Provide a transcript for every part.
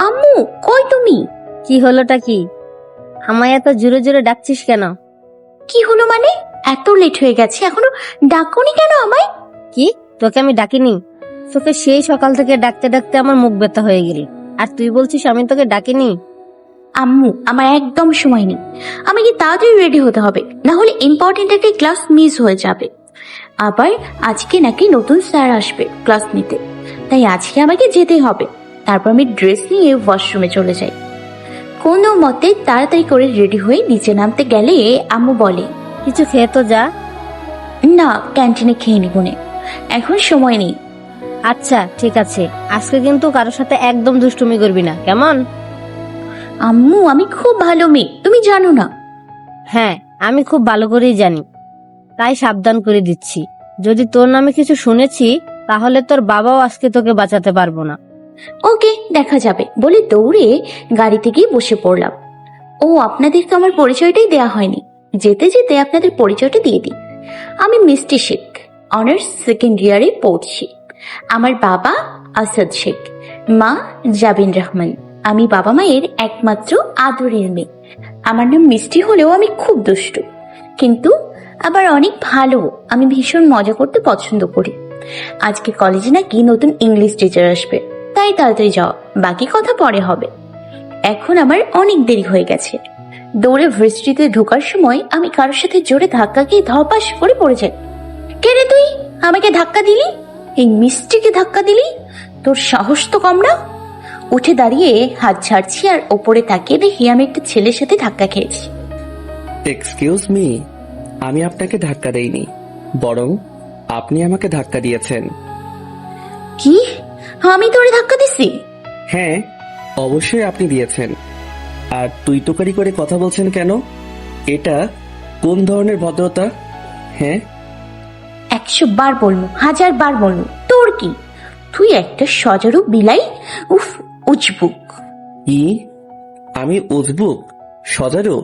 আম্মু, কই তুমি? কি হলোটা কি? আমায় এত জোরে জোরে ডাকছিস কেন? কি হলো মানে? এত লেট হয়ে গেছে, এখনো ডাকোনি কেন আমায়? কি, তোকে আমি ডাকিনি? তোকে সেই সকাল থেকে ডাকতে ডাকতে আমার মুখ ব্যথা হয়ে গেল, আর তুই বলছিস আমি তোকে ডাকিনি? আম্মু, আমার একদম সময় নেই। আমাকে তাড়াতাড়ি রেডি হতে হবে, না হলে ইম্পর্টেন্ট একটা ক্লাস মিস হয়ে যাবে। আবার আজকে নাকি নতুন স্যার আসবে ক্লাস নিতে, তাই আজকে আমাকে যেতে হবে। তারপর আমি ড্রেস নিয়ে ওয়াশরুমে চলে যাই। কোনো মতে তাড়াতাড়ি করে রেডি হয়ে নিচে নামতে গেলে আম্মু বলে, কিছু খেয়ে তো যা। না, ক্যান্টিনে খেয়ে নিব নে, এখন সময় নেই। আচ্ছা ঠিক আছে, আজকে কিন্তু কারোর সাথে একদম দুষ্টুমি করবি না, কেমন? আম্মু, আমি খুব ভালো মেয়ে, তুমি জানো না? হ্যাঁ, আমি খুব ভালো করেই জানি, তাই সাবধান করে দিচ্ছি। যদি তোর নামে কিছু শুনেছি, তাহলে তোর বাবাও আজকে তোকে বাঁচাতে পারবো না। ওকে, দেখা যাবে বলে দৌড়ে গাড়িতে গিয়ে বসে পড়লাম। ও, আপনাদেরকে আমার পরিচয়টাই দেয়া হয়নি। যেতে যেতে আপনাদের পরিচয়টা দিয়ে দিই। আমি মিষ্টি শেখ, অনার্স সেকেন্ড ইয়ারে পড়ছি। আমার বাবা আসাদ শেখ, মা জাবিন রহমান। আমি বাবা মায়ের একমাত্র আদরের মেয়ে। আমার নাম মিষ্টি হলেও আমি খুব দুষ্টু, কিন্তু আবার অনেক ভালো। আমি ভীষণ মজা করতে পছন্দ করি। আজকে কলেজে নাকি নতুন ইংলিশ টিচার আসবে, তাই তাড়াতাড়ি যাওয়া, বাকি কথা পরে হবে। এখন আমার অনেক দেরি হয়ে গেছে। দৌড়ে ভার্সিটিতে ঢোকার সময় আমি কারোর সাথে জোরে ধাক্কা খেয়ে ধপাস করে পড়ে যাই। কে রে তুই? আমাকে ধাক্কা দিলি? এই মিষ্টিকে ধাক্কা দিলি? তোর সাহস তো কম না। উঠে দাঁড়িয়ে হাত ছাড়ছি, আর ওপরে তাকিয়ে দেখি আমি একটা ছেলের সাথে ধাক্কা খেয়েছি। এক্সকিউজ মি, আমি আপনাকে ধাক্কা দেইনি, বরং আপনি আমাকে ধাক্কা দিয়েছেন। কি? আমি তোরে ধাক্কা দিছি? হ্যাঁ, অবশ্যই আপনি দিয়েছেন। আর তুই তোকারি করে কথা বলছেন কেন? এটা কোন ধরনের ভদ্রতা? হ্যাঁ, 100 বার বলবো, 1000 বার বলবো, তোর কি? তুই একটা সজারু বিলাই। উফ, উজবুক। কি? আমি উজবুক? সজারু?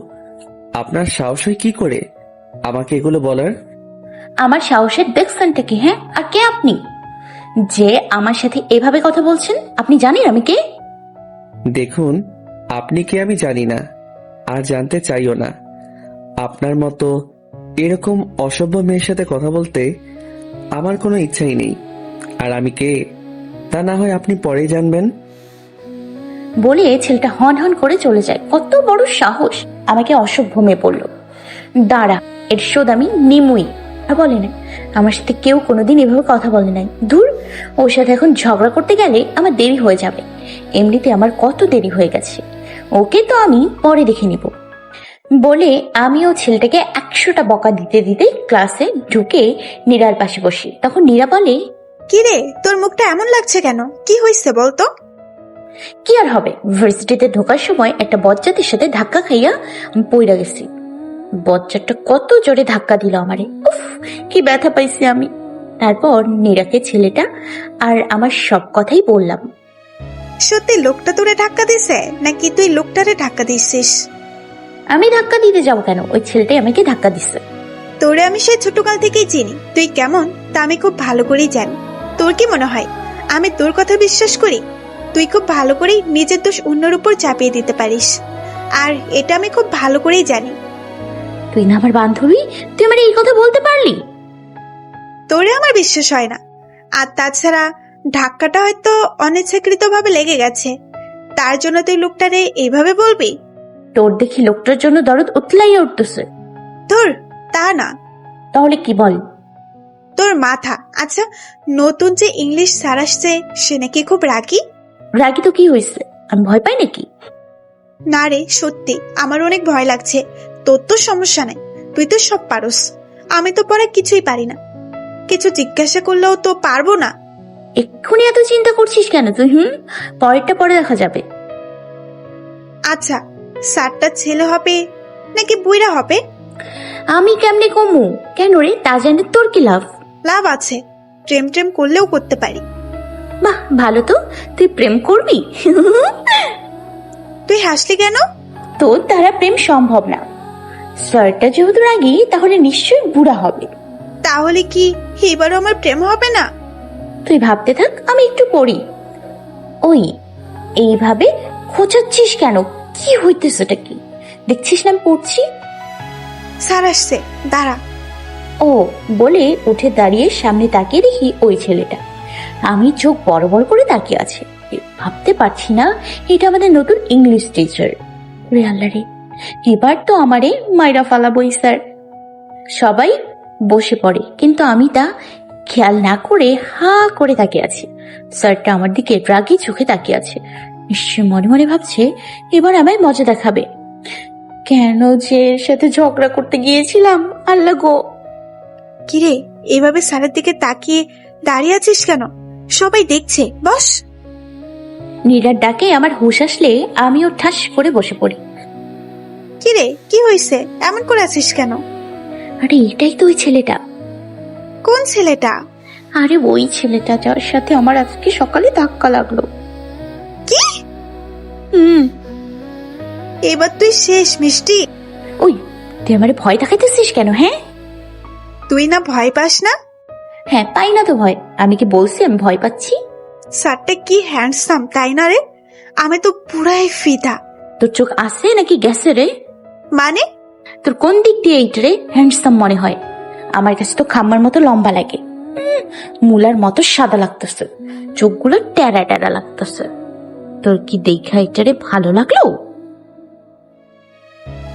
আপনার সাহস হয় কি করে আমাকে এগুলো বলার? আমার সাহসের দেখছেনটা কি? হ্যাঁ, আর কে আপনি যে আমার সাথে এভাবে কথা বলছেন? আপনি জানেন আমি কে? দেখুন, আপনি কে আমি জানি না, আর জানতে চাইও না। আপনার মতো এরকম অসভ্য মেয়ের সাথে কথা বলতে আমার কোনো ইচ্ছাই নেই। আর আমি কে তা না হয় আপনি পরেই জানবেন। বলে ছেলেটা হন হন করে চলে যায়। কত বড় সাহস আমাকে অসভ্য মেয়ে বলল। দাঁড়া, এর শোধ আমি নিমুই। আর বলে না, আমার সাথে কেউ কোনোদিন এভাবে কথা বলে নাই। দূর, ওর সাথে এখন ঝগড়া করতে গেলে আমার দেরি হয়ে যাবে। এমনিতে আমার কত দেরি হয়ে গেছে, ওকে তো আমি পরে দেখে নিব। বলে আমিও ছেলেটাকে 100টা বকা দিতে দিতে ক্লাসে ঢুকে নীরার পাশে বসি। তখন নীরা বলে, কি রে, তোর মুখটা এমন লাগছে কেন? কি হয়েছে বলতো? কি আর হবে, ভার্সিটিতে ঢোকার সময় একটা বজ্জাতের সাথে ধাক্কা খাইয়া আমি পইড়া গেছি। বজ্জাতটা কত জোরে ধাক্কা দিল আমারে, উফ, কি ব্যথা পাইছি আমি। তারপর নীরাকে ছেলেটা আর আমার সব কথাই বললাম। সত্যি লোকটা তোরে ধাক্কা দিছে নাকি তুই লোকটারে ধাক্কা দিছিস? আমি ধাক্কা দিতে যাবো কেন? ওই ছেলেটাই আমাকে ধাক্কা দিচ্ছে। তোরে আমি সেই ছোটকাল থেকেই চিনি, তুই কেমন তা আমি খুব ভালো করেই জানি। তোর কি মনে হয় আমি তোর কথা বিশ্বাস করি? তুই খুব ভালো করেই নিজের দোষ অন্যের উপর চাপিয়ে দিতে পারিস, আর এটা আমি খুব ভালো করেই জানি। তুই না আমার বান্ধবী, তুই আমার এই কথা বলতে পারলি? তোরে আমার বিশ্বাস হয় না। আর তাছাড়া ধাক্কাটা হয়তো অনিচ্ছাকৃত ভাবে লেগে গেছে, তার জন্য তুই লোকটারে এইভাবে বলবি? তোর দেখি লোকটার জন্য দরদ উতলাইয়া উঠতেছে। ধুর, তা না। তাহলে কি বল? তোর মাথা। আচ্ছা, নতুন যে ইংলিশ স্যার আসছে সে নাকি খুব রাগী? রাগি তো কি হয়েছে? আমি ভয় পাই নাকি? না রে, সত্যি আমার অনেক ভয় লাগছে। তোর তো সমস্যা নাই, তুই তো সব পারস। আমি তো পরে কিছুই পারি না, কিছু জিজ্ঞাসা করলেও তো পারবো না। এক্ষুনি এত চিন্তা করছিস কেন তুই? পরেরটা পরে দেখা যাবে। আচ্ছা, স্যারটা ছেলে হবে নাকি বুইড়া হবে? আমি কেমনে কমু? কেন রে, তা জানে তোর কি লাভ? লাভ আছে, প্রেম টেম করলেও করতে পারি। বাহ, ভালো তো, তুই প্রেম করবি? তুই হাসলি কেন? তোর দ্বারা প্রেম সম্ভব না। স্যারটা যেহেতু রাগি, তাহলে নিশ্চয়ই বুড়া হবে। তাহলে কি এবারও আমার প্রেম হবে না? তুই ভাবতে থাক, আমি একটু পড়ি। ওই এইভাবে খোঁচাচ্ছিস কেন? কি হইতেছে এটা কি? দেখছিস না আমি পড়ছি? স্যার আসছে, দাঁড়া। ও বলে উঠে দাঁড়িয়ে সামনে তাকিয়ে দেখি ওই ছেলেটা। আমি চোখ বড় বড় করে তাকিয়ে আছে। ভাবতে পারছি না এটা আমাদের নতুন ইংলিশ টিচার। রে আল্লাহ রে, এবার তো আমারে মাইরা ফালাবই স্যার। সবাই বসে পড়ে, কিন্তু আমি তা খেয়াল না করে হা করে তাকিয়ে আছি। স্যারটা আমার দিকে রাগি চোখে তাকিয়ে আছে। নিশ্চয় মনে মনে ভাবছে এবার আমায় মজা দেখাবে। কেন যে এর সাথে ঝগড়া করতে গিয়েছিলাম, আল্লাহ গো। কিরে, এভাবে স্যারের দিকে তাকিয়ে দাঁড়িয়ে আছিস কেন? সবাই দেখছে, বস। নীরার ডাকে আমার হুঁশ আসলে আমিও ঠাস করে বসে পড়ি। কিরে, কি হয়েছে? এমন করে আছিস কেন? আরে এটাই তো ওই ছেলেটা। কোন ছেলেটা? আরে ওই ছেলেটা যার সাথে আমার আজকে সকালে ধাক্কা লাগলো। কি? হুম। এবার তুই শেষ মিষ্টি। ওই, তুই আমারে ভয় দেখাইতেছিস কেন? হ্যাঁ তুই না ভয় পাস না? হ্যাঁ, পাই না তো ভয়। আমি কি বলছি আমি ভয় পাচ্ছি? স্যারটা কি হ্যান্ডসাম, তাই না রে? আমি তো পুরাই ফিদা। তোর চোখ আছে নাকি গেছে রে? মানে? তোর কোন দিক দিয়ে এইটারে হ্যান্ডসাম মনে হয়? আমার কাছে তো খাম্মার মতো লম্বা লাগে, মুলার মতো সাদা লাগতেছে, চোখগুলো টেরা টেরা লাগতেছে। তোর কি দেখা এটারে ভালো লাগলো?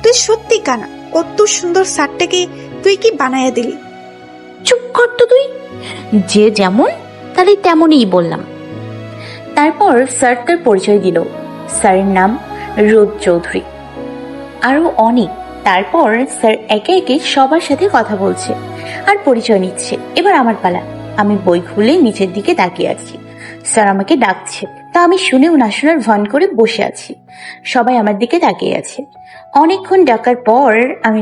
তুই সত্যি কানা, কত সুন্দর স্যারটাকে তুই কি বানাইয়া দিলি? চুপ কর তো তুই। যে যেমন তাহলে তেমনই বললাম। তারপর স্যার তার পরিচয় দিল। স্যারের নাম রোদ চৌধুরী, আরো অনেক। তারপর স্যার একে একে সবার সাথে কথা বলছে আর পরিচয় নিচ্ছে। এবার আমার পালা। আমি বই খুলে নিচের দিকে তাকিয়ে আছি। স্যার আমাকে ডাকছে, তা আমি শুনেও না শোনার ভান করে বসে আছি। সবাই আমার দিকে তাকিয়ে আছে। অনেকক্ষণ ডাকার পর আমি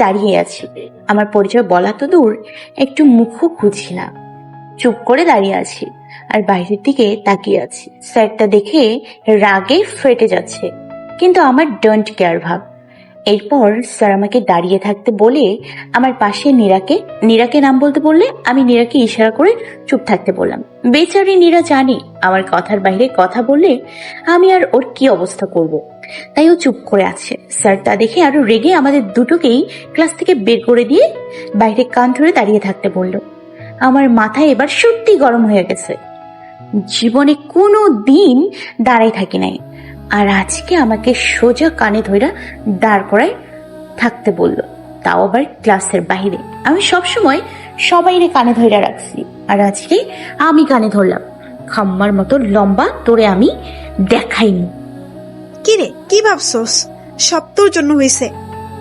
দাঁড়িয়ে আছি। আমার পরিচয় বলা তো দূর, একটু মুখও খুঁজছি না। চুপ করে দাঁড়িয়ে আছি আর বাইরের দিকে তাকিয়ে আছি। স্যারটা দেখে রাগে ফেটে যাচ্ছে, কিন্তু আমার ডোন্ট কেয়ার ভাব। এরপর স্যার আমাকে দাঁড়িয়ে থাকতে বলে আমার পাশে নীরাকে নাম বলতে বললে আমি নীরাকে ইশারা করে চুপ থাকতে বললাম। বেচারি নীরা জানে আমার কথার বাইরে কথা বললে আমি আর ওর কি অবস্থা করব, তাই ও চুপ করে আছে। স্যার তা দেখে আরো রেগে আমাদের দুটোকেই ক্লাস থেকে বের করে দিয়ে বাইরে কান ধরে দাঁড়িয়ে থাকতে বলল। আমার মাথায় এবার সত্যি গরম হয়ে গেছে। জীবনে কোনো দিন দাঁড়াই থাকি নাই, আর আজকে আমাকে সোজা কানে ধইরা দাঁড় করায় থাকতে বলল, তাও আবার ক্লাসের বাইরে। আমি সবসময় সবাইরে কানে ধইরা রাখছি, আর আজকে আমি কানে ধরলাম। খাম্মার মতো লম্বা তোরে আমি দেখাইনি। কিরে, কি ভাবছস? সব তোর জন্য হয়েছে।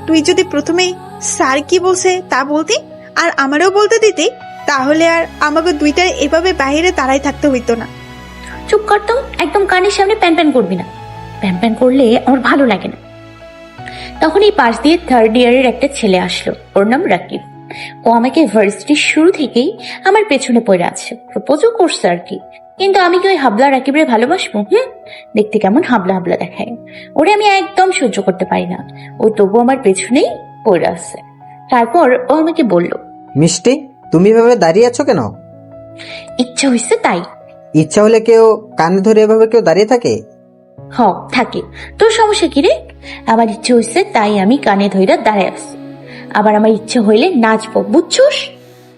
তুই যদি প্রথমেই স্যার কি বলছে তা বলতি আর আমারও বলতে দিতি, তাহলে আর আমাকে দুইটার এভাবে বাইরে দাঁড়াই থাকতে হইতো না। চুপ করতাম, একদম কানের সামনে প্যান প্যান করবি না। প্যান প্যান করলে আমার ভালো লাগে না। তখন এই পাশ দিয়ে থার্ড ইয়ারের একটা ছেলে আসলো, ওর নাম রাকিব। ও আমাকে ভার্সিটির শুরু থেকেই আমার পেছনে পড়ে আছে, প্রপোজও করছে আর কি। কিন্তু আমি কি ওই হাবলা রাকিবরে ভালোবাসবো? দেখতে কেমন হাবলা হাবলা দেখায়, ওরে আমি একদম সহ্য করতে পারি না। ও তবু আমার পেছনেই পড়ে আছে। তারপর ও আমাকে বলল, মিষ্টি, তুমি এভাবে দাঁড়িয়ে আছো কেন? ইচ্ছা হয়েছে তাই। ইচ্ছা হলে কেউ কানে ধরে এভাবে কেউ দাঁড়িয়ে থাকে? থাকে। তোর সমস্যা কি রে? আমার ইচ্ছে হয়েছে তাই আমি কানে ধইরা দাঁড়ায় আসছি। আবার আমার ইচ্ছে হইলে নাচবো, বুঝছস?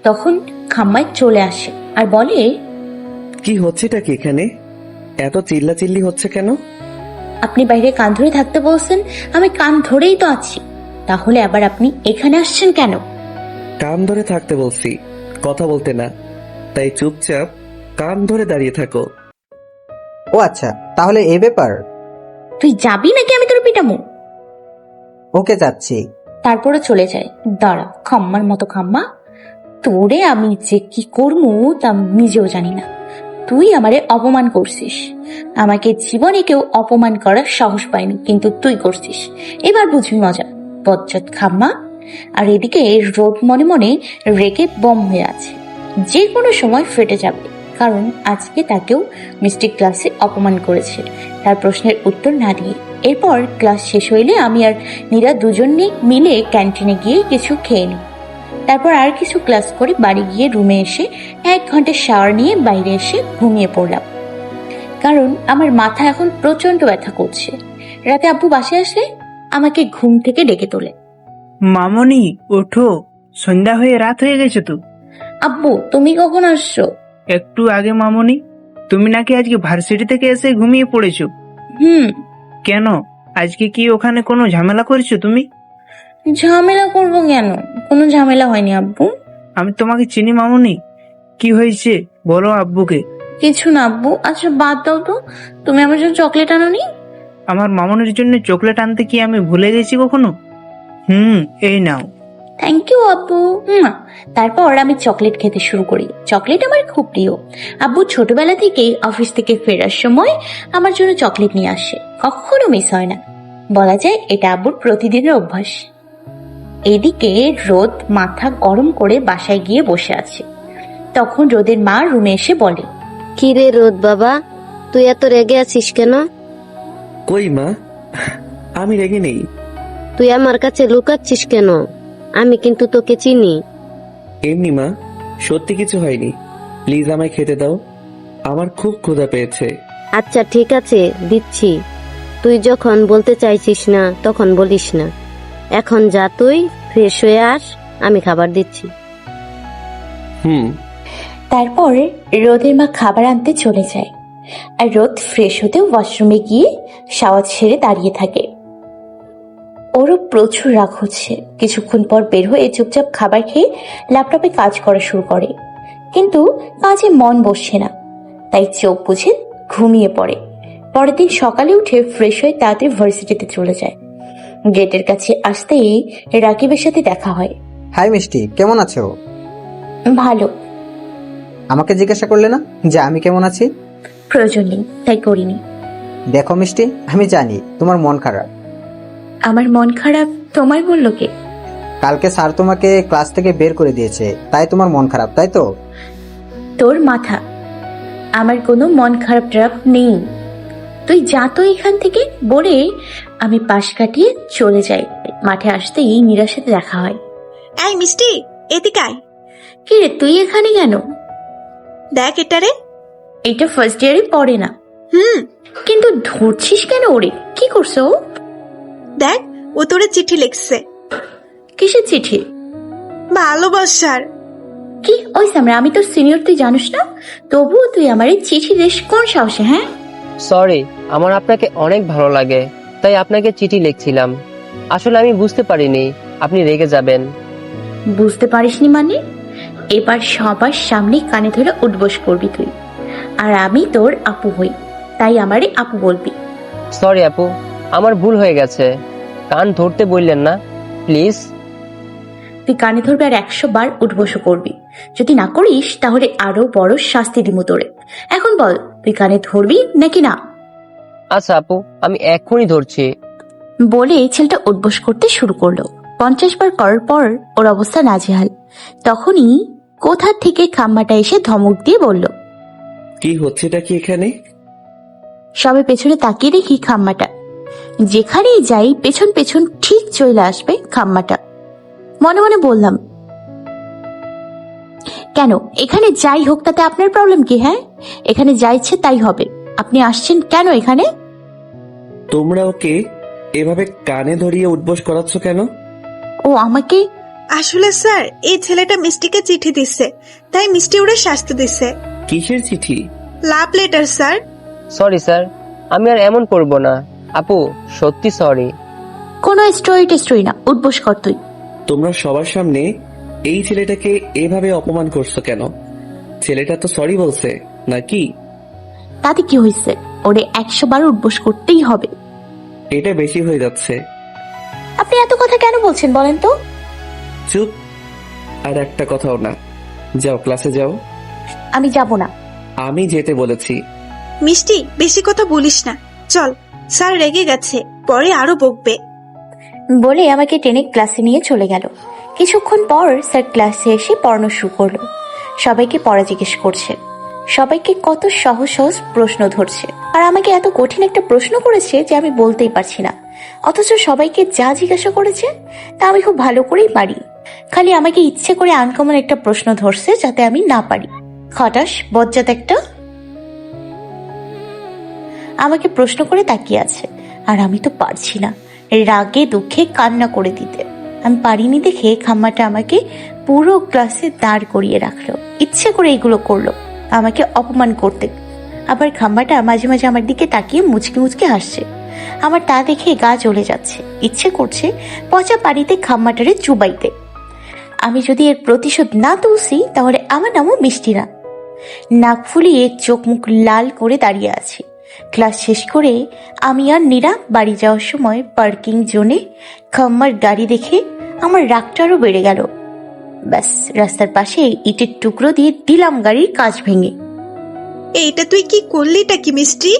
তখন খাম্মায় চলে আসে আর বলে, কি হচ্ছেটা কি এখানে? এত চিল্লাচিল্লি হচ্ছে কেন? আপনি বাইরে কান ধরে থাকতে বলছেন, আমি কান ধরেই তো আছি, তাহলে আবার আপনি এখানে আসছেন কেন? কান ধরে থাকতে বলছি, কথা বলতে না। তাই চুপচাপ কান ধরে দাঁড়িয়ে থাকো। ও আচ্ছা, তাহলে এই ব্যাপার। তুই যাবি নাকি আমি তোর পিটামু? ওকে, যাচ্ছি। তারপরে চলে যায়। দাঁড়া, খাম্মার মতো খাম্মা, তোরে আমি যে কি করবো তা নিজেও জানি না। তুই আমারে অপমান করছিস। আমাকে জীবনে কেউ অপমান করার সাহস পায়নি, কিন্তু তুই করছিস। এবার বুঝবি মজা, বজ্জাত খাম্মা। আর এদিকে রোদ মনে মনে রেগে বম হয়ে আছে, যে কোনো সময় ফেটে যাবে। কারণ আজকে তাকেও মিষ্টি ক্লাসে অপমান করেছে তার প্রশ্নের উত্তর না দিয়ে। এরপর ক্লাস শেষ হইলে আমি আর নীরা দুজনে মিলে ক্যান্টিনে গিয়ে কিছু খেয়ে নিই। তারপর আর কিছু ক্লাস করে বাড়ি গিয়ে রুমে এসে 1 ঘন্টা শাওয়ার নিয়ে বাইরে এসে ঘুমিয়ে পড়লাম। কারণ আমার মাথা এখন প্রচন্ড ব্যথা করছে। রাতে আব্বু বাসায় আসলে আমাকে ঘুম থেকে ডেকে তোলে। মামনি ওঠো, সন্ধ্যা হয়ে রাত হয়ে গেছে তো। আব্বু তুমি কখন আসছো? একটু আগে মামনি। তুমি নাকি আজকে ভার্সিটি থেকে এসে ঘুমিয়ে পড়েছো। হুম। কেন, আজকে কি ওখানে কোনো ঝামেলা করেছো তুমি? ঝামেলা করবো কেন? কোনো ঝামেলা হয়নি আব্বু। আমি তোমাকে চিনি মামনি। কি হয়েছে বলো আব্বুকে। কিছু না আব্বু। আচ্ছা বাদ দাও তো, তুমি আমার জন্য চকলেট আনোনি? আমার মামনির জন্য চকলেট আনতে কি আমি ভুলে গেছি কখনো? এই নাও। থ্যাংক ইউ আব্বু। তারপর আমি চকলেট খেতে শুরু করি। চকলেট আমার খুব প্রিয়। আব্বু ছোটবেলা থেকে অফিস থেকে ফেরার সময় আমার জন্য চকলেট নিয়ে আসে, কখনো মিস হয় না। বলা যায় এটা আব্বুর প্রতিদিনের অভ্যাস। এদিকে রোদ মাথা গরম করে বাসায় গিয়ে বসে আছে। তখন রোদের মা রুমে এসে বলে, কি রে রোদ বাবা, তুই এত রেগে আছিস কেন? কই মা, আমি রেগে নেই। তুই আমার কাছে লুকাচ্ছিস কেন? আমি কিন্তু তোকে চিনি। এমনি মা, সত্যি কিছু হয়নি। প্লিজ আমায় খেতে দাও, আমার খুব ক্ষুধা পেয়েছে। আচ্ছা ঠিক আছে, দিচ্ছি। তুই যখন বলতে চাইছিস না তখন বলিস না। এখন যা, তুই ফ্রেশ হয়ে আস, আমি খাবার দিচ্ছি। তারপর রোদের মা খাবার আনতে চলে যায়। আর রোদ ফ্রেশ হতে ওয়াশরুমে গিয়ে শাওয়ার ছেড়ে দাঁড়িয়ে থাকে। ওরও প্রচুর রাগ হচ্ছে। কিছুক্ষণ পর বের হয়ে চুপচাপ খাবার খেয়ে ল্যাপটপে কাজ করা শুরু করে, কিন্তু কাজে মন বসছে না, তাই চোখ বুজে ঘুমিয়ে পড়ে। পরের দিন সকালে উঠে ফ্রেশ হয়ে তাড়াতাড়ি ভার্সিটিতে চলে যায়। গেটের কাছে আসতেই রাকিবের সাথে দেখা হয়। হাই মিষ্টি, কেমন আছো? ভালো। আমাকে জিজ্ঞাসা করলে না যে আমি কেমন আছি? প্রয়োজন নেই, তাই করিনি। দেখো মিষ্টি, আমি জানি তোমার মন খারাপ। আমার মন খারাপ তোমার বললো কে? কালকে স্যার তোমাকে ক্লাস থেকে বের করে দিয়েছে, তাই তোমার মন খারাপ, তাই তো? তোর মাথা, আমার কোনো মন খারাপ টারাপ নেই। তুই যা তো এখান থেকে বলে আমি পাশ কাটিয়ে চলে যাই। মাঠে আসতেই মীরার সাথে দেখা হয়। এই মিষ্টি, এদিকে আয়। কি রে তুই এখানে কেন? দেখ এটারে। এটা ফার্স্ট ইয়ারে পড়ে না। কিন্তু ধরছিস কেন ওরে? কি করছো ও? দেখ, ও তোরে চিঠি লিখছে। কিসের চিঠি? ভালোবাসার। কি ওই সামরা, আমি তোর সিনিয়র, তুই জানিস না? তবুও তুই আমার এই চিঠি দিস কোন সাহসে? হ্যাঁ সরি, আমার আপনাকে অনেক ভালো লাগে, তাই আপনাকে চিঠি লিখছিলাম। আসলে আমি বুঝতে পারিনি আপনি রেগে যাবেন। বুঝতে পারিসনি মানে? এবার সবার সামনে কানে ধরে উঠবোস করবি তুই। আর আমি তোর আপু হই, তাই আমারে আপু বলবি। সরি আপু, আমার ভুল হয়ে গেছে। কান ধরতে বললেন না, প্লিজ। তুই কানে ধরবি আর 100 বার উঠবোস করবি। যদি না করিস তাহলে আরো বড় শাস্তি দিব তোরে। এখন বল, তুই কানে ধরবি নাকি না? আচ্ছা আপু, আমি এক্ষুনি ধরছি। বলে ছেলেটা উঠবোস করতে শুরু করলো। 50 বার করার পর ওর অবস্থা নাজেহাল। তখনই কোথা থেকে খাম্মাটা এসে ধমক দিয়ে বলল, কি হচ্ছেটা কি এখানে? সবে পেছনে তাকিয়ে দেখি খাম্মাটা। যেখানেই যাই পেছন পেছন ঠিক চলে আসবে খাম্মাটা। মনে মনে বললাম, কেন এখানে যাই হোক তাতে আপনার প্রবলেম কি? হ্যাঁ, এখানে যা ইচ্ছে তাই হবে। আপনি আসছেন কেন এখানে? তোমরা ওকে এভাবে কানে ধরিয়ে উঠবোস করাচ্ছ কেন? ও আমাকে? আসলে স্যার, এই ছেলেটা মিষ্টিকে চিঠি দিচ্ছে, তাই মিষ্টি ওরে শাস্তি দিচ্ছে। কিসের চিঠি? Love letter sir. Sorry sir, আমি আর এমন করব না। আপু সত্যি সরি। কোনো স্টোরি না, উঠবোস কর তুই। তোমরা সবার সামনে এই ছেলেটাকে এভাবে অপমান করছো কেন? ছেলেটা তো সরি বলছে নাকি? তাতে কি হয়েছে? ওরে 100 বার উঠবোস করতেই হবে। এটা বেশি হয়ে যাচ্ছে। আপনি এত কথা কেন বলছেন বলেন তো? চুপ, আর একটা কথাও না। যাও ক্লাসে যাও। আমি যাব না। আমি যেতে বলেছি। মিষ্টি, বেশি কথা বলিস না, চল। স্যার রেগে গেছে, পরে আরো বকবে। বলে আমাকে টেনে ক্লাসে নিয়ে চলে গেল। কিছুক্ষণ পর স্যার ক্লাসে এসে পড়ানো শুরু করলো। সবাইকে পড়া জিজ্ঞেস করছে, সবাইকে কত সহজ সহজ প্রশ্ন ধরছে। আর আমাকে এত কঠিন একটা প্রশ্ন করেছে যে আমি বলতেই পারছি না। অথচ সবাইকে যা জিজ্ঞাসা করেছে তা আমি খুব ভালো করেই পারি। খালি আমাকে ইচ্ছে করে আনকমন একটা প্রশ্ন ধরছে যাতে আমি না পারি। খটাস বজ্জাত একটা। আমাকে প্রশ্ন করে তাকিয়ে আছে। আর আমি তো পারছি না রাগে দুঃখে কান্না করে দিতে। আমি পারিনি দেখে খাম্মাটা আমাকে পুরো ক্লাসে দাঁড় করিয়ে রাখলো, ইচ্ছে করে এগুলো করলো আমাকে অপমান করতে। আবার খাম্মাটা মাঝে মাঝে আমার দিকে তাকিয়ে মুচকি মুচকি হাসছে। আমার তা দেখে গা জ্বলে যাচ্ছে, ইচ্ছে করছে পচা পানিতে খাম্মাটারে চুবাইতে। আমি যদি এর প্রতিশোধ না তুলছি তাহলে আমার নামও মিষ্টি না। নাক ফুলিয়ে চোখ মুখ লাল করে দাঁড়িয়ে আছি। ক্লাস শেষ করে আমি আর নীরা বাড়ি যাওয়ার সময় পার্কিং জোনে খাম্মার গাড়ি দেখে আমার রাগটা আরো বেড়ে গেল। ব্যাস রাস্তার পাশে ইটের টুকরো দিয়ে দিলাম গাড়ির কাঁচ ভেঙে। এইটা তুই কি করলিটা কি মিষ্টি?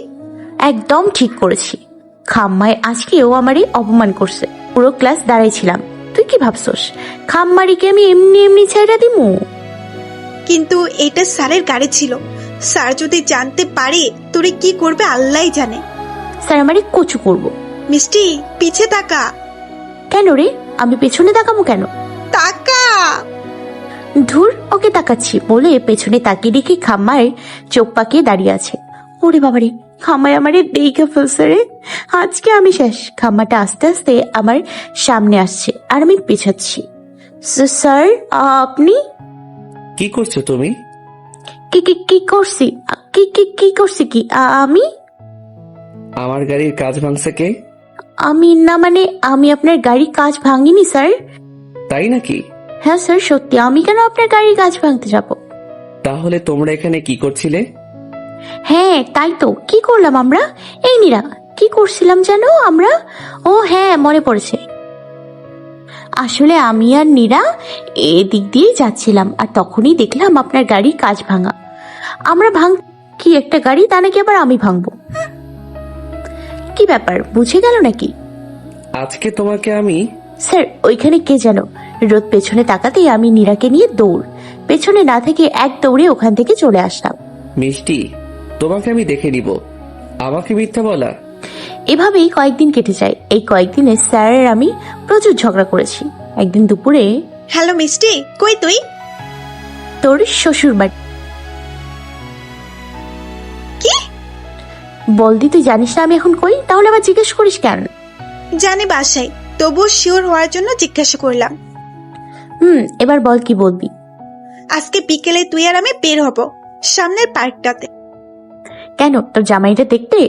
একদম ঠিক করেছি। খাম্মায় আজকেও আমারই অপমান করছে। পুরো ক্লাস দাঁড়াইছিলাম। তুই কি ভাবছস খাম্মারিকে আমি এমনি এমনি ছাইড়া দিমু? কিন্তু এটা স্যারের গাড়ি ছিল, স্যার যদি জানতে পারে তোরে কি করবে আল্লাহই জানে। স্যার আমারে কচু করব। মিষ্টি পিছে তাকা। কেন রে, আমি পেছনে তাকাবো কেন? তাকা। ধুর, ওকে তাকাচ্ছি বলে পেছনে তাকিয়ে দেখি খাম্মায় চোখ পাকিয়ে দাঁড়িয়ে আছে। ওরে বাবারে, খাম্মায় আমারে দেখে ফেলছে রে। আজকে আমি শেষ। খাম্মাটা আস্তে আস্তে আমার সামনে আসছে আর আমি পেছাচ্ছি। স্যার আপনি? কি করছো তুমি? কি কি কি করছি? কি কি কি করছি? কি আমি? আমার গাড়ির কাজ ভাঙছে কে? আমি না, মানে আমি আপনার গাড়ির কাজ ভাঙিনি স্যার। তাই নাকি? হ্যাঁ স্যার সত্যি। আমি কেন আপনার গাড়ির কাজ ভাঙতে যাব? তাহলে তোমরা এখানে কি করছিলে? হ্যাঁ তাই তো, কি করলাম আমরা? এই নীরা, কি করছিলাম জানো আমরা? ও হ্যাঁ, মনে পড়েছে। আসলে আমি আর নীরা এদিক দিয়ে যাচ্ছিলাম আর তখনই দেখলাম আপনার গাড়ির কাজ ভাঙা। আমরা কি একটা গাড়ি, তা নাকি আবার আমি ভাঙবো? কি ব্যাপার, বুঝে গেল নাকি? আজকে তোমাকে আমি... স্যার ওইখানে কে যেন? রোদ পেছনে তাকাতেই আমি নীরাকে নিয়ে দৌড়। পেছনে না থেকে এক দৌড়ে ওখান থেকে চলে আসলাম। মিষ্টি, তোমাকে আমি দেখে নিব। আমাকে মিথ্যা বলা? এভাবেই কয়েকদিন কেটে যায়। এই কয়েকদিনে স্যার আর আমি প্রচুর ঝগড়া করেছি। একদিন দুপুরে হ্যালো মিষ্টি, কই তুই? তোর শ্বশুর বাড়ি। কি বলদি, তুই জানিস না আমি এখন কই? তাহলে আবার জিজ্ঞেস করিস কেন? জানি বাসায়, তবুও শিওর হওয়ার জন্য জিজ্ঞাসা করলাম। এবার বল কি বলবি? আজকে বিকেলে তুই আর আমি বের হব সামনের পার্কটাতে। কেন, তোর জামাইটা দেখতে?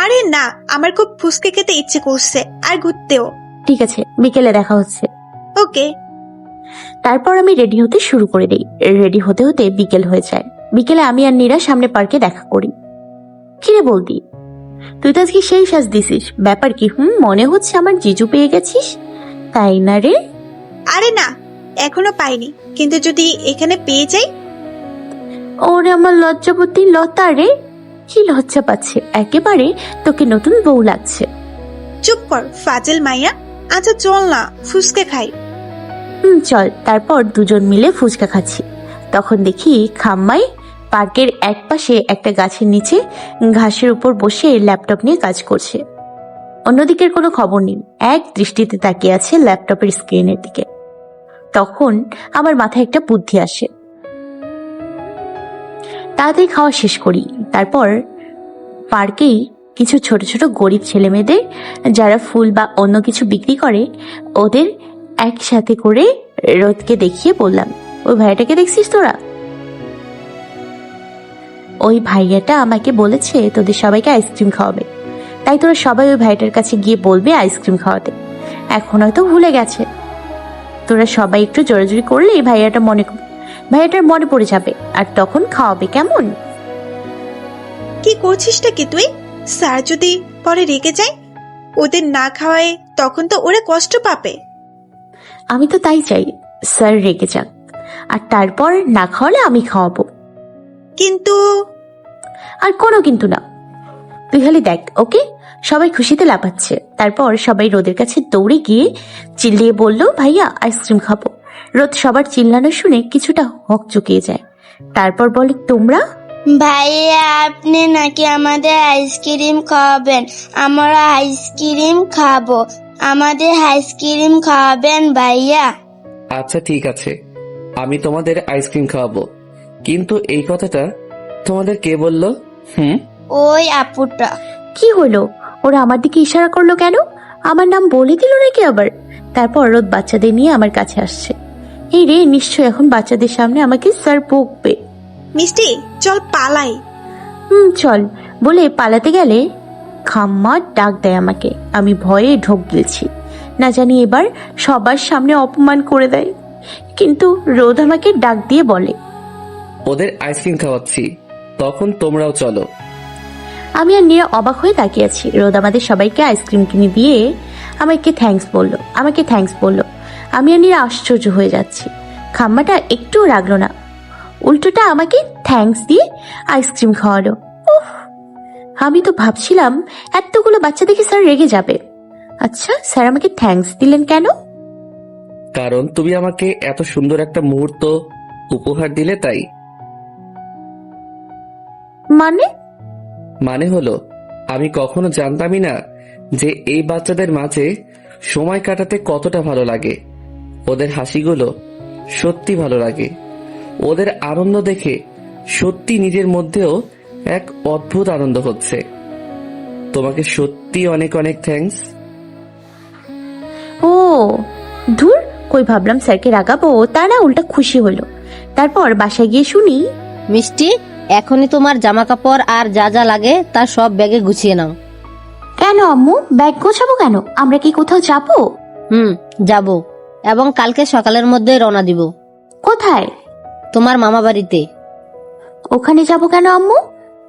আরে না, আমার খুব ফুসকে খেতে ইচ্ছে করছে আর ঘুরতেও। ঠিক আছে, বিকেলে দেখা হচ্ছে। ওকে। তারপর আমি রেডি হতে শুরু করে দিই। রেডি হতে হতে বিকেল হয়ে যায়। বিকেলে আমি আর নীরা সামনে পার্কে দেখা করি। কিরে বলদি, তুই তো আজকে সেই সাজ দিছিস, ব্যাপার কি? মনে হচ্ছে আমার জিজু পেয়ে গেছিস, তাই না রে? আরে না, এখনো পাইনি, কিন্তু যদি এখানে পেয়ে যাই। ওরে আমার লজ্জাবতী লতা রে, কি লজ্জা পাচ্ছে একেবারে, তোকে নতুন বউ লাগছে। চুপ কর ফাজেল মাইয়া। আচ্ছা চল না ফুসকে খাই। চল। তারপর দুজন মিলে ফুচকা খাচ্ছি। তখন দেখি খাম্মাই পার্কের এক পাশে একটা গাছের নিচে ঘাসের উপর বসে ল্যাপটপ নিয়ে কাজ করছে। অন্যদিকের কোনো খবর নেই, এক দৃষ্টিতে তাকিয়ে আছে ল্যাপটপের স্ক্রিনের দিকে। তখন আমার মাথায় একটা বুদ্ধি আসে। তাড়াতাড়ি খাওয়া শেষ করি। তারপর পার্কেই কিছু ছোট ছোট গরিব ছেলে মেয়েদের, যারা ফুল বা অন্য কিছু বিক্রি করে, ওদের একসাথে করে রোদকে দেখিয়ে বললাম, ওই ভাইয়াটাকে দেখছিস তোরা? ওই ভাইয়াটা আমাকে বলেছে তোদের সবাইকে আইসক্রিম খাওয়াবে, তাই তোরা সবাই ওই ভাইয়াটার কাছে গিয়ে বলবে আইসক্রিম খাওয়াতে। এখন হয়তো ভুলে গেছে। তোরা সবাই একটু জোরাজুরি করলে ভাইয়াটার মনে পড়ে যাবে আর তখন খাওয়াবে, কেমন? কি করছিসটা কি তুই? স্যার যদি পরে রেগে যায়, ওদের না খাওয়ায়, তখন তো ওরা কষ্ট পাবে। আমি তো তাই চাই, স্যার রেগে যাক, আর তারপর না খাওয়ালে আমি খাওয়াবো। কিন্তু আর কোনো কিন্তু না, তুই খালি দেখ। ওকে? সবাই খুশিতে লাফাচ্ছে। তারপর সবাই রোদের কাছে দৌড়ে গিয়ে চিল্লিয়ে বলল, ভাইয়া আইসক্রিম খাবো। রোদ সবার চিল্লানো শুনে কিছুটা হকচকিয়ে যায়। তারপর বলে, তোমরা? ভাইয়া আপনি নাকি আমাদের আইসক্রিম খাওয়াবেন? আমরা আইসক্রিম খাবো, আমাদের আইসক্রিম খাওয়াবেন ভাইয়া। আচ্ছা ঠিক আছে, আমি তোমাদের আইসক্রিম খাওয়াবো, কিন্তু এই কথাটা তোমাদের কে বললো? ওই আপুটা। কি হলো? ওরা আমার দিকে ইশারা করলো কেন? আমার নাম বলে দিল নাকি আবার? তারপর রোদ বাচ্চাদের নিয়ে আমার কাছে আসছে। এই রে, নিশ্চয় এখন বাচ্চাদের সামনে আমাকে স্যার বকবে। মিষ্টি, চল পালাই। চল বলে পালাতে গেলে খাম্মা ডাক দেয় আমাকে। আমি ভয়ে ঢোক গিলছি, না জানি এবার সবার সামনে অপমান করে দেয়। কিন্তু রোদ আমাকে ডাক দিয়ে বলে, ওদের আইসক্রিম খাওয়াচ্ছি, তখন তোমরাও চলো। আমি আর নীরা অবাক হয়ে তাকিয়ে আছি। রোদ আমাদের সবাইকে আইসক্রিম কিনে দিয়ে আমাকে থ্যাঙ্কস বলল। আমি আর নীরা আশ্চর্য হয়ে যাচ্ছি। খাম্মাটা একটুও রাগলো না, উল্টোটা আমাকে থ্যাঙ্কস দিয়ে আইসক্রিম খাওয়ালো। উফ, আমি তো ভাবছিলাম এতগুলো বাচ্চা দেখে স্যার রেগে যাবে। আচ্ছা, স্যার আমাকে থ্যাঙ্কস দিলেন কেন? কারণ তুমি আমাকে এত সুন্দর একটা মুহূর্ত উপহার দিলে, তাই। মানে হলো, আমি কখনো জানতামই না যে এই বাচ্চাদের মাঝে সময় কাটাতে কতটা ভালো লাগে। ওদের হাসিগুলো সত্যি ভালো লাগে। ওদের আনন্দ দেখে সত্যি নিজের মধ্যেও এক অদ্ভুত আনন্দ হচ্ছে। তোমাকে সত্যি অনেক অনেক থ্যাঙ্কস। ও ধুর, কই ভাবলাম স্যারকে রাগাবো, তা না উল্টা খুশি হলো। তারপর বাসায় গিয়ে শুনি, মিষ্টি, এখনই তোমার জামা কাপড় আর যা যা লাগে তা সব ব্যাগে গুছিয়ে নাও। কেন আম্মু, ব্যাগ গোছাবো কেন? আমরা কি কোথাও যাবো? যাব, এবং কালকে সকালের মধ্যে রওনা দিব। কোথায়? তোমার মামা বাড়িতে। ওখানে যাব কেন আম্মু?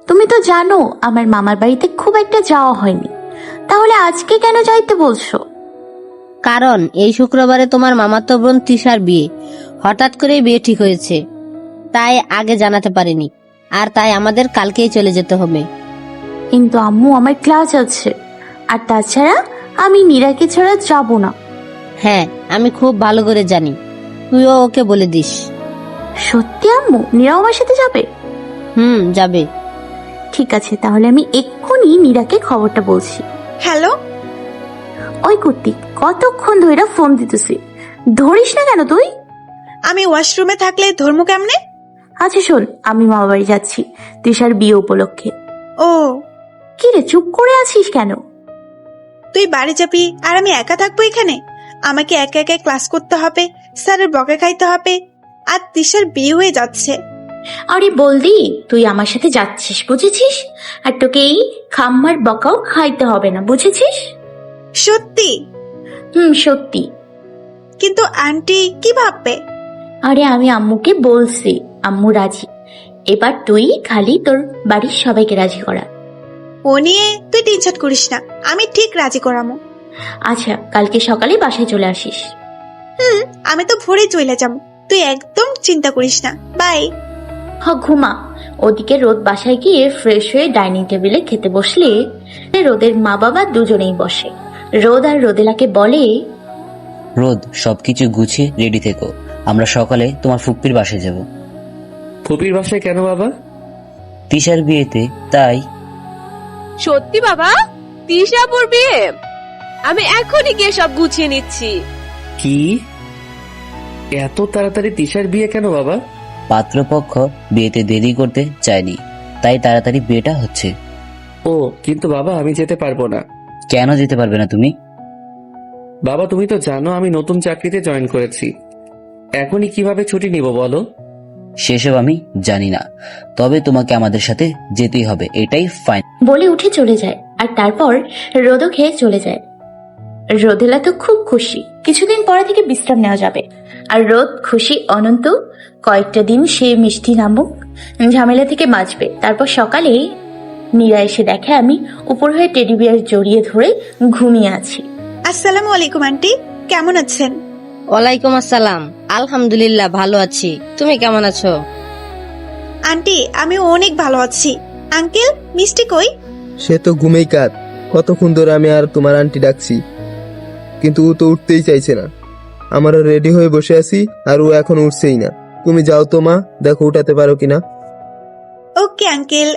তুমি তো জানো আমার মামার বাড়িতে খুব একটা যাওয়া হয়নি। তাহলে আজকে কেন যাইতে বলছো? কারণ এই শুক্রবারে তোমার মামাতো বোন তৃষার বিয়ে। হঠাৎ করে বিয়ে ঠিক হয়েছে, তাই আগে জানাতে পারিনি, আর তাই আমাদের কালকেই চলে যেতে হবে। কিন্তু আম্মু, আমার ক্লাস আছে, আর তাছাড়া আমি নীরাকে ছাড়া যাব না। হ্যাঁ, আমি খুব ভালো করে জানি, তুইও ওকে বলে দিস। সত্যি আম্মু? নীরাও আমার সাথে যাবে? যাবে। ঠিক আছে, তাহলে আমি এক্ষুনি নীরাকে খবরটা বলছি। হ্যালো। ওই কুর্তি, কতক্ষণ ধরে ফোন দিতেছি, ধরিস না কেন তুই? আমি ওয়াশরুমে থাকলে ধর্ম কেমনে? আচ্ছা শোন, আমি মামা বাড়ি যাচ্ছি তৃষার বিয়ে উপলক্ষে। ও, কি রে, চুপ করে আছিস কেন? তুই বাড়ি যাবি আর আমি একা থাকবো এখানে? আমাকে একা একা ক্লাস করতে হবে, স্যারের বকা খাইতে হবে, আর তিশার বিয়ে হয়ে যাচ্ছে। আরে বলদি, তুই আমার সাথে যাচ্ছিস, বুঝেছিস? আর তোকে এই খাম্মার বকাও খাইতে হবে না, বুঝেছিস? সত্যি? সত্যি। কিন্তু আন্টি কি ভাববে? আরে আমি আম্মুকে বলছি, আম্মু রাজি। এবার তুই খালি তোর বাড়ির সবাইকে রাজি করা। ও নিয়ে তুই টেনশন করিস না, আমি ঠিক রাজি করামো। আচ্ছা, কালকে সকালে বাসায় চলে আসিস। আমি তো ভোরে চলে যাবো, তুই একদম চিন্তা করিস না। বাই। ঘুমা। ওদিকে রোদ বাসায় গিয়ে ফ্রেশ হয়ে ডাইনিং টেবিলে খেতে বসলে রোদের মা বাবা দুজনেই বসে। রোদ আর রোদেলাকে বলে, রোদ, সবকিছু গুছিয়ে রেডি থেকো, আমরা সকালে তোমার ফুপ্পির বাসায় যাব। ফুপির বাসায় কেন বাবা? তিশার বিয়েতে, তাই। সত্যি বাবা? তিশাপুর বিয়ে? আমি এখনই গিয়ে সব গুছিয়ে নিচ্ছি। কি এত তাড়াতাড়ি তিশার বিয়ে কেন বাবা? পাত্রপক্ষ বিয়েতে দেরি করতে চায়নি, তাই তাড়াতাড়ি বিয়েটা হচ্ছে। ও, কিন্তু বাবা আমি যেতে পারবো না। কেন যেতে পারবে না তুমি? বাবা তুমি তো জানো আমি নতুন চাকরিতে জয়েন করেছি, এখনই কিভাবে ছুটি নিব বলো? সেসব আমি জানি না, তবে তোমাকে আমাদের সাথে যেতেই হবে, এটাই ফাইন। বলে উঠে চলে যায়। আর তারপর রোদও খেয়ে চলে যায়। রোদেলা তো খুব খুশি, কিছুদিন পরে থেকে বিশ্রাম নেওয়া যাবে। আর রোদ খুশি অনন্ত। কয়েকটা দিন সে মিষ্টি নামক ঝামেলা থেকে বাঁচবে। তারপর সকালে নীরা এসে দেখে আমি উপর হয়ে টেডি বিয়ার জড়িয়ে ধরে ঘুমিয়ে আছি। আসসালামু আলাইকুম আন্টি, কেমন আছেন? ওয়ালাইকুম আসসালাম। আলহামদুলিল্লাহ, ভালো আছি। তুমি কেমন আছো? আন্টি, আমি অনেক ভালো আছি। আঙ্কেল, মিষ্টি কই? সে তো ঘুমেই কাত। কতক্ষণ ধরে আমি আর তোমার আন্টি ডাকছি, কিন্তু ও তো উঠতেই চাইছে না। আমারও রেডি হয়ে বসে আছি আর ও এখন উঠছেই না। তুমি যাও তো মা, দেখো উঠাতে পারো কিনা। Okay uncle.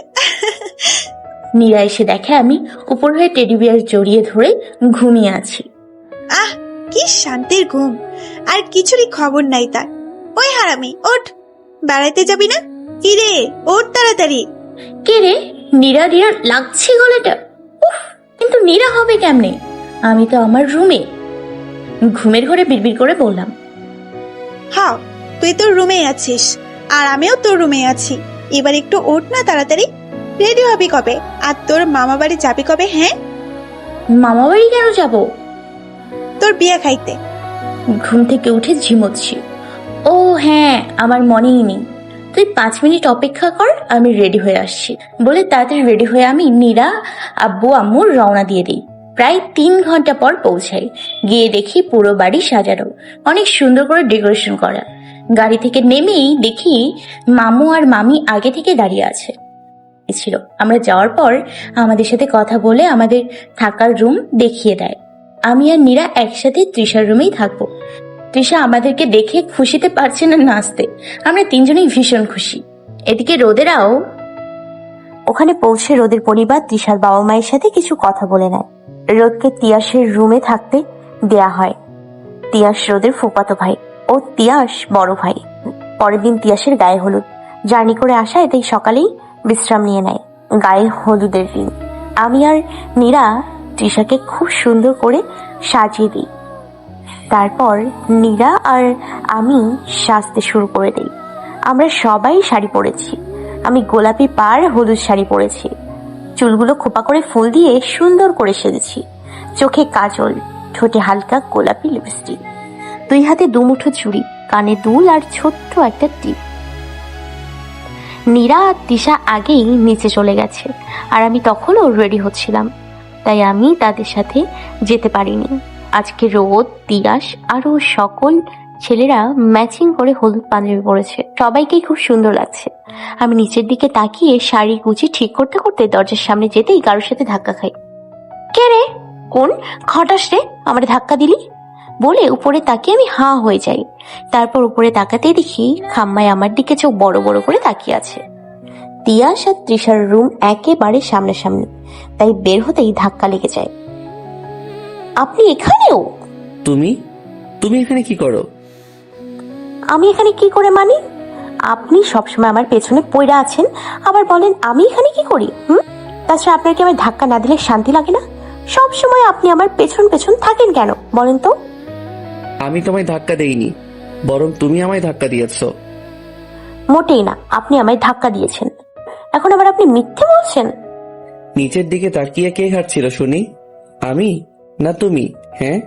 নীরা এসে দেখে আমি উপর হয়ে টেডি বিয়ার জড়িয়ে ধরে ঘুমিয়ে আছি। আহ, কি শান্তির ঘুম, আর কিছুরই খবর নাই তার। ওই হারামি, ওঠ, বেড়াইতে যাবি না? কি রে, ওঠ তাড়াতাড়ি। কে রে? নীরা নীরা লাগছে গলাটা। নীরা হবে কেমনে? আমি তো আমার রুমে ঘুমের ঘরে বিড়বিড় করে বললাম। হ্যাঁ, তুই তোর রুমেই আছিস আর আমিও তোর রুমে আছি। এবার একটু ওঠ না তাড়াতাড়ি। রেডি হবি কবে? আর তোর মামা বাড়ি যাবি কবে? হ্যাঁ, মামা বাড়ি কেন যাব? তোর বিয়ে খাইতে। ঘুম থেকে উঠে ঝিমোচ্ছি। ও হ্যাঁ, আমার মনেই নেই। তুই 5 মিনিট অপেক্ষা কর, আমি রেডি হয়ে আসছি বলে তাড়াতাড়ি রেডি হয়ে আমি নীরা, আব্বু আম্মুর রওনা দিয়ে দিই। প্রায় 3 ঘন্টা পর পৌঁছাই। গিয়ে দেখি পুরো বাড়ি সাজানো, অনেক সুন্দর করে ডেকোরেশন করা। গাড়ি থেকে নেমেই দেখি মামু আর মামি আগে থেকে দাঁড়িয়ে আছে ছিল। আমরা যাওয়ার পর আমাদের সাথে কথা বলে আমাদের থাকার রুম দেখিয়ে দেয়। আমি আর নীরা একসাথে তৃষার রুমেই থাকবো। তৃষা আমাদেরকে দেখে খুশিতে পারছে না নাচতে। আমরা 3 জনেই ভীষণ খুশি। এদিকে রোদেরাও ওখানে পৌঁছে রোদের পরিবার তৃষার বাবা মায়ের সাথে কিছু কথা বলে নেয়। রোদকে তিয়াসের রুমে থাকতে দেয়া হয়। তিয়াস রোদের ফুফাতো ভাই ও তিয়াস বড় ভাই। পরের দিন তিয়াসের গায়ে হলুদ। জার্নি করে আসা, এতেই সকালেই বিশ্রাম নিয়ে নেয়। গায়ে হলুদের দিন আমি আর নীরা তৃষাকে খুব সুন্দর করে সাজিয়ে দিই। তারপর নীরা আর আমি সাজতে শুরু করে দিই। আমরা সবাই শাড়ি পরেছি। আমি গোলাপি পাড় হলুদ শাড়ি পরেছি। চুলগুলো খোপা করে ফুল দিয়ে সুন্দর করে সেজেছি। চোখে কাজল, ঠোঁটে হালকা গোলাপি লিপস্টিক, 2 হাতে 2 মুঠো চুড়ি, কানে দুল আর ছোট্ট একটা টিপ। নীরা আর তৃষা আগেই নিচে চলে গেছে আর আমি তখনও রেডি হচ্ছিলাম, তাই আমি তাদের সাথে যেতে পারিনি। আজকে রোদ, তিয়াস আরো সকল ছেলেরা ম্যাচিং করে হলুদ পাঞ্জাবি পরেছে। সবাইকেই খুব সুন্দর লাগছে। আমি নিচের দিকে তাকিয়ে শাড়ি কুচি ঠিক করতে করতে দরজার সামনে যেতেই কারোর সাথে ধাক্কা খাই। কে রে? কোন খটাস রে আমার ধাক্কা দিলি? বলে উপরে তাকিয়ে আমি হাঁ হয়ে যাই। তারপর উপরে তাকাতে দেখি খাম্মায় আমার দিকে চোখ বড় বড় করে তাকিয়ে আছে। তিয়াস আর তৃষার রুম একেবারে সামনাসামনি, তাই বের হতেই ধাক্কা লেগে যায়। আপনি এখানেও? তুমি এখানে কি করো? আমি এখানে কি করে মানে? আপনি সবসময় আমার পেছনে পড়ে আছেন, আবার বলেন আমি এখানে কি করি? তাছাড়া আপনার কি আমার ধাক্কা না দিলে শান্তি লাগে না? সব সময় আপনি আমার পেছন পেছন থাকেন কেন বলেন তো? আমি তোমায় ধাক্কা দেইনি, বরং তুমি আমায় ধাক্কা দিয়েছো। মোটেই না, আপনি আমায় ধাক্কা দিয়েছেন। এখন আবার আপনি মিথ্যে বলছেন। নিচের দিকে তাকিয়ে কে হাঁটছিল শুনি? আমি না তুমি? হ্যাঁ,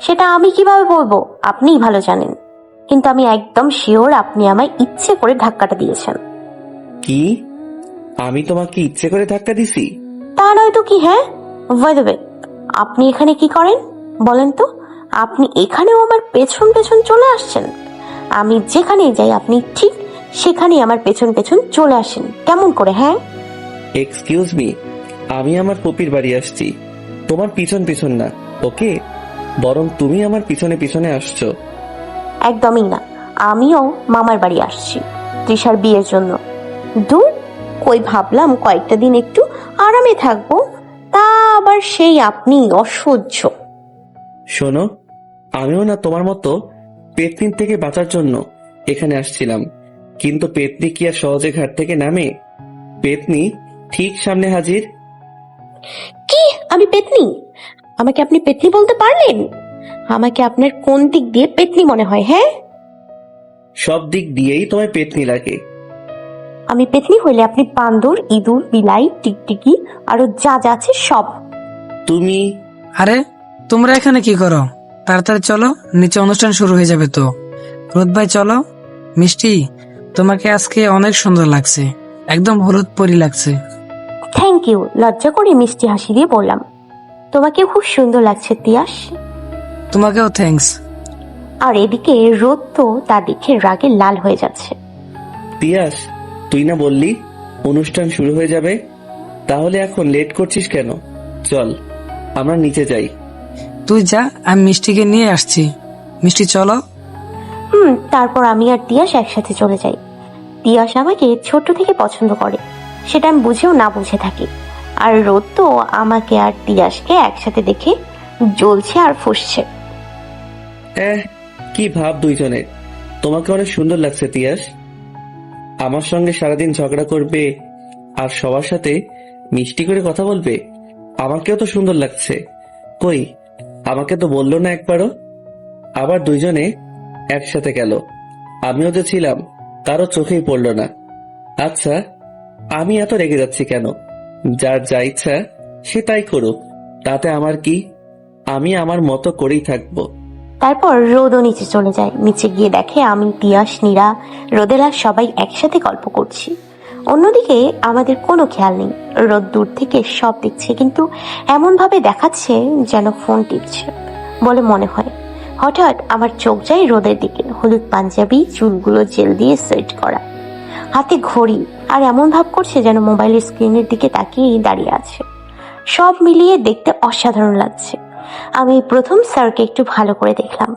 সেটা আমি কিভাবে বলবো? আপনিই ভালো জানেন। কিন্তু আমি একদম শিওর আপনি আমায় ইচ্ছে করে ধাক্কাটা দিয়েছেন। কি? আমি তোমাকে ইচ্ছে করে ধাক্কা দিছি? তা নয় তো কি? হ্যাঁ, বাই দ্য ওয়ে, আপনি এখানে কি করেন বলেন তো? আপনি এখানেও আমার পেছন পেছন চলে আসছেন। আমি যেখানে যাই আপনি ঠিক সেখানেই আমার পেছন পেছন চলে আসেন। কেমন করে? হ্যাঁ, এক্সকিউজ মি, আমি আমার পপির বাড়ি আসছি, তোমার পিছন পিছন না, ওকে? বরং তুমি আমার পিছনে পিছনে আসছো। একদমই না, আমিও মামার বাড়ি আসছি তৃষার বিয়ের জন্য। দূর, কই ভাবলাম কয়েকটা দিন একটু আরামে থাকবো, তা আবার সেই আপনি অসহ্য। শোনো, আমিও না তোমার মতো পেতনির থেকে বাঁচার জন্য এখানে আসছিলাম, কিন্তু পেতনি কি আর সহজে ঘাট থেকে নামে? পেতনি ঠিক সামনে হাজির। কি? আমি পেতনি? আমাকে আপনি পেতনি বলতে পারলেন? আমাকে আপনার কোন দিক দিয়ে পেতনি মনে হয়? হ্যাঁ, সব দিক দিয়েই তোমায় পেতনি লাগে। আমি পেতনি হইলে আপনি বান্দর, ইঁদুর, বিলাই, টিকটিকি আরো যা যা আছে সব। তুমি? আরে তোমরা এখানে কি করো? তাড়াতাড়ি চলো, নিচে অনুষ্ঠান শুরু হয়ে যাবে তো। রোদ ভাই চলো। মিষ্টি, তোমাকে আজকে অনেক সুন্দর লাগছে, একদম হলুদ পরি লাগছে। Thank you. লজ্জা করে মিষ্টি হাসি দিয়ে বললাম। তোমাকে খুব সুন্দর লাগছে তিয়াস। তোমাকেও থ্যাঙ্কস। আর এদিকে রোদ তো তা দেখে রাগে লাল হয়ে যাচ্ছে। তিয়াস, তুই না বললি অনুষ্ঠান শুরু হয়ে যাবে? তাহলে এখন লেট করছিস কেন? চল আমরা নিচে যাই। তুই যা, আমি মিষ্টিকে নিয়ে আসছি। মিষ্টি চলো। তারপর আমি আর তিয়াস একসাথে চলে যাই। তিয়াস আমাকে ছোট থেকে পছন্দ করে, সেটা আমি বুঝেও না বুঝে থাকি। আর রোদ তো আমাকে আর তিয়াসকে একসাথে দেখে জ্বলছে আর ফুঁসছে। কি ভাব দুইজনের। তোমাকে অনেক সুন্দর লাগছে তিয়াস। আমার সঙ্গে সারাদিন ঝগড়া করবে আর সবার সাথে মিষ্টি করে কথা বলবে, আমাকেও তো সুন্দর লাগছে। কই, আমাকে তো বললো না একবারও। আবার দুইজনে একসাথে গেল। আমিও যে ছিলাম তারও চোখেই পড়লো না। আচ্ছা, আমি এত রেগে যাচ্ছি কেন? যার যা ইচ্ছা সে তাই করুক, তাতে আমার কি? আমি আমার মতো করেই থাকবো। তারপর রোদও নিচে চলে যায়। নিচে গিয়ে দেখে আমি, তিয়াস, নীরা, রোদেলা সবাই একসাথে গল্প করছি। অন্যদিকে আমাদের কোনো খেয়াল নেই। রোদ দূর থেকে সব দেখছে, কিন্তু এমন ভাবে দেখাচ্ছে যেন ফোন টিপছে বলে মনে হয়। হঠাৎ আমার চোখ যায় রোদের দিকে। হলুদ পাঞ্জাবি, চুলগুলো জেল দিয়ে সেট করা, হাতে ঘড়ি, আর এমন ভাব করছে যেন মোবাইলের স্ক্রিনের দিকে তাকিয়েই দাঁড়িয়ে আছে। সব মিলিয়ে দেখতে অসাধারণ লাগছে। আমি প্রথম স্যারকে একটু ভালো করে দেখলাম।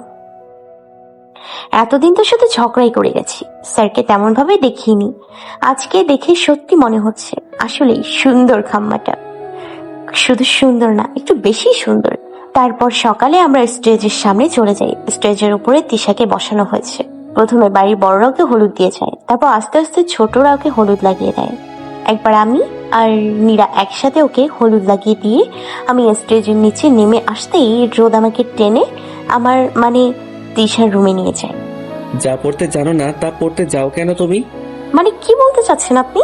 এতদিন তো শুধু ঝগড়াই করে গেছি, স্যারকে তেমন ভাবে দেখিনি। আজকে দেখে সত্যি মনে হচ্ছে আসলেই সুন্দর খাম্মাটা। শুধু সুন্দর না, একটু বেশি সুন্দর। তারপর সকালে আমরা স্টেজের সামনে চলে যাই। স্টেজের উপরে তিশাকে বসানো হয়েছে। প্রথমে বাড়ির বড়রা ওকে হলুদ দিয়ে যায়, তারপর আস্তে আস্তে ছোটরা ওকে হলুদ লাগিয়ে দেয়। একবার আমি আর নীরা একসাথে ওকে হলুদ লাগিয়ে দিয়ে আমি স্টেজের নিচে নেমে আসতেই রোদ আমাকে টেনে আমার মানে তিশার রুমে নিয়ে যায়। যা পড়তে জানো না তা পড়তে যাও কেন তুমি? মানে কি বলতে চাচ্ছেন আপনি?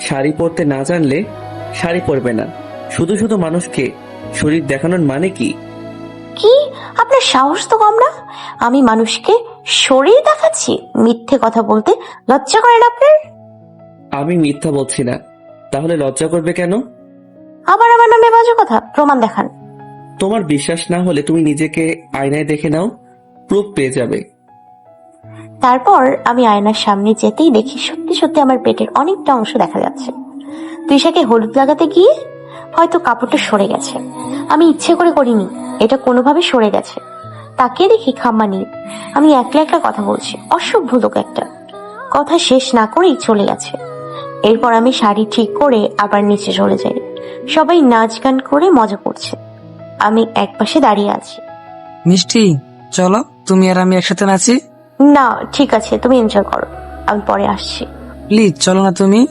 শাড়ি পরতে না জানলে শাড়ি পরবে না। শুধু শুধু মানুষকে শরীর দেখানোর মানে কি? কি আপনার সাহস তো কম না? আমি মানুষকে শরীর দেখাচ্ছি? মিথ্যে কথা বলতে লজ্জা করেন আপনার? আমি মিথ্যা বলছি না, তাহলে লজ্জা করবে কেন? আবার আমার নামে বাজে কথা, প্রমাণ দেখান। তোমার বিশ্বাস না হলে তুমি নিজেকে আয়নায় দেখে নাও, প্রুফ পেয়ে যাবে। তারপর আমি আয়নার সামনে যেতেই দেখি সত্যি সত্যি আমার পেটের অনেকটা অংশ দেখা যাচ্ছে। তিশাকে হলুদ লাগাতে গিয়ে হয়তো কাপড়টা সরে গেছে। আমি ইচ্ছে করে করিনি, এটা কোনোভাবে সরে গেছে। তাকিয়ে দেখি খাম্মা নেই। আমি একলা একলা কথা বলছি, অসভ্য লোক একটা। কথা শেষ না করেই চলে গেছে। এরপর আমি শাড়ি ঠিক করে আবার নিচে চলে যাই। সবাই নাচ গান করে মজা করছে, আমি একপাশে দাঁড়িয়ে আছি। মিষ্টি, চলো তুমি আর আমি একসাথে নাচি। না ঠিক আছে, তুমি এনজয় করো, আমি পরে আসছি। প্লিজ চলো না তুমি।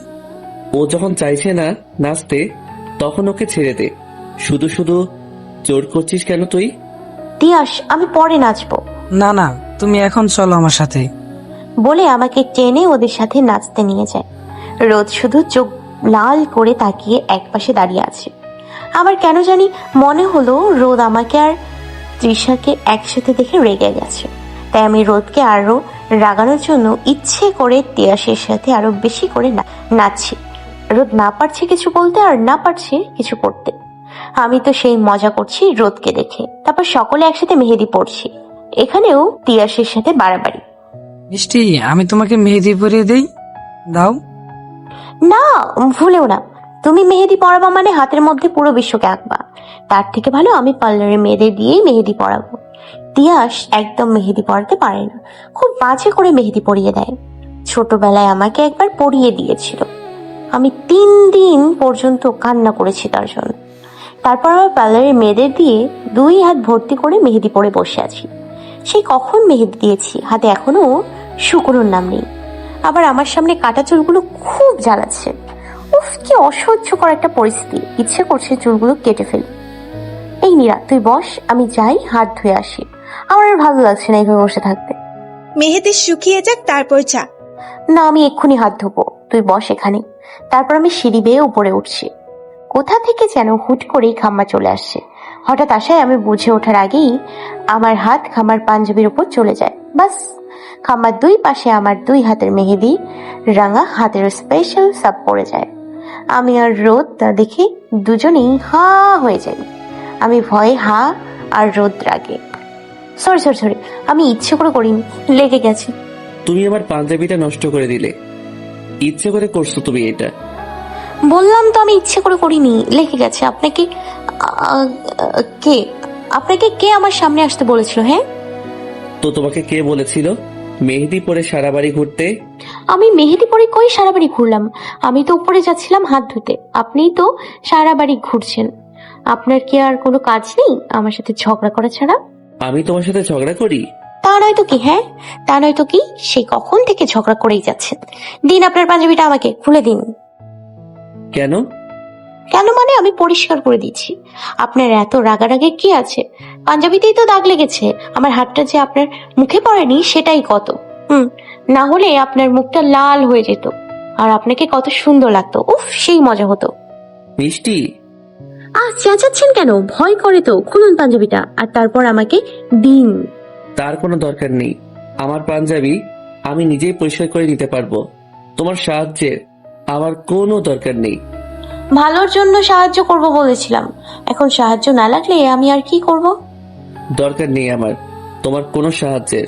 ও যখন চাইছে না নাচতে তখন ওকে ছেড়ে দে। শুধু শুধু জোর করছিস কেন তুই? তিয়াস, আমি পরে নাচবো। না না, তুমি এখন চলো আমার সাথে। বলে আমাকে টেনে ওদের সাথে নাচতে নিয়ে যায়। রোদ শুধু চোখ লাল করে তাকিয়ে একপাশে দাঁড়িয়ে আছে। আমার কেন জানি মনে হলো রোদ আমাকে আর তৃষাকে একসাথে দেখে রেগে গেছে। তাই আমি রোদকে আরো রাগানোর জন্য ইচ্ছে করে তিয়াসের সাথে আরো বেশি করে নাচছি। রোদ না পারছে কিছু বলতে আর না পারছে কিছু করতে। আমি তো সেই মজা করছি রোদকে দেখে। তারপর সকলে একসাথে মেহেদি পড়ছি। এখানেও তিয়াসের সাথে বাড়াবাড়ি। মিষ্টি, আমি তোমাকে মেহেদি পরিয়ে দেই, দাও। না, ভুলেও না। তুমি মেহেদি পরাবা মানে হাতের মধ্যে পুরো বিশ্বকে আঁকবা। তার থেকে ভালো আমি পার্লারের মেয়েদের দিয়েই মেহেদি পরাবো। তিয়াস একদম মেহেদি পরাতে পারে না, খুব বাজে করে মেহেদি পরিয়ে দেয়। ছোটবেলায় আমাকে একবার পরিয়ে দিয়েছিল, আমি 3 দিন পর্যন্ত কান্না করেছি তার জন্য। তারপর আমার পার্লারের মেয়েদের দিয়ে 2 হাত ভর্তি করে মেহেদি পরে বসে আছি। সেই কখন মেহেদি দিয়েছি, হাতে এখনো শুকনোর নাম নেই। আবার আমার সামনে কাটা চুলগুলো খুব জ্বালাচ্ছে। উফ, কি অসহ্যকর একটা পরিস্থিতি। ইচ্ছে করছে চুলগুলো কেটে ফেলি। এই নীরা, তুই বস, আমি যাই হাত ধুয়ে আসি। আমার আর ভালো লাগছে না এইভাবে বসে থাকতে। মেহেদি শুকিয়ে যাক তারপর যা। না, আমি এক্ষুনি হাত ধোবো, তুই বস এখানে। তারপর আমি সিঁড়ি বেয়ে উপরে উঠছি। কোথা থেকে যেন হুট করেই খাম্মা চলে আসছে। হঠাৎ আসায় আমি বুঝে ওঠার আগেই আমার হাত খাম্মার পাঞ্জাবির উপর চলে যায়। বাস, খাম্মার 2 পাশে আমার 2 হাতের মেহেদি রাঙা হাতের স্পেশাল সাপ পড়ে যায়। আমি আর রোদ তা দেখে দুজনেই হা হয়ে যাই। আমি ভয়ে হা আর রোদ রাগে। সরি, আমি ইচ্ছে করে করিনি, লেগে গেছে। তুমি আমার পাঞ্জাবিটা নষ্ট করে দিলে। ইচ্ছে করে করছো তুমি এটা? বললাম তো আমি ইচ্ছে করে করিনি, লেগে গেছে। আপনাকে কে আমার সামনে আসতে বলেছিল? হ্যাঁ, তো তোমাকে কে বলেছিল মেহেদি পরে সারা বাড়ি ঘুরতে? আমি মেহেদি পরে কই সারা বাড়ি ঘুরলাম? আমি তো উপরে যাচ্ছিলাম হাত ধুতে, আপনিই তো সারা বাড়ি ঘুরছেন। আপনার কি আর কোনো কাজ নেই আমার সাথে ঝগড়া করা ছাড়া? আমি তোমার সাথে ঝগড়া করি? তা নয় তো কি। হ্যাঁ, তা নয় তো কি, সেই কখন থেকে ঝগড়া করেই যাচ্ছেন। দিন আপনার পাঞ্জাবিটা আমাকে খুলে দিন। কেন? কেন মানে? আমি পরিষ্কার করে দিচ্ছি। আপনার এত রাগারাগে কি আছে? পাঞ্জাবিতেই তো দাগ লেগেছে। আমার হাতটা যে আপনার মুখে পড়েনি সেটাই কত। না হলে আপনার মুখটা লাল হয়ে যেত, আর আপনাকে কত সুন্দর লাগতো। উফ, সেই মজা হতো। মিষ্টি, চেঁচাচ্ছেন কেন? ভয় করে তো। খুলুন পাঞ্জাবিটা আর তারপর আমাকে দিন। তার কোনো দরকার নেই। আমার পাঞ্জাবি আমি নিজেই পরিষ্কার করে নিতে পারবো। তোমার সাহায্যের আমার কোনো দরকার নেই। ভালোর জন্য সাহায্য করব বলেছিলাম, এখন সাহায্য না লাগলে আমি আর কি করব? দরকার নেই আমার তোমার কোনো সাহায্যের।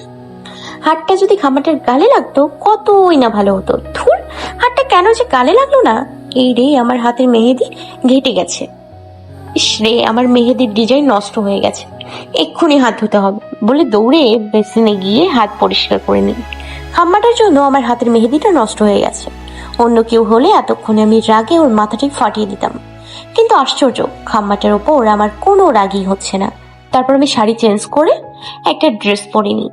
হাতটা যদি খামাটার গালে লাগতো কতই না ভালো হতো। ধুর, হাতটা কেন যে গালে লাগলো না? এই রে, আমার হাতের মেহেদি ঘেটে গেছে। ইস রে, আমার মেহেদির ডিজাইন নষ্ট হয়ে গেছে। এক্ষুনি হাত ধুতে হবে বলে দৌড়ে বেসিনে গিয়ে হাত পরিষ্কার করে নিই। খাম্মাটার জন্য আমার হাতের মেহেদিটা নষ্ট হয়ে গেছে। অন্য কেউ হলে এতক্ষণে আমি রাগে ওর মাথাটাই ফাটিয়ে দিতাম, কিন্তু আশ্চর্য, খাম্মাটার ওপর আমার কোনো রাগই হচ্ছে না। তারপর আমি শাড়ি চেঞ্জ করে একটা ড্রেস পরে নিই,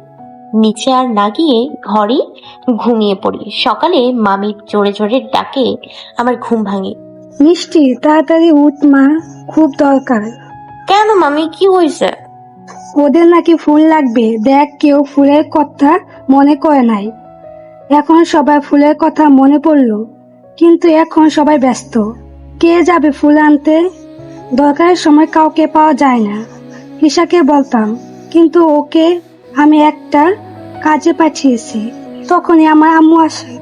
নিচে আর না গিয়ে ঘরে ঘুমিয়ে পড়ি। সকালে মামি জোরে জোরে ডাকে, আমার ঘুম ভাঙে। মিষ্টি, তাড়াতাড়ি উঠ মা, খুব দরকার। কেন মামি, কি হয়েছে? ওদের নাকি ফুল লাগবে। দেখ, কেউ ফুলের কথা মনে করে নাই। এখন সবাই ফুলের কথা মনে পড়লো, কিন্তু এখন সবাই ব্যস্ত। কে যাবে ফুল আনতে? দরকারের সময় কাউকে পাওয়া যায় না। ঈশাকে বলতাম, কিন্তু ওকে আমি একটা কাজে পাঠিয়েছি। তখনই আমার আম্মু আসে।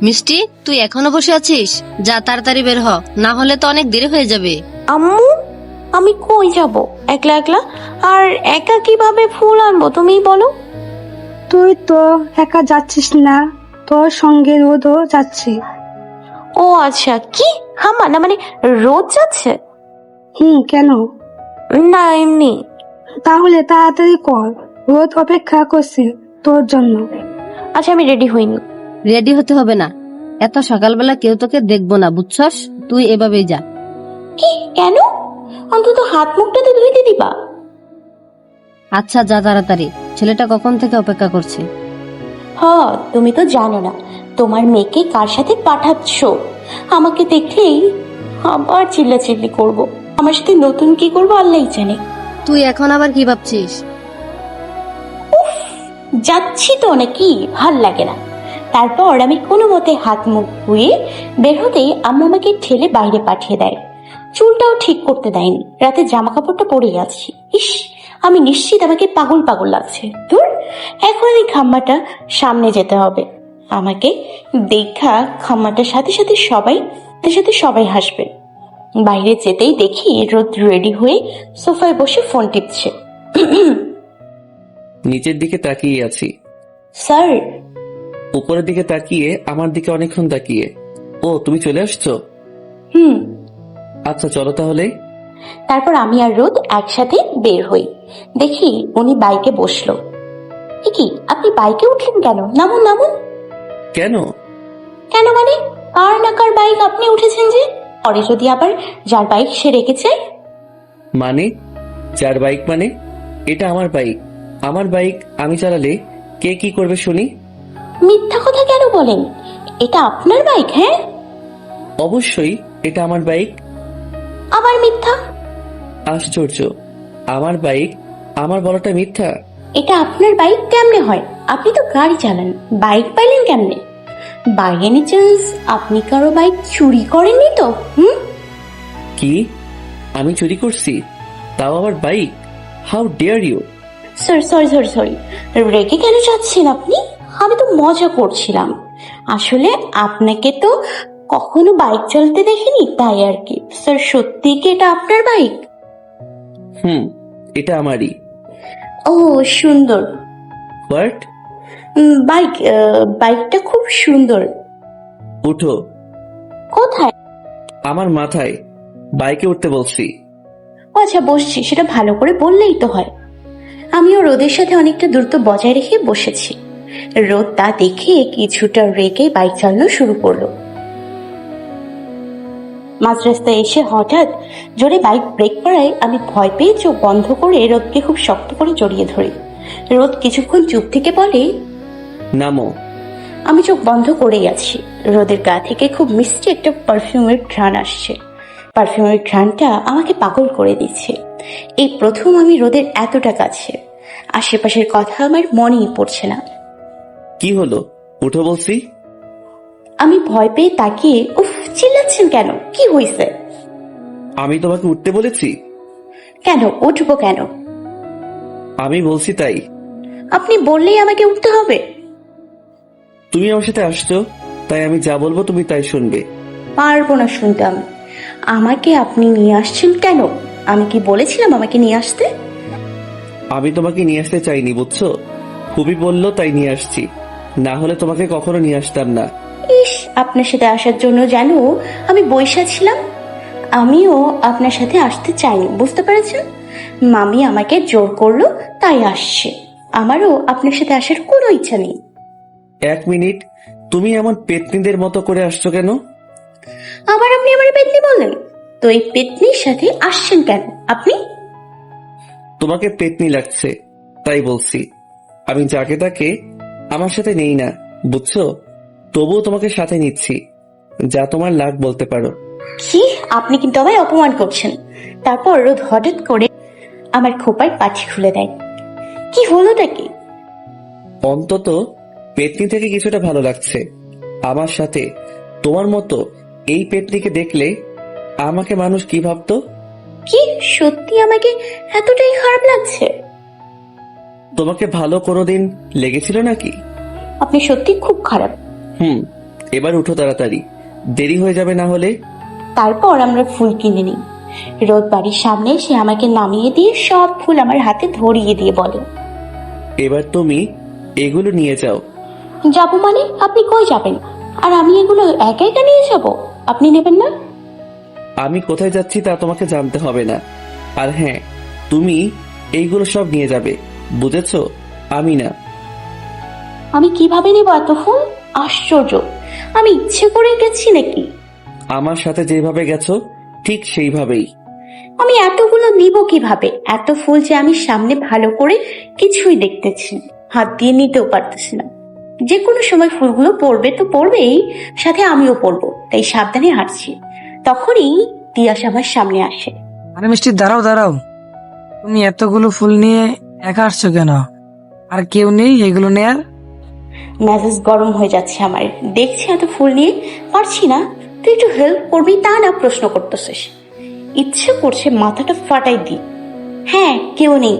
মিষ্টি, তুই এখনো বসে আছিস? যা, তাড়াতাড়ি বের হ, না হলে তো অনেক দেরি হয়ে যাবে। আম্মু, আমি কই যাব একলা একলা? আর একা কিভাবে ফুল আনবো তুমিই বলো। তুই তো একা যাচ্ছিস না, তোর সঙ্গে রোদও যাচ্ছে। ও আচ্ছা, কি হামা না মানে রোদ যাচ্ছে? কেন? না, এমনি। তাহলে তাড়াতাড়ি কর, রোদ অপেক্ষা করছে তোর জন্য। আচ্ছা, আমি রেডি হইনি। রেডি হতে হবে না, এত সকালবেলা কেউ তোকে দেখবো না, বুঝছস? তুই এভাবেই যা। কি? কেন? অন্তত হাত মুখটা তো ধুইতে দিবা। আচ্ছা, যা তাড়াতাড়ি, ছেলেটা কখন থেকে অপেক্ষা করছে। তুমি তো জানো না তোমার মেয়েকে কার সাথে পাঠাচ্ছ। আমাকে দেখলেই আবার চিল্লাচিল্লি করব। আমার সাথে নতুন কি করবো আল্লাহই জানে। তুই এখন আবার কি ভাবছিস? যাচ্ছি তো নাকি, ভাল লাগে না। তারপর আমি কোনো মতে হাত মুখ ধুয়ে বের হতেই আম্মু আমাকে ঠেলে বাইরে পাঠিয়ে দেয়। চুলটাও ঠিক করতে দেয়নি, রাতে জামা কাপড়টা পরেই আছি। ইস, আমি নিশ্চিত আমাকে পাগল পাগল লাগছে। ধুর, এখন এই খাম্মাটা সামনে যেতে হবে। আমাকে দেখা খাম্মাটার সাথে সাথে সবাই হাসবে। বাইরে যেতেই দেখি রোদ রেডি হয়ে সোফায় বসে ফোন টিপছে। নিচের দিকে তাকিয়ে আছি। স্যার? উপরের দিকে তাকিয়ে আমার দিকে অনেকক্ষণ তাকিয়ে। ও, তুমি চলে আসছো? আচ্ছা, চলো তাহলে। তারপর আমি আর রোদ একসাথে বের হই। দেখি উনি বাইকে বসলো। কি, আপনি বাইকে উঠলেন কেন? নামুন নামুন। কেন? কেন মানে? কার না কার বাইক আপনি উঠেছেন যে? পরে যদি আবার যার বাইক সে রেখেছে। মানে? যার বাইক মানে? এটা আমার বাইক। আমার বাইক আমি চালালে কে কি করবে শুনি? মিথ্যা কথা কেন বলেন? এটা আপনার বাইক? হ্যাঁ, অবশ্যই এটা আমার বাইক। আবার মিথ্যা? আশ্চর্য, আমার বাইক আমার বলাটা মিথ্যা? এটা আপনার বাইক কেমনে হয়? আপনি তো গাড়ি চালান, বাইক পাইলেন কেমনে? বাই এনি চান্স আপনি কারো বাইক চুরি করেননি তো? কি? আমি চুরি করছি? তাও আবার bike? How dare you! Sorry, রেগে কেন যাচ্ছেন আপনি? আমি তো মজা করছিলাম। আসলে আপনাকে তো কখনো বাইক চালাতে দেখিনি, তাই আর কি। স্যার, সত্যি কি এটা আপনার বাইক? এটা আমারই। ও, সুন্দর হোয়াট? বাইকটা খুব সুন্দর। উঠো। কোথায়? আমার মাথায়। বাইকে উঠতে বলছি। আচ্ছা, বসছি, সেটা ভালো করে বললেই তো হয়। আমিও রোদের সাথে অনেকটা দূরত্ব বজায় রেখে বসেছি। রোদ তা দেখে কিছুটা রেগে বাইক চালানো শুরু করলো। মাঝ রাস্তায় এসে হঠাৎ জোরে বাইক ব্রেক করায় আমি ভয় পেয়ে চোখ বন্ধ করে রোদকে খুব শক্ত করে জড়িয়ে ধরি। রোদ কিছুক্ষণ চুপ থেকে বলে, নামো। আমি চোখ বন্ধ করেই আছি। রোদের গা থেকে খুব মিষ্টি একটা পারফিউমের ঘ্রাণ আসছে। পারফিউমের ঘ্রাণটা আমাকে পাগল করে দিচ্ছে। এই প্রথম আমি রোদের এতটা কাছে। আশেপাশের কথা আমার মনেই পড়ছে না। কি হলো, উঠো বলছি। আমি ভয় পেয়ে তাকিয়ে, উফ, চিল্লাচ্ছেন কেন? কি হয়েছে? আমি তোমাকে উঠতে বলেছি? কেন উঠবো কেন? আমি বলছি তাই। আপনি বললেই আমাকে উঠতে হবে? তুমি আমার সাথে আসছো, তাই আমি যা বলবো তুমি তাই শুনবে। পারবো না শুনতে আমি। আমাকে আপনি নিয়ে আসছেন কেন? আমি কি বলেছিলাম আমাকে নিয়ে আসতে? আমি তোমাকে নিয়ে আসতে চাইনি, বুঝছো? খুবই বললো তাই নিয়ে আসছি, না হলে তোমাকে কখনো নিয়ে আসতাম না। ইস, আপনার সাথে আসার জন্য জানো আমি বইসা ছিলাম। আমিও আপনার সাথে আসতে চাইনি, বুঝতে পেরেছেন? মামি আমাকে জোর করলো তাই আসছে। আমারও আপনার সাথে আসার কোনো ইচ্ছা নেই। 1 মিনিট, তুমি এমন পেতনিদের মতো করে আসছো কেন? আবার আপনি আমার পেতনি বলেন? তো এই পেতনির সাথে আসছেন কেন আপনি? তোমাকে পেতনি লাগছে তাই বলছি। আমি যাকে তাকে আমার সাথে নেই না, বুঝছো? তবুও তোমাকে সাথে নিচ্ছি, যা তোমার লাগ বলতে পারো। কি, আপনি কিন্তু আমায় অপমান করছেন। তারপর রোদ হঠাৎ করে আমার খোপায় পাছি খুলে দেয়। কি হলোটা কি? অন্তত পেতনি থেকে কিছুটা ভালো লাগছে। আমার সাথে তোমার মতো এই পেতনিকে দেখলে আমাকে মানুষ কি ভাবতো? কি সত্যি আমাকে এতটাই খারাপ লাগছে? তোমাকে ভালো কোনোদিন লেগেছিল নাকি? আপনি সত্যি খুব খারাপ। এবার উঠো তাড়াতাড়ি, দেরি হয়ে যাবে না হলে। তারপর আমরা ফুল কিনে নিই। রোদ বাড়ির সামনে এসে আমাকে নামিয়ে দিয়ে সব ফুল আমার হাতে ধরিয়ে দিয়ে বলে, এবার তুমি এগুলো নিয়ে যাও। যাবো মানে? আপনি কই যাবেন? আর আমি এগুলো একা একা নিয়ে যাব? আপনি নেবেন না? আমি কোথায় যাচ্ছি তা তোমাকে জানতে হবে না। আর হ্যাঁ, তুমি এইগুলো সব নিয়ে যাবে, বুঝেছো? আমি না। আমি কিভাবে নেব এত ফুল? আশ্চর্য, আমি ইচ্ছে করে গেছি নাকি? আমার সাথে যেভাবে গেছো ঠিক সেইভাবেই। আমি এতগুলো নিব কিভাবে? এত ফুল যে আমি সামনে ভালো করে কিছুই দেখতেছি না, হাত দিয়ে নিতেও পারতেছি না। যে কোনো সময় ফুলগুলো পড়বে তো পড়বেই, সাথে আমিও পড়বো, তাই সাবধানে হাঁটছি। তখনই তিয়াস আমার সামনে আসে। আরে মিষ্টি, দাঁড়াও দাঁড়াও, তুমি এতগুলো ফুল নিয়ে একা আসছো কেন? আর কেউ নেই এগুলো নেয়ার? মেজাজ গরম হয়ে যাচ্ছে আমার। দেখছি এত ফুল নিয়ে পারছি না, তুই একটু হেল্প করবি তা না প্রশ্ন করতেছিস। ইচ্ছে করছে মাথাটা ফাটাই দি। হ্যাঁ, কেউ নেই,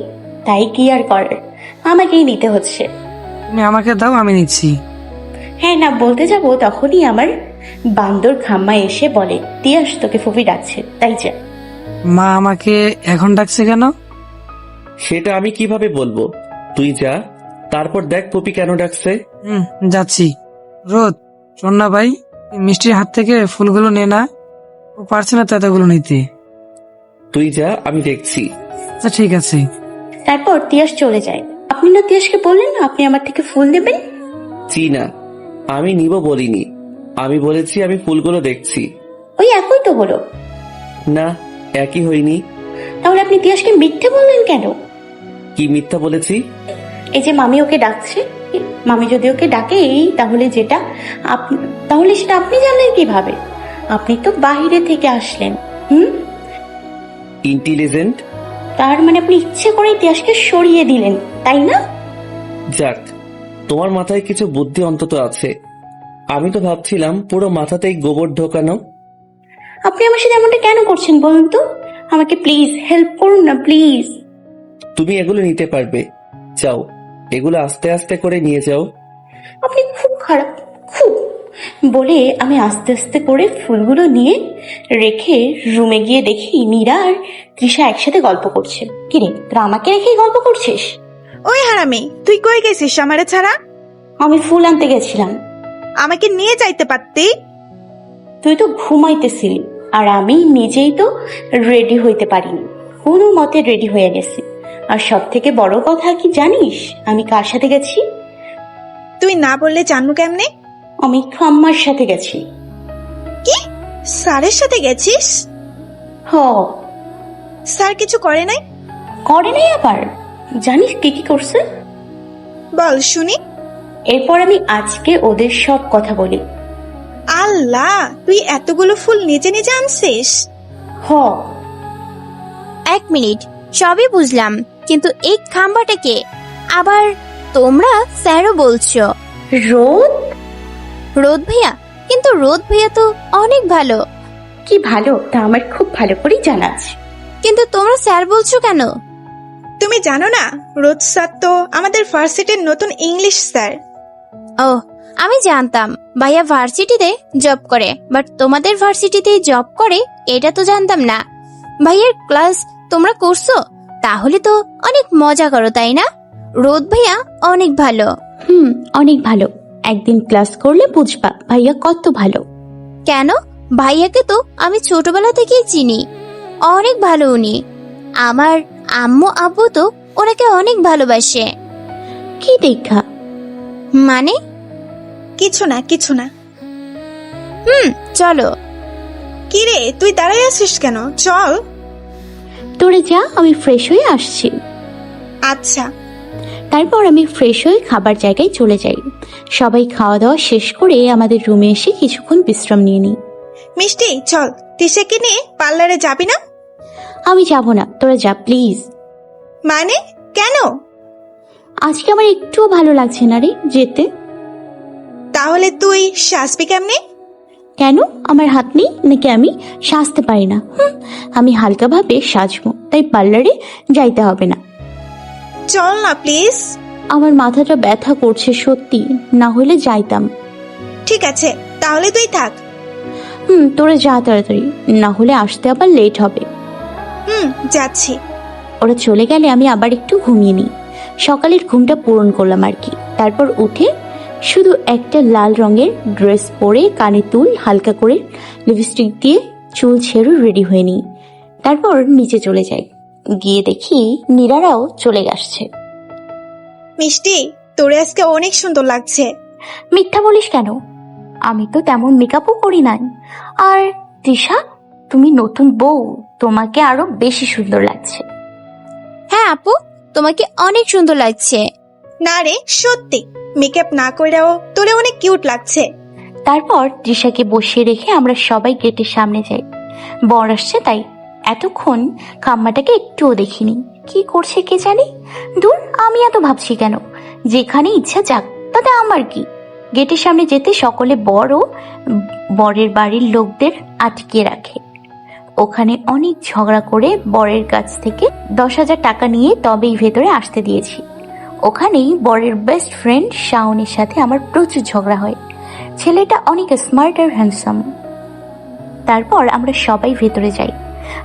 তাই কি আর করার, আমাকেই নিতে হচ্ছে। তুমি আমাকে দাও, আমি নিচ্ছি। হ্যাঁ না বলতে যাব, তখনই আমার বান্দর খাম্মা এসে বলে, তিয়াস তোকে ফুফি ডাকছে, তাই যা। মা আমাকে এখন ডাকছে কেন? সেটা আমি কিভাবে বলবো? তুই যা, তারপর দেখ পুপি কেন ডাকছে। যাচ্ছি। রোদ, শোন না ভাই, তুই মিষ্টির হাত থেকে ফুলগুলো নে না, ও পারছে না তো এতগুলো নিতে। তুই যা, আমি দেখছি। আচ্ছা ঠিক আছে। তারপর তিয়াস চলে যায়। আপনি না তিয়াসকে বললেন আপনি আমার থেকে ফুল নেবেন? জি না, আমি নিব বলিনি, আমি বলেছি আমি ফুলগুলো দেখছি। ওই একই তো হলো। না, একই হয়নি। তাহলে আপনি তিয়াসকে মিথ্যে বললেন কেন? কি মিথ্যা বলেছি? এই যে মামি ওকে ডাকছে, মামি যদি ওকে ডাকে তাহলে তাহলে সেটা আপনি জানলেন কিভাবে? আপনি তো বাহিরে থেকে আসলেন। ইন্টেলিজেন্ট। তার মানে আপনি ইচ্ছে করে তিয়াসকে সরিয়ে দিলেন, তাই না? যাক, তোমার মাথায় কিছু বুদ্ধি অন্তত আছে। আমি তো ভাবছিলাম পুরো মাথাতেই গোবর ঢোকানো। আপনি আমার সাথে এমনটা কেন করছেন বলুন তো? আমাকে প্লিজ হেল্প করুন না, প্লিজ। তুমি এগুলো নিতে পারবে, যাও, এগুলো আস্তে আস্তে করে নিয়ে যাও। আপনি খুব খারাপ, খুব। বলে আমি আস্তে আস্তে করে ফুলগুলো নিয়ে রেখে রুমে গিয়ে দেখি মীরা আর তৃষা একসাথে গল্প করছে। কিরে, তোরা আমাকে রেখেই গল্প করছিস? ওই হারামি, তুই কই গেছিস আমারে ছাড়া? আমি ফুল আনতে গেছিলাম। আমাকে নিয়ে যাইতে পারতি। তুই তো ঘুমাইতেছিলি, আর আমি নিজেই তো রেডি হইতে পারিনি, কোনো মতে রেডি হয়ে গেছি। আর সব থেকে বড় কথা কি জানিস আমি কার সাথে গেছি? তুই না বললে জানবো কেমনে? আমি খাম্মার সাথে গেছি। কি, স্যারের সাথে গেছিস? হ। স্যার কিছু করে নাই? করে নাই আবার? জানিস কি কি করছে? বল শুনি। এরপর আমি আজকে ওদের সব কথা বলি। আল্লাহ, তুই এতগুলো ফুল নিজে নিজে আনছিস? হ। 1 মিনিট, সবই বুঝলাম, কিন্তু এই খাম্বাটাকে আবার তোমরা স্যারও বলছো? রোদ? রোদ ভাইয়া? কিন্তু রোদ ভাইয়া তো অনেক ভালো। কি ভালো তা আমার খুব ভালো করেই জানা আছে। কিন্তু তোমরা স্যার বলছো কেন? তুমি জানো না, রোদ স্যার তো আমাদের ভার্সিটির নতুন ইংলিশ স্যার। ও, আমি জানতাম ভাইয়া ভার্সিটিতে জব করে, বাট তোমাদের ভার্সিটিতে জব করে এটা তো জানতাম না। ভাইয়ার ক্লাস তোমরা করছো? তাহলে তো অনেক মজা করো, তাই না? রোদ ভাইয়া অনেক ভালো। অনেক ভালো। একদিন ক্লাস করলে বুঝবা ভাইয়া কত ভালো। কেন? ভাইয়াকে তো আমি ছোটবেলা থেকেই চিনি, অনেক ভালো উনি। আমার আম্মু আব্বু তো ওনাকে অনেক ভালোবাসে। কি দেখা? মানে? কিছু না, কিছু না। চলো। কি রে, তুই দাঁড়াই আছিস কেন? চল। তোরে যা, আমি ফ্রেশ হয়ে আসছি। আচ্ছা। তারপর আমি ফ্রেশ হয়ে খাবার জায়গায় চলে যাই। সবাই খাওয়া দাওয়া শেষ করে আমাদের রুমে এসে কিছুক্ষণ বিশ্রাম নিয়ে নিই। মিষ্টি, চল, তিশাকে নিয়ে পার্লারে যাবি না? আমি যাব না, তোরা যা প্লিজ। মানে কেন? আজকে আমার একটুও ভালো লাগছে না রে যেতে। তাহলে তুই সাজবি কেমনে? কেন, আমার হাত নেই নাকি আমি সাজতে পারি না? আমি হালকাভাবে সাজবো, তাই পার্লারে যাইতে হবে না। চল না প্লিজ। আমার মাথাটা ব্যথা করছে সত্যি, না হলে যাইতাম। ঠিক আছে, তাহলে তুই থাক। তোরা যা তাড়াতাড়ি, না হলে আসতে আবার লেট হবে। যাচ্ছি। ওরা চলে গেলে আমি আবার একটু ঘুমিয়ে নিই। সকালের ঘুমটা পূরণ করলাম আর কি। তারপর উঠে শুধু একটা লাল রঙের ড্রেস পরে, কানে দুল হালকা করে লিপস্টিক দিয়ে চুল ছেড়ে রেডি হয়ে নিই। তারপর নিচে চলে যাই। গিয়ে দেখি নীরারাও চলে আসছে। মিষ্টি, তোরে আজকে অনেক সুন্দর লাগছে। মিথ্যা বলিস কেন? আমি তো তেমন মেকআপও করি নাই। আর তৃষা, তুমি নতুন বউ, তোমাকে আরো বেশি সুন্দর লাগছে। হ্যাঁ আপু, তোমাকে অনেক সুন্দর লাগছে। না রে, সত্যি মেকআপ না কইরাও তোরে অনেক কিউট লাগছে। তারপর তৃষাকে বসিয়ে রেখে আমরা সবাই গেটের সামনে যাই। বর আসছে তাই এতক্ষণ খাম্মাটাকে একটুও দেখিনি। কি করছে কে জানি। দূর, আমি এত ভাবছি কেন? যেখানে ইচ্ছা যাক, তাতে আমার কি। গেটের সামনে যেতে সকলে বর ও বরের বাড়ির লোকদের আটকে রাখে। ওখানে অনেক ঝগড়া করে বরের কাছ থেকে 10,000 টাকা নিয়ে তবেই ভেতরে আসতে দিয়েছি। ওখানেই বরের বেস্ট ফ্রেন্ড শাওনের সাথে আমার প্রচুর ঝগড়া হয়। ছেলেটা অনেক স্মার্ট আর হ্যান্ডসাম। তারপর আমরা সবাই ভেতরে যাই।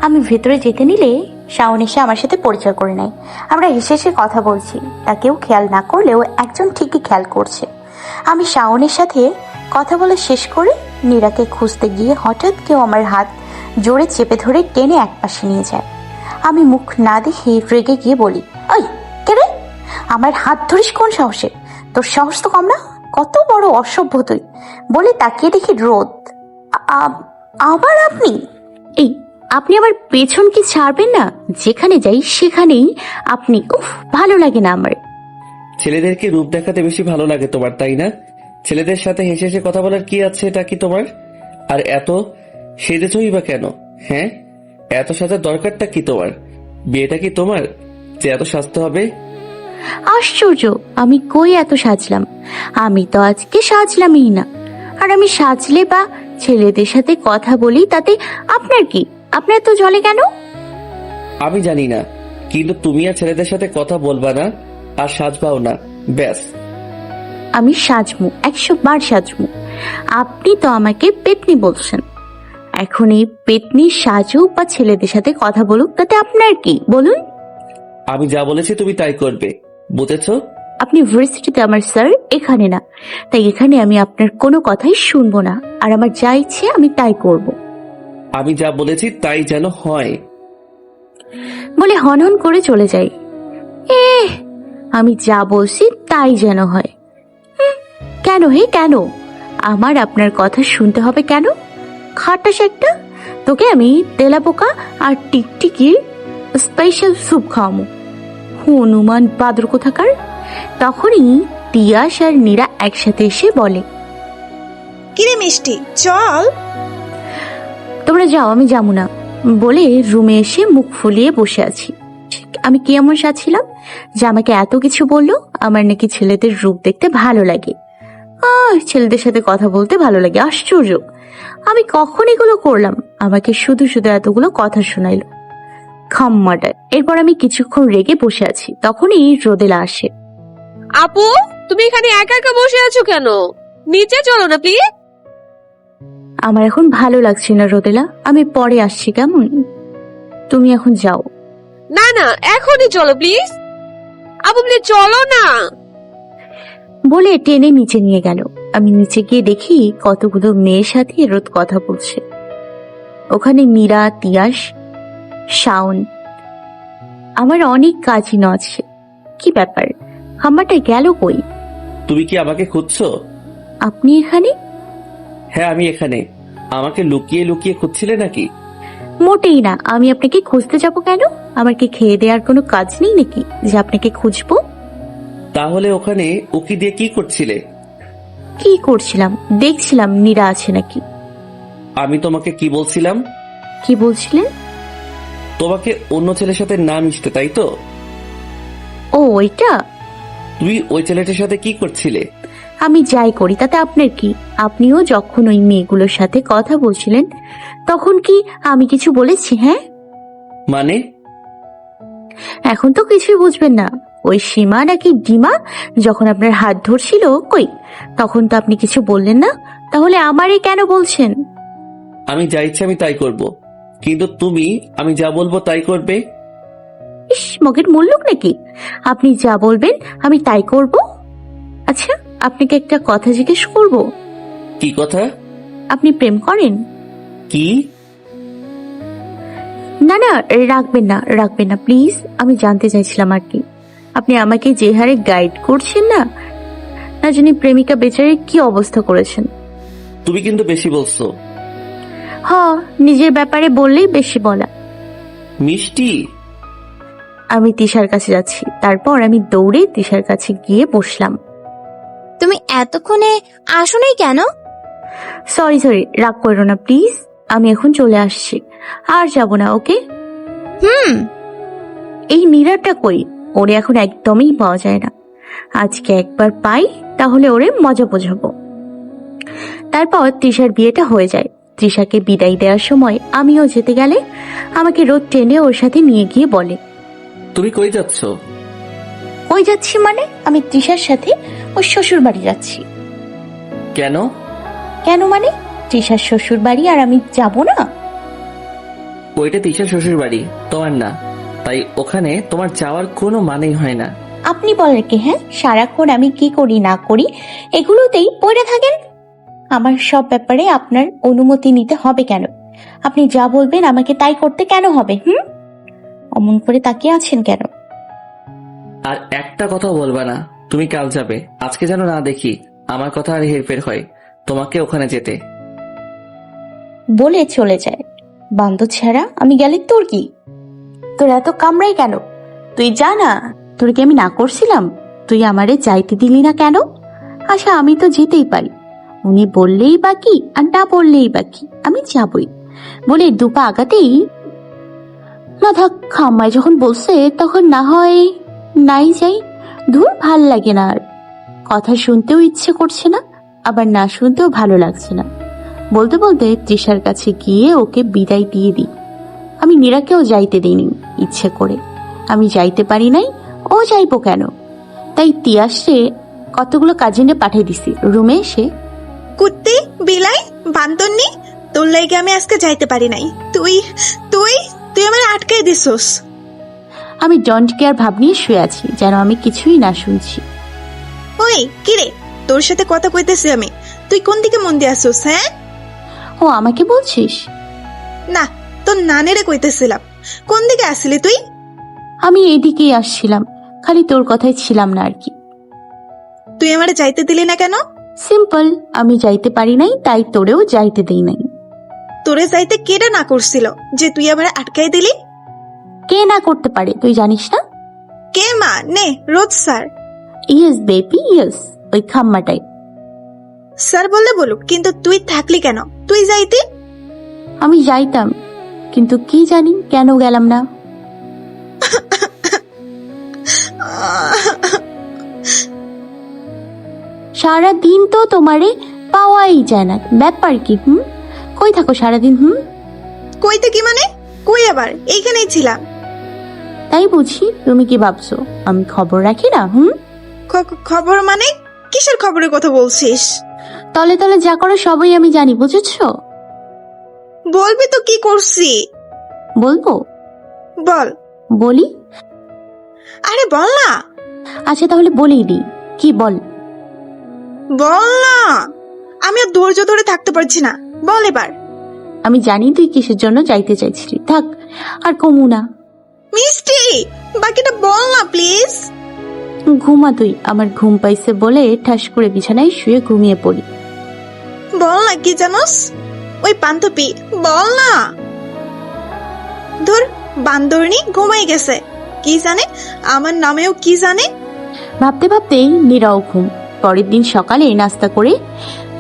আমি ভেতরে যেতে নিলে শাওন এসে আমার সাথে পরিচয় করে নেয়। আমরা হেসে হেসে কথা বলছি, তা কেউ খেয়াল না করলেও একজন ঠিকই খেয়াল করছে। আমি শাওনের সাথে কথা বলে শেষ করে নীরাকে খুঁজতে গিয়ে হঠাৎ কেউ আমার হাত জোরে চেপে ধরে টেনে একপাশে নিয়ে যায়। আমি মুখ না দেখে রেগে গিয়ে বলি, ওই কে রে? আমার হাত ধরিস কোন সাহসে? তোর সাহস তো কম না, কত বড় অসভ্য তুই। বলে তাকিয়ে দেখি রোদ। আবার আপনি? এই, আপনি আবার পেছন কি ছাড়বেন না? যেখানে যাই সেখানেই আপনি। উফ, ভালো লাগে না আমার। ছেলেদেরকে রূপ দেখাতে বেশি ভালো লাগে তোমার, তাই না? ছেলেদের সাথে হেসে হেসে কথা বলার কি আছে এটা কি তোমার? আর এত সেজেছই বা কেন? হ্যাঁ, এত সাজার দরকারটা কি তোমার? বিয়েটা কি তোমার যে এত সাজতে হবে? আশ্চর্য, আমি কই এত সাজলাম? আমি তো আজকে সাজলামই না। আর আমি সাজলে বা ছেলেদের সাথে কথা বলি তাতে আপনার কি? আপনার তো জলে কেন? আমি জানি না, কিন্তু তুমি আর ছেলেদের সাথে কথা বলবা না আর সাজবাও না, ব্যাস। আমি সাজমু, 100 বার সাজমু। আপনি তো আমাকে পেতনি বলছেন। এখন এই পেতনি সাজুক বা ছেলেদের সাথে কথা বলুক, তাতে আপনার কি বলুন? আমি যা বলেছি তুমি তাই করবে, বুঝেছো? আপনি ভার্সিটিতে আমার স্যার, এখানে না। তাই এখানে আমি আপনার কোনো কথাই শুনবো না, আর আমার যা ইচ্ছে আমি তাই করব। আমি যা বলেছি তাই যেন হয় বলে হনহন করে চলে যাই। আমি যা বলছি তাই যেন হয়। কেন হে কেন? আমার আপনার কথা শুনতে হবে কেন? খাটাস একটা। তোকে আমি তেলাপোকা আর টিকটিকির স্পেশাল স্যুপ খাওয়াবো। হনুমান বাদর কোথাকার। তখনই তিয়াস আর নীরা একসাথে এসে বলে, কিরে মিষ্টি, চল। তোমরা যাও, আমি যাবো না। বলে রুমে এসে মুখ ফুলিয়ে বসে আছি। আমি কি এমন সাজছিলাম যে আমাকে এত কিছু বললো? আমার নাকি ছেলেদের রূপ দেখতে ভালো লাগে, ছেলেদের সাথে কথা বলতে ভালো লাগে। আশ্চর্য, আমি কখন এগুলো করলাম? আমাকে শুধু শুধু এতগুলো কথা শোনাইলো খাম্মাটা। এরপর আমি কিছুক্ষণ রেগে বসে আছি, তখনই রোদেলা আসে। আপু, তুমি এখানে একা একা বসে আছো কেন? নিচে চলো না প্লিজ। আমার এখন ভালো লাগছে না রোদেলা, আমি পরে আসছি কেমন? তুমি এখন যাও। না না, এখনই চলো প্লিজ। আপু প্লিজ চলো না। বলে টেনে নিচে নিয়ে গেল। আমি নিচে গিয়ে দেখি কতগুলো মেয়ের সাথে রোদ কথা বলছে। ওখানে মীরা, তিয়াস, শাওন, আমার অনেক কাজিন আছে। কি ব্যাপার, খাম্বাটা গেল কই? তুমি কি আমাকে খুঁজছো? আপনি এখানে? হ্যাঁ, আমি এখানে। আমাকে লুকিয়ে লুকিয়ে খুঁজছিলে নাকি? মোটেই না। আমি আপনাকে খুঁজতে যাব কেন? আমার কি খেয়ে দেওয়ার কোনো কাজ নেই নাকি যে আপনাকে খুঁজবো? তাহলে ওখানে উকি দিয়ে কি করছিলে? কি করছিলাম? দেখছিলাম নীরা আছে নাকি। আমি তোমাকে কি বলছিলাম? কি বলছিলেন? তোমাকে অন্য ছেলের সাথে না মিশতে, তাই তো? ও ওইটা? তুমি ওই ছেলেটার সাথে কি করছিলে? আমি যাই করি তাতে আপনার কি? আপনিও যখন ওই মেয়েগুলোর সাথে কথা বলছিলেন তখন কি আমি কিছু বলেছি? হ্যাঁ, মানে? এখন তো কিছুই বুঝবেন না। ওই সীমা নাকি ডিমা যখন আপনার হাত ধরছিল, কই তখন তো আপনি কিছু বললেন না। তাহলে আমারই কেন বলছেন? আমি যা ইচ্ছে আমি তাই করব, কিন্তু তুমি আমি যা বলবো তাই করবে? ইস, মগের মুল্লুক নাকি? আপনি যা বলবেন আমি তাই করব। আচ্ছা, আপনাকে একটা কথা জিজ্ঞেস করব। কি কথা? আপনি প্রেম করেন? কি? না না, রাখবেন না, রাখবেন না প্লিজ। আমি জানতে চাইছিলাম আর কি। আপনি আমাকে যে হারে গাইড করছেন না, না জানি প্রেমিকা বেচারের কি অবস্থা করেছেন। তুমি কিন্তু বেশি বলছো। নিজের ব্যাপারে বললেই বেশি বলা। মিষ্টি, আমি তিশার কাছে যাচ্ছি। তারপর আমি দৌড়ে তিশার কাছে গিয়ে বসলাম। তুমি এতক্ষণে আসো নাই কেন? সরি, রাগ করো না প্লিজ। আমি এখন চলে আসছি, আর যাব না। ওকে? এই নীরাটা কই? ওরে এখন একদমই পাওয়া যায় না। আজকে একবার পাই তাহলে ওরে মজা বোঝাবো। তারপর তৃষার বিয়েটা হয়ে যায়। তৃষাকে বিদায় দেওয়ার সময় আমিও যেতে গেলে আমাকে রোদ টেনে ওর সাথে নিয়ে গিয়ে বলে, তুমি কই যাচ্ছ? কই যাচ্ছি মানে? আমি তৃষার সাথে ওর শ্বশুর বাড়ি যাচ্ছি। কেন? কেন মানে? তৃষার শ্বশুর বাড়ি আর আমি যাব না? ওইটা তিশার শ্বশুর বাড়ি, তোমার না। তাই ওখানে তোমার যাওয়ার কোনো মানেই হয় না। আপনি বলেন কি? হ্যাঁ, সারাক্ষণ আমি কি করি না করি এগুলোতেই পড়ে থাকেন। আমার সব ব্যাপারে আপনার অনুমতি নিতে হবে কেন? আপনি যা বলবেন আমাকে তাই করতে কেন হবে? অমন করে তাকিয়ে আছেন কেন? আর একটা কথা বলবা না। তুমি কাল যাবে, আজকে যেন না দেখি আমার কথা আর হেরফের হয় তোমাকে ওখানে যেতে। বলে চলে যায়। বান্ধব ছাড়া আমি গেলে তোর কি? তোর এত কামড়াই কেন? তুই যা না। তোর কি আমি না করছিলাম? তুই আমারে যাইতে দিলি না কেন? আচ্ছা, আমি তো যেতেই পারি। উনি বললেই বাকি আর না বললেই বাকি, আমি যাবই। বলে দুপা আগাতেই, না থাক, খাম্মায় যখন বলছে তখন না হয় নাই যাই। ধুর, ভাল লাগে না। আর কথা শুনতেও ইচ্ছে করছে না, আবার না শুনতেও ভালো লাগছে না। বলতে বলতে তৃষার কাছে গিয়ে ওকে বিদায় দিয়ে দিই। আমি নীরাকেও যাইতে দিইনি ইচ্ছে করে। আমি যাইতে পারি নাই, ও যাইবো কেন? তাই তিয়াসে কতগুলো কাজিনে পাঠিয়ে দিছি রুমে এসে, কুত্তি, বিলাই, বান্তন্নি, তোর লাইগে আমি আজকে যাইতে পারি নাই। তুই তুই তুই আমার আটকাই দিছস। আমি ডন্ট কেয়ার ভাব নিয়ে শুয়ে আছি, যেন আমি কিছুই না শুনছি। ওই কিরে, তোর সাথে কথা কইতেছি আমি, তুই কোন দিকে মন দিয়ে আসছস? হ্যাঁ, ও আমাকে বলছিস? না, তোর নানেরে কইতেছিলাম। কোন দিকে আসলি তুই? আমি এইদিকেই আসছিলাম, খালি তোর কথাই ছিলাম না আর কি। তুই আমারে যাইতে দিলি না কেন? সিম্পল, আমি যাইতে পারি নাই, তাই তোরেও যাইতে দেই নাই। তোরে যাইতে কেডা না করছিল যে তুই আমারে আটকাই দিলি? কে না করতে পারে তুই জানিস না? কে মা? নে, রোজ স্যার। ইয়েস বেবি, ইয়েস, ওই খাম্মাটাই। স্যার বললে বলুক, কিন্তু তুই থাকলি কেন? তুই যাইতি। আমি যাইতাম, কিন্তু কি জানি কেন গেলাম না। সারা দিন তো তোমারে পাওয়াই যায় না, ব্যাপার কি? কই থাকো সারাদিন? কই থেকে মানে? কই আবার? এইখানেই ছিলাম। তাই বুঝি? তুমি কি ভাবছো আমি খবর রাখি না? খবর মানে? কিসের খবরের কথা বলছিস? তলে তলে যা করো সবই আমি জানি, বুঝেছো? বলবি তো কি করছি? বলবো? বল। বলি? আরে বল না। আচ্ছা তাহলে বলেই দিই। কি বল? বল না, আমি আর ধৈর্য ধরে থাকতে পারছি না, বল এবার। আমি জানি তুই কিসের জন্য যাইতে চাইছিলি, থাক আর কমু না। মিষ্টি, বাকিটা বল না প্লিজ। ঘুমা তুই, আমার ঘুম পাইছে বলে ঠাস করে বিছানায় শুয়ে ঘুমিয়ে পড়ি। বল না কি জানোস? ওই পান্থপি, বল না। ধর, বান্দরনি ঘুমাই গেছে, কি জানে আমার নামেও কি জানে। ভাবতে ভাবতেই নীরাও ঘুম। পরের দিন সকালে নাস্তা করে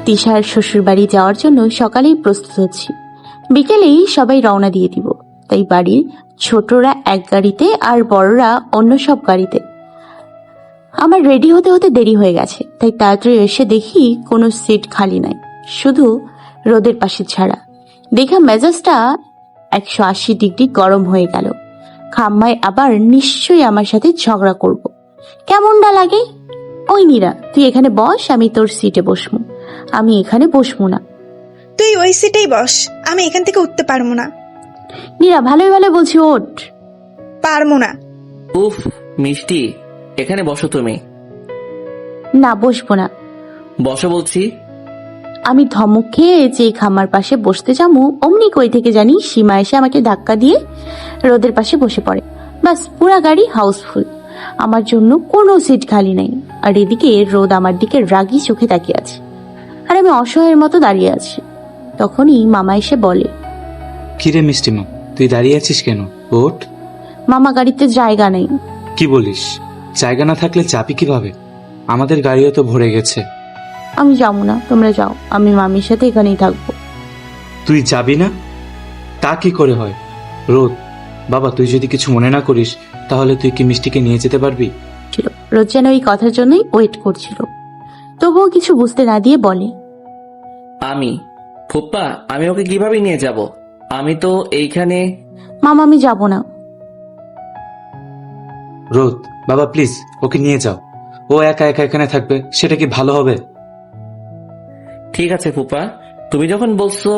তিশার শ্বশুর বাড়ি যাওয়ার জন্য সকালেই প্রস্তুত হচ্ছি। বিকেলেই সবাই রওনা দিয়ে দিব, তাই বাড়ির ছোটরা এক গাড়িতে আর বড়রা অন্য সব গাড়িতে। আমার রেডি হতে হতে দেরি হয়ে গেছে, তাই তাড়াতাড়ি এসে দেখি কোনো সিট খালি নাই, শুধু রোদের পাশে ছাড়া। দেখা মেজাজটা 180 ডিগ্রি গরম হয়ে গেল। খাম্মায় আবার নিশ্চয়ই আমার সাথে ঝগড়া করব। কেমনটা লাগে? ওই নীরা, তুই এখানে বস, আমি তোর সিটে বসবো। আমি এখানে বসবো না। তুই ওই সিটেই বস, আমি এখান থেকে উঠতে পারবো না। নীরা, ভালোই ভালো বলছি, ওঠ। পারবো না। উফ মিষ্টি, এখানে বসো তুমি। না, বসবো না। বসো বলছি। আমি ধমক খেয়ে যে খামার পাশে বসতে যাবো, অমনি কই থেকে জানি সীমা এসে আমাকে ধাক্কা দিয়ে রোদের পাশে বসে পড়ে। বাস, পুরা গাড়ি হাউসফুল, আমার জন্য কোনো সিট খালি নাই। আর এদিকে রোদ আমার দিকে রাগি চোখে তাকিয়ে আছে, আর আমি অসহায়ের মতো দাঁড়িয়ে আছি। তখনই মামা এসে বলে, কিরে মিষ্টিমা, তুই দাঁড়িয়ে আছিস কেন? ওঠ। মামা, গাড়িতে জায়গা নেই। কি বলিস? জায়গা না থাকলে চাপি কিভাবে? আমাদের গাড়িও তো ভরে গেছে। আমি যাবো না, তোমরা যাও, আমি মামির সাথে এখানেই থাকবো। তুই যাবি না? তা কি করে হয়? রোদ বাবা, তুই যদি কিছু মনে না করিস তাহলে তুই কি মিষ্টিকে নিয়ে যেতে পারবি? রোদ যেন এই কথার জন্যই ওয়েট করছিল, তবুও কিছু বুঝতে না দিয়ে বলে, আমি ফুপ্পা, আমি ওকে কিভাবে নিয়ে যাব? আমি তো এইখানে। মামা, আমি যাব না। রোদ বাবা, প্লিজ ওকে নিয়ে যাও। ও একা একা এখানে থাকবে, সেটা কি ভালো হবে? ঠিক আছে ফুপ্পা, তুমি যখন বলছো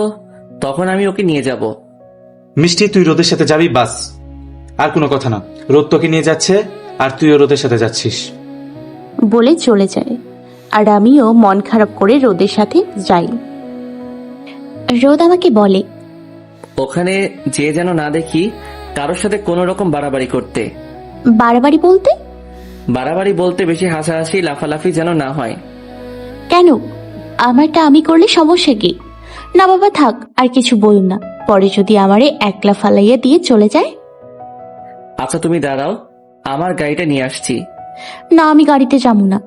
তখন আমি ওকে নিয়ে যাব। মিষ্টি, তুই রোদের সাথে যাবি, বাস, আর কোনো কথা না। রোদ তোকে নিয়ে যাচ্ছে আর তুইও রোদের সাথে যাচ্ছিস। বলে চলে যায়, আর আমিও মন খারাপ করে রোদের সাথে যাই। রোদ আমাকে বলে, ওখানে যে যেন না দেখি কারোর সাথে কোনো রকম বাড়াবাড়ি করতে। বাড়াবাড়ি বলতে? বাড়াবাড়ি বলতে বেশি হাসাহাসি লাফালাফি যেন না হয়। কেন? আমারটা আমি করলে সমস্যা কি? না বাবা, থাক, আর কিছু বলুন না, পরে যদি আমারে একলা ফালাইয়া দিয়ে চলে যায়। আচ্ছা তুমি দাঁড়াও, আমার গাড়িটা নিয়ে আসছি। না, আমি গাড়িতে যাবো না।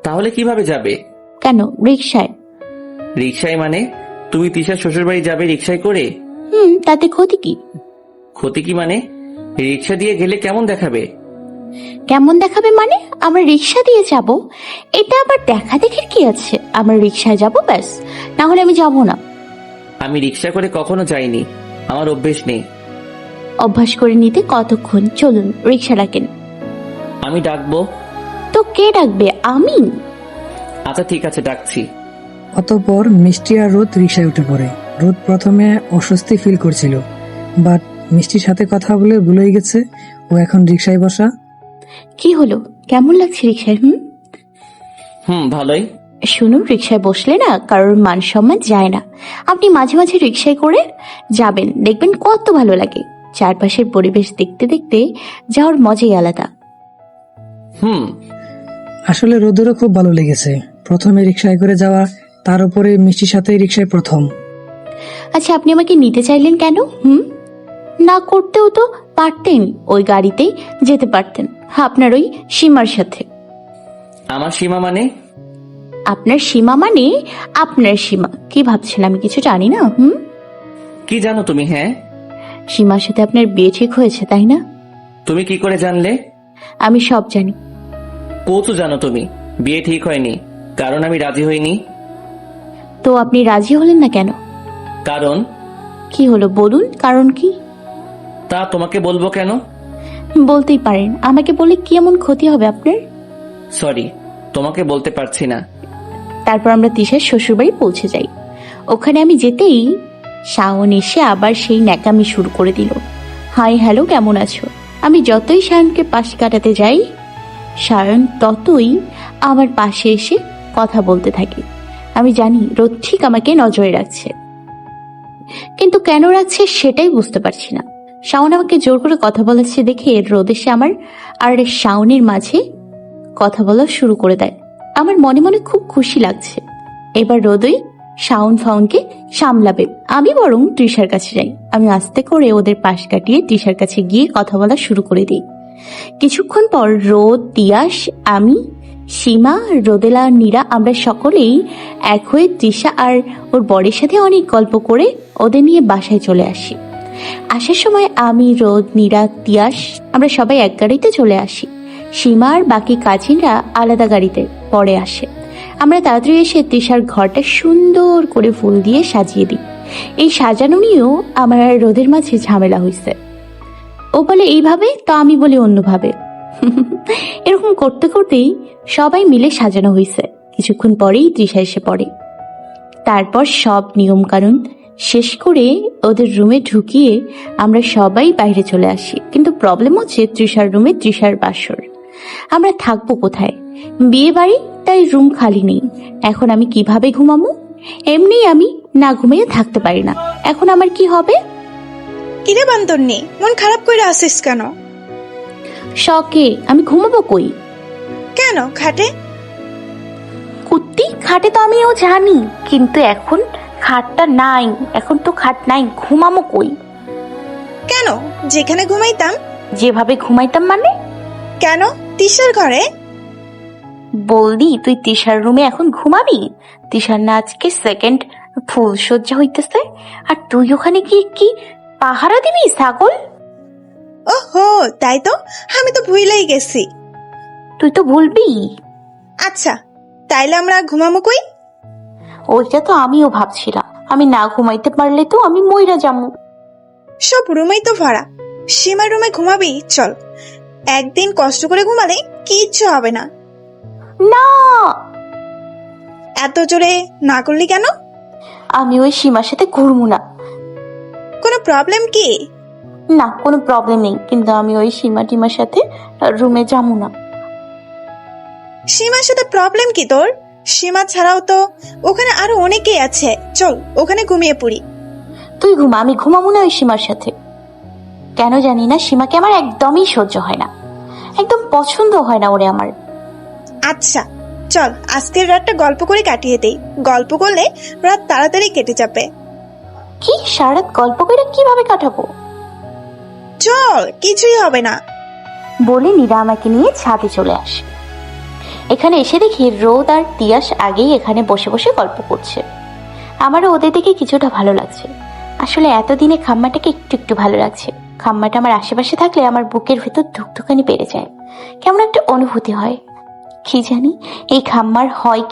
তাহলে কিভাবে যাবে? কেন, রিক্সায়। রিক্সায় মানে? তুমি তিশার শ্বশুর বাড়ি যাবে রিক্সায় করে? তাতে ক্ষতি কি? ক্ষতি কি মানে? রিক্সা দিয়ে গেলে কেমন দেখাবে? কেমন দেখাবে মানে? আমরা রিক্সা দিয়ে যাব, এটা আবার দেখা দেখির কি আছে? আমরা রিক্সায় যাব, ব্যাস, না হলে আমি যাব না। আমি রিক্সা করে কখনো যাইনি, আমার অভ্যেস নেই। অভ্যাস করে নিতে কতক্ষণ? চলুন, রিক্সা ডাকেন। আমি ডাকবো? তো কে ডাকবে? আমি। আচ্ছা ঠিক আছে, ডাকছি। অতঃপর মিষ্টি আর রোদ রিক্সায় উঠে পড়ে। রোদ প্রথমে অস্বস্তি ফিল করছিল, বাট মিষ্টির সাথে কথা বলে ভুলে গেছে ও এখন রিক্সায় বসা। কি হলো, কেমন লাগছে রিক্সায়? ভালোই। শুনুন, রিক্সায় বসলে না কারোর মান সম্মান যায় না। আপনি মাঝে মাঝে রিক্সায় করে যাবেন, দেখবেন কত ভালো লাগে। চারপাশের পরিবেশ দেখতে দেখতে যাওয়ার মজাই আলাদা। আসলে রোদেরও খুব ভালো লেগেছে প্রথমে রিক্সায় করে যাওয়া, তার উপরে মিষ্টির সাথে রিক্সায় প্রথম। আচ্ছা, আপনি আমাকে নিতে চাইলেন কেন? না করতেও তো পারতেন, ওই গাড়িতেই যেতে পারতেন, আপনার ওই সীমার সাথে। আমার সীমা মানে? আপনার সীমা মানে আপনার সীমা। কি ভাবছেন আমি কিছু জানি না? কি জানো তুমি? হ্যাঁ, সীমার সাথে আপনার বিয়ে ঠিক হয়েছে, তাই না? তুমি কি করে জানলে? আমি সব জানি। কৌতু জানো তুমি বিয়ে ঠিক হয়নি, কারণ আমি রাজি হইনি। তো আপনি রাজি হলেন না কেন? কারণ কি হলো বলুন, কারণ কি? তা তোমাকে বলবো কেন? বলতেই পারেন, আমাকে বলে কি এমন ক্ষতি হবে আপনার? সরি, তোমাকে বলতে পারছি না। তারপর আমরা তিশার শ্বশুরবাড়ি পৌঁছে যাই। ওখানে আমি যেতেই শাওন এসে আবার সেই ন্যাকামি শুরু করে দিল। হাই হ্যালো, কেমন আছো? আমি যতই শায়নকে পাশে কাটাতে যাই, শায়ন ততই আমার পাশে এসে কথা বলতে থাকে। আমি জানি রোদ ঠিক আমাকে নজরে রাখছে, কিন্তু কেন রাখছে সেটাই বুঝতে পারছি না। শাওন আমাকে জোর করে কথা বলাচ্ছে দেখে রোদ এসে আমার আর শাওনের মাঝে কথা বলা শুরু করে দেয়। আমার মনে মনে খুব খুশি লাগছে। এবার রোদই শাওন ফাউনকে সামলাবে, আমি বরং তৃষার কাছে যাই। আমি আস্তে করে ওদের পাশ কাটিয়ে তৃষার কাছে গিয়ে কথা বলা শুরু করে দিই। কিছুক্ষণ পর রোদ, তিয়াস, আমি, সীমা, রোদেলা, নীরা আমরা সকলেই এক হয়ে তৃষা আর ওর বরের সাথে অনেক গল্প করে ওদের নিয়ে বাসায় চলে আসি। আসার সময় আমি, রোদ, নীরা, তিয়াস আমরা সবাই এক গাড়িতে চলে আসি। সীমা আর বাকি কাজিনরা আলাদা গাড়িতে পরে আসে। আমরা তাড়াতাড়ি এসে তৃষার ঘরটা সুন্দর করে ফুল দিয়ে সাজিয়ে দিই। এই সাজানো নিয়েও আমার আর রোদের মাঝে ঝামেলা হয়েছে। ও বলে এইভাবে, তো আমি বলি অন্যভাবে। এরকম করতে করতেই সবাই মিলে সাজানো হয়েছে। কিছুক্ষণ পরেই তৃষা এসে পড়ে। তারপর সব নিয়ম কানুন শেষ করে ওদের রুমে ঢুকিয়ে আমরা সবাই বাইরে চলে আসি। কিন্তু প্রবলেম হচ্ছে তৃষার রুমে তৃষার বাসর। আমরা থাকবো কোথায়? বিয়ে বাড়ি, তাই রুম খালি নেই। এখন আমি কিভাবে ঘুমাবো? এমনি আমি না ঘুমিয়ে থাকতে পারি না। এখন আমার কি হবে? কিরে বান্দরনি, মন খারাপ করে আসিস কেন? শখে আমি ঘুমাবো কই? কেন খাটে? কুত্তি, খাটে তো আমিও জানি, কিন্তু এখন খাটটা নাই। এখন তো খাট নাই, ঘুমাবো কই? কেন, যেখানে ঘুমাইতাম। যেভাবে ঘুমাইতাম মানে? কেন, তিশার ঘরে? বলদি তুই তিশার রুমে এখন ঘুমাবি? তিশার না আজকে সেকেন্ড ফুল সজ্জা হইতেছে, আর তুই ওখানে গিয়ে কি পাহারা দিবি ছাগল? ওহো, তাই তো, আমি তো ভুলেই গেছি। তুই তো ভুলবি। আচ্ছা, তাইলে আমরা ঘুমামো কই? ওইটা তো আমিও ভাবছিলাম। আমি না ঘুমাইতে পারলে তো আমি মইরা যাবো। সব রুমেই তো ভরা, সীমার রুমে ঘুমাবি? চল, একদিন কষ্ট করে ঘুমালে কিচ্ছু হবে না। না, এত জোরে না করলি কেন? আমি ওই সীমার সাথে ঘুরবো না। কোনো প্রবলেম কি? না, কোনো প্রবলেম নেই, কিন্তু আমি ওই সীমা টিমার সাথে রুমে যাবো না। সীমার সাথে প্রবলেম কি তোর? সীমা ছাড়াও তো ওখানে আরো অনেকেই আছে, চল ওখানে ঘুমিয়ে পড়ি। তুই ঘুমা, আমি ঘুমাবো না ওই সীমার সাথে। কেন জানি না, সীমাকে আমার একদমই সহ্য হয় না, একদম পছন্দ হয় না ওরে আমার। আচ্ছা চল, আজকের রাতটা গল্প করে কাটিয়ে দেই। গল্প করলে রাত তাড়াতাড়ি কেটে যাবে। কি সারা রাত গল্প করে কিভাবে কাটাবো? চল, কিছুই হবে না। বলে নীরা আমাকে নিয়ে ছাদে চলে আসে। এখানে এসে দেখি রোদ আর তিয়াস আগেই এখানে বসে বসে গল্প করছে। আমারও ওদের দেখে কিছুটা ভালো লাগছে। আসলে এতদিনে খাম্মাটাকে একটু একটু ভালো লাগছে। খাম্মাটা আমার আশেপাশে থাকলে আমার বুকের ভেতর ধুকধুকানি বেড়ে যায়, কেমন একটা অনুভূতি হয়। কি জানি এই খাম্মার হয়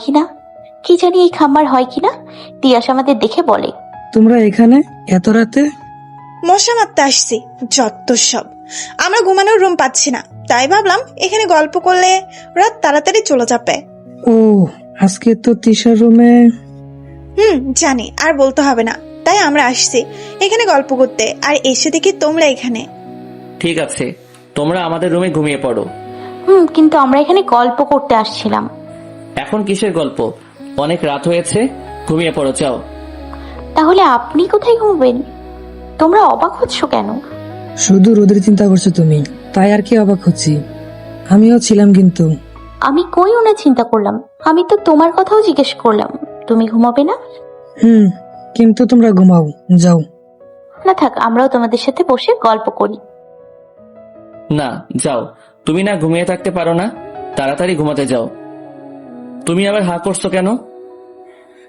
কিনা, তিয়াস আমাদের দেখে বলে, তোমরা এখানে এত রাতে? মশা মারতে আসছি, যত সব। আমরা ঘুমানোর রুম পাচ্ছি না, তাই ভাবলাম এখানে গল্প করলে রাত তাড়াতাড়ি চলে যাবে। ও, আজকে তো তিশার রুমে। জানি, আর বলতে হবে না। তাই আমরা আসছি এখানে গল্প করতে, আর এসে দেখি তোমরা এখানে। ঠিক আছে, তোমরা আমাদের রুমে ঘুমিয়ে পড়ো। কিন্তু আমরা এখানে গল্প করতে আসছিলাম। এখন কিসের গল্প? অনেক রাত হয়েছে, ঘুমিয়ে পড়ো, যাও। তাহলে আপনি কোথায় ঘুমবেন? তোমরা অবাক হচ্ছ কেন? শুধু রোদের চিন্তা করছো তুমি, তাই আর কি অবাক হচ্ছি। আমিও ছিলাম, কিন্তু আমি কই ওনা চিন্তা করলাম? আমি তো তোমার কথাও জিজ্ঞেস করলাম। তুমি ঘুমাবে না? কিন্তু তোমরা ঘুমাও, যাও। না থাক, আমরাও তোমাদের সাথে বসে গল্প করি। না, যাও। তুমি না ঘুমিয়ে থাকতে পারো না? তাড়াতাড়ি ঘুমাতে যাও। তুমি আবার হা করছো কেন?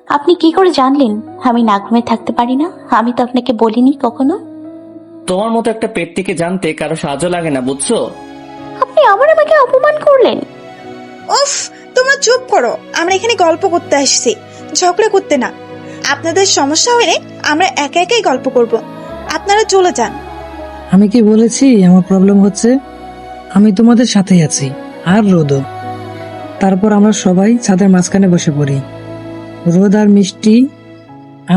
আপনি কি করে জানলেন আমি না ঘুমিয়ে থাকতে পারি না? আমি তো আপনাকে বলিনি কখনো। তোমার মতো একটা পেটটিকে জানতে কারো সাহায্য লাগে না, বুঝছো? আপনি আবার আমাকে অপমান করলেন। উফ, তোমরা চুপ করো। আমরা এখানে গল্প করতে আসছি, ঝগড়া করতে না। আপনাদের সমস্যা হলে আমরা একা একাই গল্প করব, আপনারা চলে যান। আমি কি বলেছি আমার প্রবলেম হচ্ছে? আমি তোমাদের সাথেই আছি, আর রোদও। তারপর আমরা সবাই ছাদের মাঝখানে বসে পড়ি। রোদ আর মিষ্টি,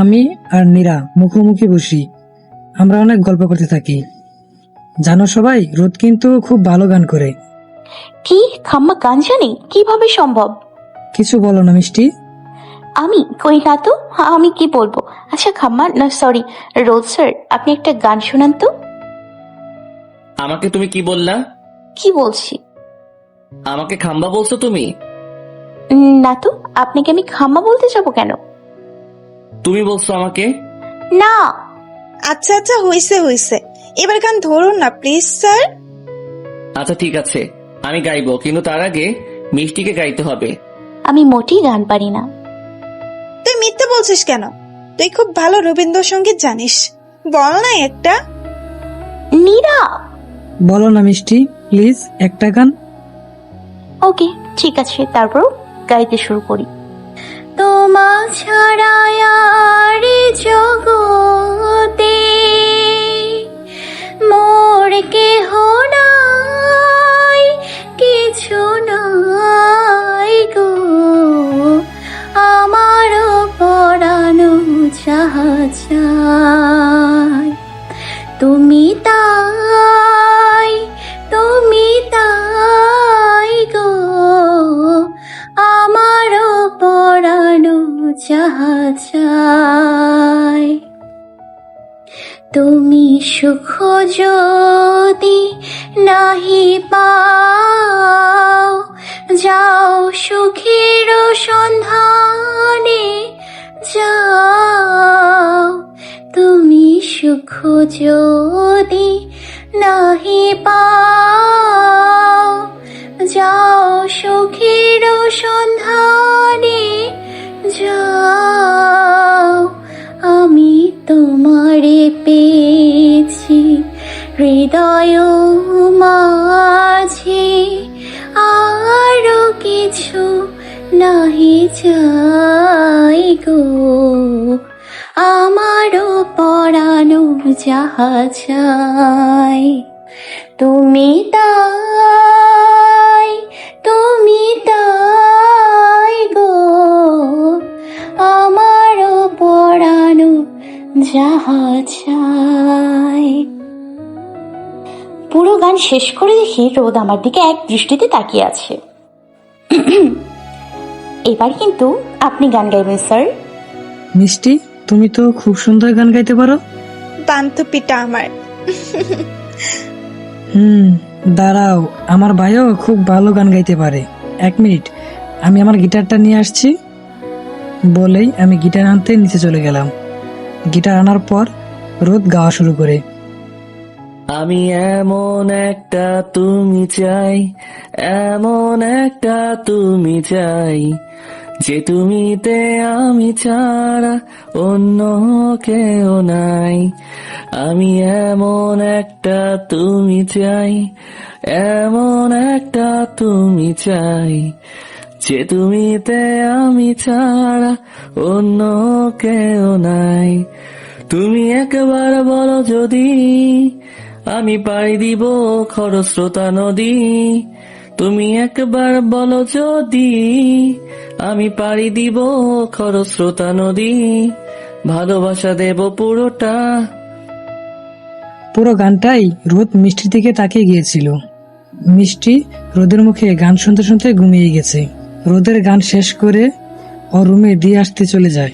আমি আর নীরা মুখোমুখি বসি। আমরা অনেক গল্প করতে থাকি। জানো সবাই, রোদ কিন্তু খুব ভালো গান করে। কি খাম্মা গান জানে? কিভাবে সম্ভব? কিছু বলো না মিষ্টি। আমি কই না তো, আমি কি বলবো? আচ্ছা খাম্মা, না সরি রোদ স্যার, আপনি একটা গান শোনান তো। আমাকে তুমি কি বললা? কি বলছি? আমাকে খাম্বা বলছো তুমি? না তো, আপনাকে আমি খাম্মা বলতে যাবো কেন? তুমি বলছো আমাকে। না। আচ্ছা আচ্ছা, হইছে হইছে, এবার গান ধরুন না প্লিজ স্যার। আচ্ছা ঠিক আছে, আমি গাইবো, কিন্তু তার আগে মিষ্টিকে গাইতে হবে। আমি মোটেই গান পারি না। তুই মিথ্যে বলছিস কেন? তুই খুব ভালো রবীন্দ্রসঙ্গীত জানিস, বল না একটা। নীরা। বলো না মিষ্টি, প্লিজ একটা গান। ওকে ঠিক আছে, তারপর গাইতে শুরু করি। তোমা ছাড়া আর জগতে মোর কেহ নাই, কিছু নাই গো, আমারও পরানো যাহা চায় তুমি তাই, তুমি তাই গো, আমারও পরানো যাহা চায়। তুমি সুখ যদি নাহি পাও, যাও সুখের সন্ধানে যাও। তুমি সুখ যদি নাহি পাও, যাও সুখের সন্ধানে যাও। আমি তোমারে পেয়েছি হৃদয় মাঝে, আরো কিছু নাহি চাই গো, আমারও পরানো যাহা চাই তুমি তাই, তুমি তাই গো, আমারও পরানো যাহা চাই। পুরো গান শেষ করে দেখি রোদ আমার দিকে এক দৃষ্টিতে তাকিয়ে আছে। এবার কিন্তু আপনি গান গাইবেন স্যার। মিষ্টি, তুমি তো খুব সুন্দর গান গাইতে পারো। বান্ধবীটা আমার। দাঁড়াও, আমার ভাইও খুব ভালো গান গাইতে পারে। 1 মিনিট, আমি আমার গিটারটা নিয়ে আসছি। বলেই আমি গিটার আনতে নিচে চলে গেলাম। গিটার আনার পর রোদ গাওয়া শুরু করে। আমি এমন একটা তুমি চাই, এমন একটা তুমি চাই, যে তুমিতে আমি ছাড়া অন্য কেউ নাই। আমি এমন একটা তুমি চাই, এমন একটা তুমি চাই, যে তুমিতে আমি ছাড়া অন্য কেউ নাই। তুমি একবার বলো যদি, আমি পাড়ি দিব খরস্রোতা নদী। তুমি একবার বলো যদি, আমি পাড়ি দিব খরস্রোতা নদী। ভালোবাসা দেব পুরোটা। পুরো গানটাই রোদ মিষ্টির দিকে তাকিয়ে গিয়েছিল। মিষ্টি রোদের মুখে গান শুনতে শুনতে ঘুমিয়ে গেছে। রোদের গান শেষ করে ও রুমে দিয়ে আসতে চলে যায়।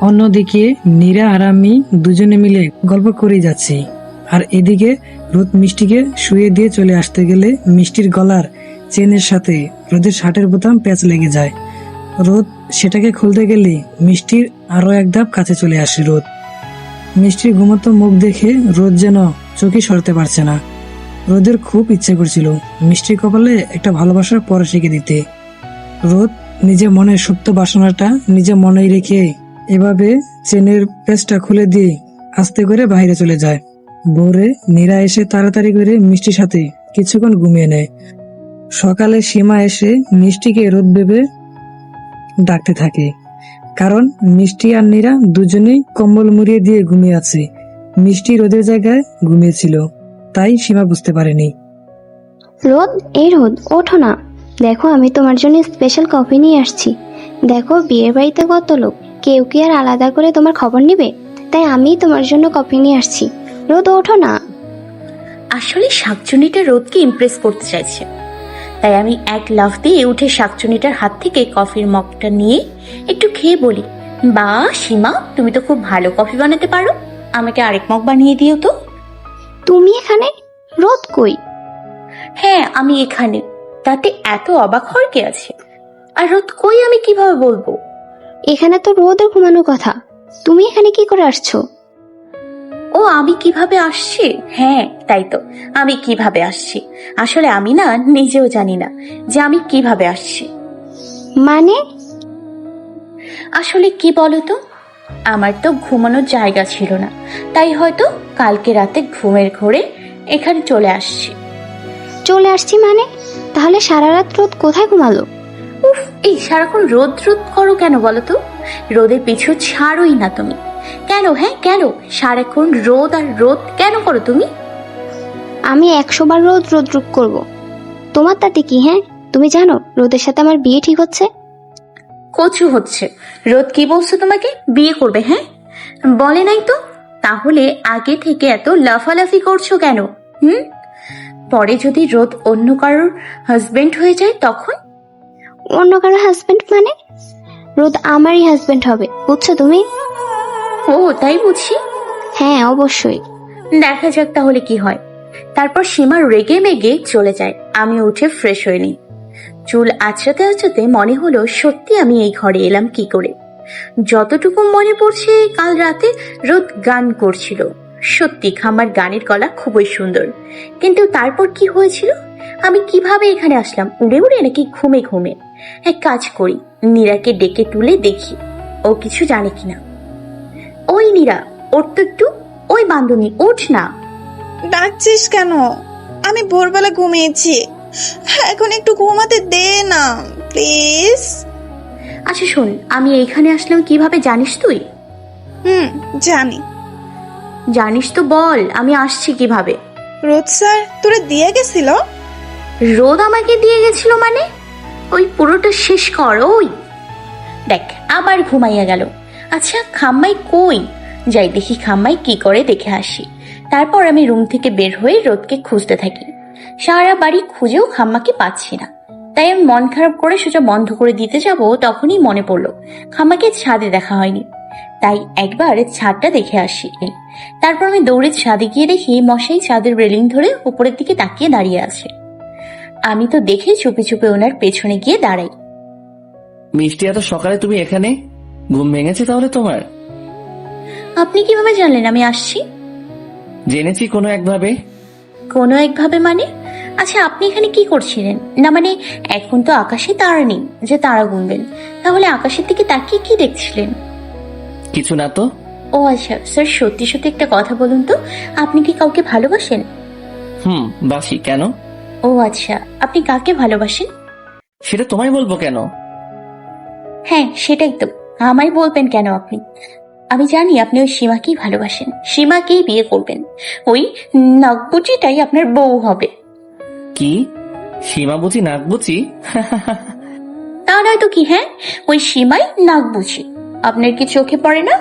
অন্যদিকে নীরা আর আমি দুজনে মিলে গল্প করেই যাচ্ছি। আর এদিকে রোদ মিষ্টিকে শুয়ে দিয়ে চলে আসতে গেলে মিষ্টির গলার চেনের সাথে রোদের শার্টের বোতাম প্যাঁচ লেগে যায়। রোদ সেটাকে খুলতে গেলে মিষ্টির আরো এক ধাপ কাছে চলে আসে রোদ। মিষ্টির ঘুমতো মুখ দেখে রোদ যেন চোখই সরতে পারছে না। রোদের খুব ইচ্ছে করছিল মিষ্টির কপালে একটা ভালোবাসার পরশ এঁকে দিতে। রোদ নিজের মনের সুপ্ত বাসনাটা নিজে মনেই রেখে এভাবে চেনের প্যাঁচটা খুলে দিয়ে আস্তে করে বাইরে চলে যায়। ভোরে নীরা এসে তাড়াতাড়ি করে মিষ্টির সাথে কিছুক্ষণ ঘুমিয়ে নেয়। সকালে সীমা এসে মিষ্টিকে রোদ ভেবে ডাকতে থাকে, কারণ মিষ্টি আর নীরা দুজনেই কম্বল মুড়িয়ে দিয়ে ঘুমিয়ে আছে। মিষ্টি রোদের জায়গায় ঘুমিয়েছিল, তাই সীমা বুঝতে পারেনি। রোদ, এই রোদ, ওঠো না। দেখো, আমি তোমার জন্য স্পেশাল কফি নিয়ে আসছি। দেখো, বিয়ের বাড়িতে কত লোক, কেউ কি আর আলাদা করে তোমার খবর নেবে? তাই আমি তোমার জন্য কফি নিয়ে আসছি। রোদ, ওঠো না। আসলে শাকচুনিটা রোদকে ইমপ্রেস করতে চাইছে, তাই আমি এক লাফ দিয়ে উঠে শাকচুনিটার হাত থেকে কফির মগটা নিয়ে একটু খেয়ে বলি, বা সীমা, তুমি তো খুব ভালো কফি বানাতে পারো, আমাকে আরেক মগ বানিয়ে দিও তো। তুমি এখানে? রোদ কই? হ্যাঁ, আমি এখানে। তাতে এত অবাক হওয়ার কি আছে? আর রোদ কই আমি কিভাবে বলবো? এখানে তো রোদের ঘুমানোর কথা। তুমি এখানে কি করে আসছো? ও, আমি কিভাবে আসছি? হ্যাঁ, তাই তো, আমি কিভাবে আসছি আসলে আমি না নিজেও জানি না যে আমি কিভাবে আসছি। মানে? আসলে কি বলতো, আমার তো ঘুমানোর জায়গা ছিল না, তাই হয়তো কালকে রাতে ঘুমের ঘোরে এখানে চলে আসছি। চলে আসছি মানে? তাহলে সারা রাত রোদ কোথায় ঘুমালো? উফ, এই সারাক্ষণ রোদ রোদ করো কেন বলো তো? রোদের পিছু ছাড়োই না তুমি। কেন? হ্যাঁ কেন সারাক্ষণ রোদ আর রোদ কেন করো তুমি? আমি 100 বার রোদ রোদ রোদ করবো, তোমার তাতে কি? হ্যাঁ, তুমি জানো রোদের সাথে আমার বিয়ে ঠিক হচ্ছে। কচু হচ্ছে? রোদ কি বলছো তোমাকে বিয়ে করবে? হ্যাঁ, বলে নাই তো। তাহলে আগে থেকে এত লাফালাফি করছো কেন? পরে যদি রোদ অন্য কারোর হাজবেন্ড হয়ে যায় তখন? অন্য কারোর হাজবেন্ড মানে? রোদ আমারই হাজবেন্ড হবে, বুঝছো তুমি? ও, তাই বুঝি। হ্যাঁ, অবশ্যই। দেখা যাক তাহলে কি হয়। তারপর সীমা রেগে মেগে চলে যায়। আমি উঠে ফ্রেশ হয়ে নিই। চুল আঁচড়াতে আঁচড়াতে মনে হলো সত্যি আমি এই ঘরে এলাম কি করে। যতটুকু মনে পড়ছে, কাল রাতে রোদ গান করছিল। সত্যি খাম্মার গানের গলা খুবই সুন্দর। কিন্তু তারপর কি হয়েছিল? আমি কিভাবে এখানে আসলাম? উড়ে উড়ে নাকি ঘুমে ঘুমে? এক কাজ করি, নীরাকে ডেকে তুলে দেখি ও কিছু জানে কিনা। ওই নীরা, ওর তো একটু। ওই বান্ধবী, ওঠ না। ডাকছিস কেন? আমি ভোরবেলা ঘুমিয়েছি, এখন একটু ঘুমাতে দে না প্লিজ। আচ্ছা শোন, আমি এইখানে আসলাম কিভাবে জানিস তুই? জানি। জানিস তো বল, আমি আসছি কিভাবে? রোদ স্যার তোরা দিয়ে গেছিল? রোদ আমাকে দিয়ে গেছিল মানে? ওই পুরোটা শেষ কর। ওই দেখ, আবার ঘুমাইয়া গেল। আচ্ছা, খাম্মাই কই? যাই দেখি খাম্মাই কি করে, দেখে আসি। তারপর আমি রুম থেকে বের হয়ে রোদকে খুঁজতে থাকি। সারা বাড়ি খুঁজেও খাম্মাকে পাচ্ছি না। তাই আমি মন খারাপ করে সোজা বন্ধ করে দিতে যাব, তখনই মনে পড়লো খাম্মাকে ছাদে দেখা হয়নি। তাই একবার ছাদটা দেখে আসি। তারপর আমি দৌড়ে ছাদে গিয়ে দেখি মশাই ছাদের রেলিং ধরে উপরের দিকে তাকিয়ে দাঁড়িয়ে আছে। আমি তো দেখে চুপে চুপে ওনার পেছনে গিয়ে দাঁড়াই। মিষ্টি, এত সকালে তুমি এখানে? ঘুম ভেঙেছে তাহলে তোমার? আপনি কিভাবে জানলেন আমি আসছি? জেনেছি কোনো একভাবে। কোনো একভাবে মানে? আচ্ছা, আপনি এখানে কি করছিলেন? না মানে, এখন তো আকাশে তারা নেই যে তারা গুনবেন, তাহলে আকাশের দিকে তাকিয়ে কি দেখছিলেন? কিছু না তো। ও আচ্ছা স্যার, সত্যি সত্যি একটা কথা বলুন তো, আপনি কি কাউকে ভালোবাসেন? বাসি। কেন? ও আচ্ছা, আপনি কাকে ভালোবাসেন? সেটা তোমায় বলবো কেন? হ্যাঁ সেটাই তো, আমায় বলবেন কেন আপনি? আমি জানি আপনি ওই সীমাকেই ভালোবাসেন, সীমাকেই বিয়ে করবেন, ওই নাগবুচিটাই আপনার বউ হবে। কি? সীমা বুঝি নাক বুঝি? তা নয় তো কি? হ্যাঁ, ওই সীমাই নাগবুচি। আপনার কি চোখে পড়ে না?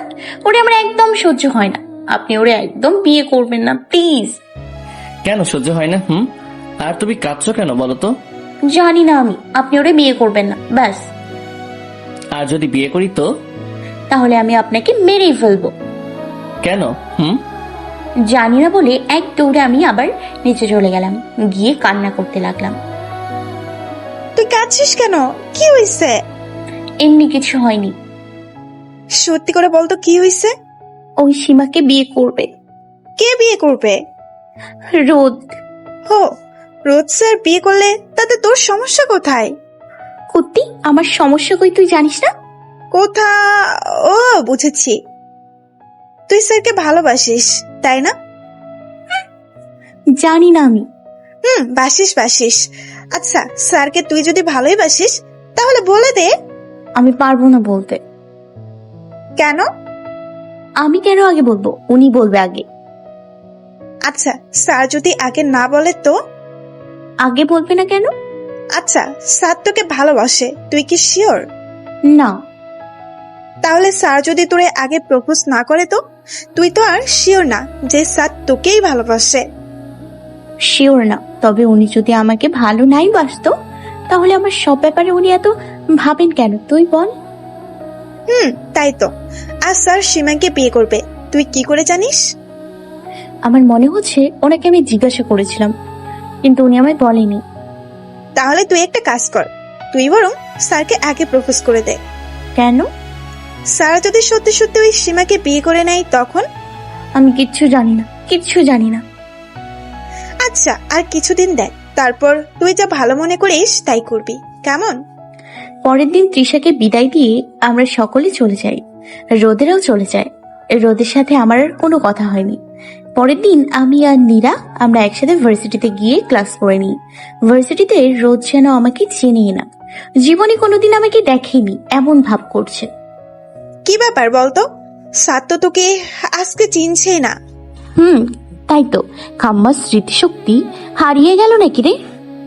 ওরে আমার একদম সহ্য হয় না। আপনি ওরে একদম বিয়ে করবেন না প্লিজ। কেন সহ্য হয় না? আর তুমি কাঁদছো কেন বলো তো? জানি না আমি, আপনি ওরে বিয়ে করবেন না ব্যাস। আর যদি বিয়ে করি তো? তাহলে আমি আপনাকে মেরেই ফেলবো। কেন? জানি না বলে এক দৌড়ে আমি আবার নিচে চলে গেলাম, গিয়ে কান্না করতে লাগলাম। তুই কাঁদছিস কেন? কি হয়েছে? এমনি কিছু হয়নি। সত্যি করে বলতো কি হয়েছে? ওই সীমাকে বিয়ে করবে। কে বিয়ে করবে? রোদ। হো, রোদ স্যার বিয়ে করলে তাতে তোর সমস্যা কোথায়? কুত্তি, আমার সমস্যা কই তুই জানিস না? কোথা? ও বুঝেছি, তুই স্যারকে ভালোবাসিস তাই না? জানি না আমি। বাসিস বাসিস। আচ্ছা, স্যারকে তুই যদি ভালোই বাসিস তাহলে বলে দে। আমি পারবো না বলতে। কেন? আমি কেন আগে বলবো? উনি বলবে আগে। আচ্ছা, স্যার যদি আগে না বলে তো? আগে বলবে না কেন? আচ্ছা, স্যার তোকে ভালোবাসে, তুই কি শিওর? না। তাহলে স্যার যদি তোরে আগে প্রপোজ না করে তো? তুই তো আর শিওর না যে স্যার তোকেই ভালোবাসে। শিওর না, তবে উনি যদি আমাকে ভালো নাই বাসতো তাহলে আমার সব ব্যাপারে উনি এত ভাবেন কেন তুই বল? তাই তো। আর স্যার সীমাকে বিয়ে করবে, তুই কি করে জানিস? আমার মনে হচ্ছে ওনাকে আমি জিজ্ঞাসা করেছিলাম, কিন্তু উনি আমায় বলেনি। তাহলে তুই একটা কাজ কর, তুই বরং স্যারকে আগে প্রপোজ করে দে। কেন? স্যার যদি সত্যি সত্যি ওই সীমাকে বিয়ে করে নেয় তখন? আমি কিচ্ছু জানি না, কিচ্ছু জানি না। আচ্ছা, আর কিছুদিন দেখ, তারপর তুই যা ভালো মনে করিস তাই করবি, কেমন? পরের দিন তৃষাকে বিদায় দিয়ে আমরা সকলে চলে যাই। রোদেরাও চলে যায়। রোদের সাথে আমার আর কোনো কথা হয়নি। পরের দিন আমি আর নীরা আমরা একসাথে ভার্সিটিতে গিয়ে ক্লাস করে নিই। ভার্সিটিতে রোদ যেন আমাকে চেনেই না, জীবনে কোনোদিন আমাকে দেখেনি এমন ভাব করছে। কি ব্যাপার বলতো? স্যার তো তোকে আজকে চিনছেই না। তাই তো, খাম্মার স্মৃতিশক্তি হারিয়ে গেল নাকি রে?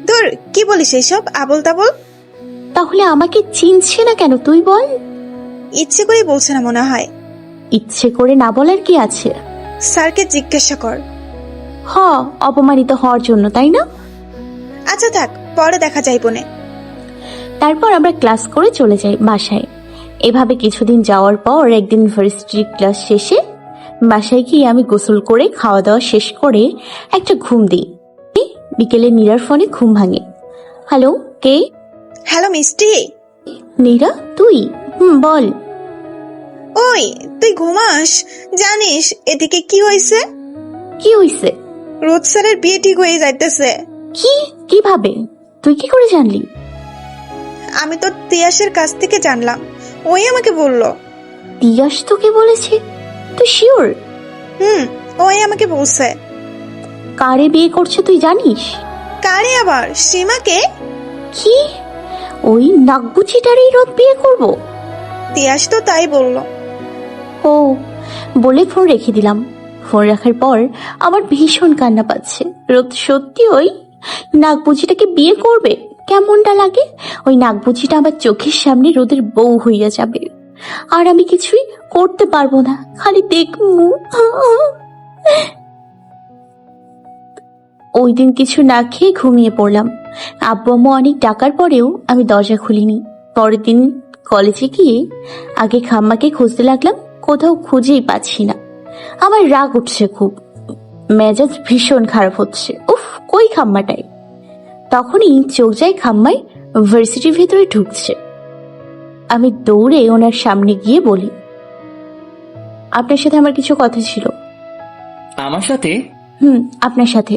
ধর, কি বলিস এইসব আবল তাবল? তাহলে আমাকে চিনছে না কেন তুই বল? ইচ্ছে করে বলছে না মনে হয়। ইচ্ছে করে না বলার কি আছে? স্যারকে জিজ্ঞাসা কর। অপমানিত হওয়ার জন্য, তাই না? আচ্ছা থাক, পরে দেখা যাইব নে। তারপর আমরা ক্লাস করে চলে যাই বাসায়। এভাবে কিছুদিন যাওয়ার পর একদিন ভার্সিটির ক্লাস শেষে বাসায় গিয়ে আমি গোসল করে খাওয়া দাওয়া শেষ করে একটা ঘুম দিই। বিকেলে নীরার ফোনে ঘুম ভাঙে। হ্যালো, কে? হ্যালো মিষ্টি। নীরা, তুই? বল। ওই তুই ঘুমাস? জানিস এদিকে কি হয়েছে? কি হয়েছে? রোদ স্যারের বিয়ে ঠিক হয়ে যাইতেছে। কি? কিভাবে? তুই কি করে জানলি? আমি তো তিয়াসের কাছ থেকে জানলাম, ওই আমাকে বলল। তিয়াস তোকে বলেছে? তুই শিওর? ওই আমাকে বলছে। কারে বিয়ে করছে তুই জানিস? কারে আবার? সীমাকে। কি? ওই নাগবুচিটারই রোদ বিয়ে করব? তিয়াস তো তাই বলল। ও, বলে ফোন রেখে দিলাম। ফোন রাখার পর আমার ভীষণ কান্না পাচ্ছে। রোদ সত্যি ওই নাগবুচিটাকে বিয়ে করবে? কেমনটা লাগে? ওই নাগবুচিটা আমার চোখের সামনে রোদের বউ হইয়া যাবে, আর আমি কিছুই করতে পারবো না, খালি দেখবো। ওই দিন কিছু না খেয়ে ঘুমিয়ে পড়লাম। আব্বু আম্মু অনেক ডাকার পরেও আমি দরজা খুলিনি। পরের দিন কলেজে গিয়ে আগে খাম্মাকে খুঁজতে লাগলাম, কোথাও খুঁজেই পাচ্ছি না। আমার রাগ উঠছে খুব, মেজাজ ভীষণ খারাপ হচ্ছে। উফ, কই খাম্মাটাই? তখনই চোখ যায় খাম্মায় ভার্সিটির ভেতরে ঢুকছে। আমি দৌড়ে ওনার সামনে গিয়ে বলি, আপনার সাথে আমার কিছু কথা ছিল। আমার সাথে? আপনার সাথে।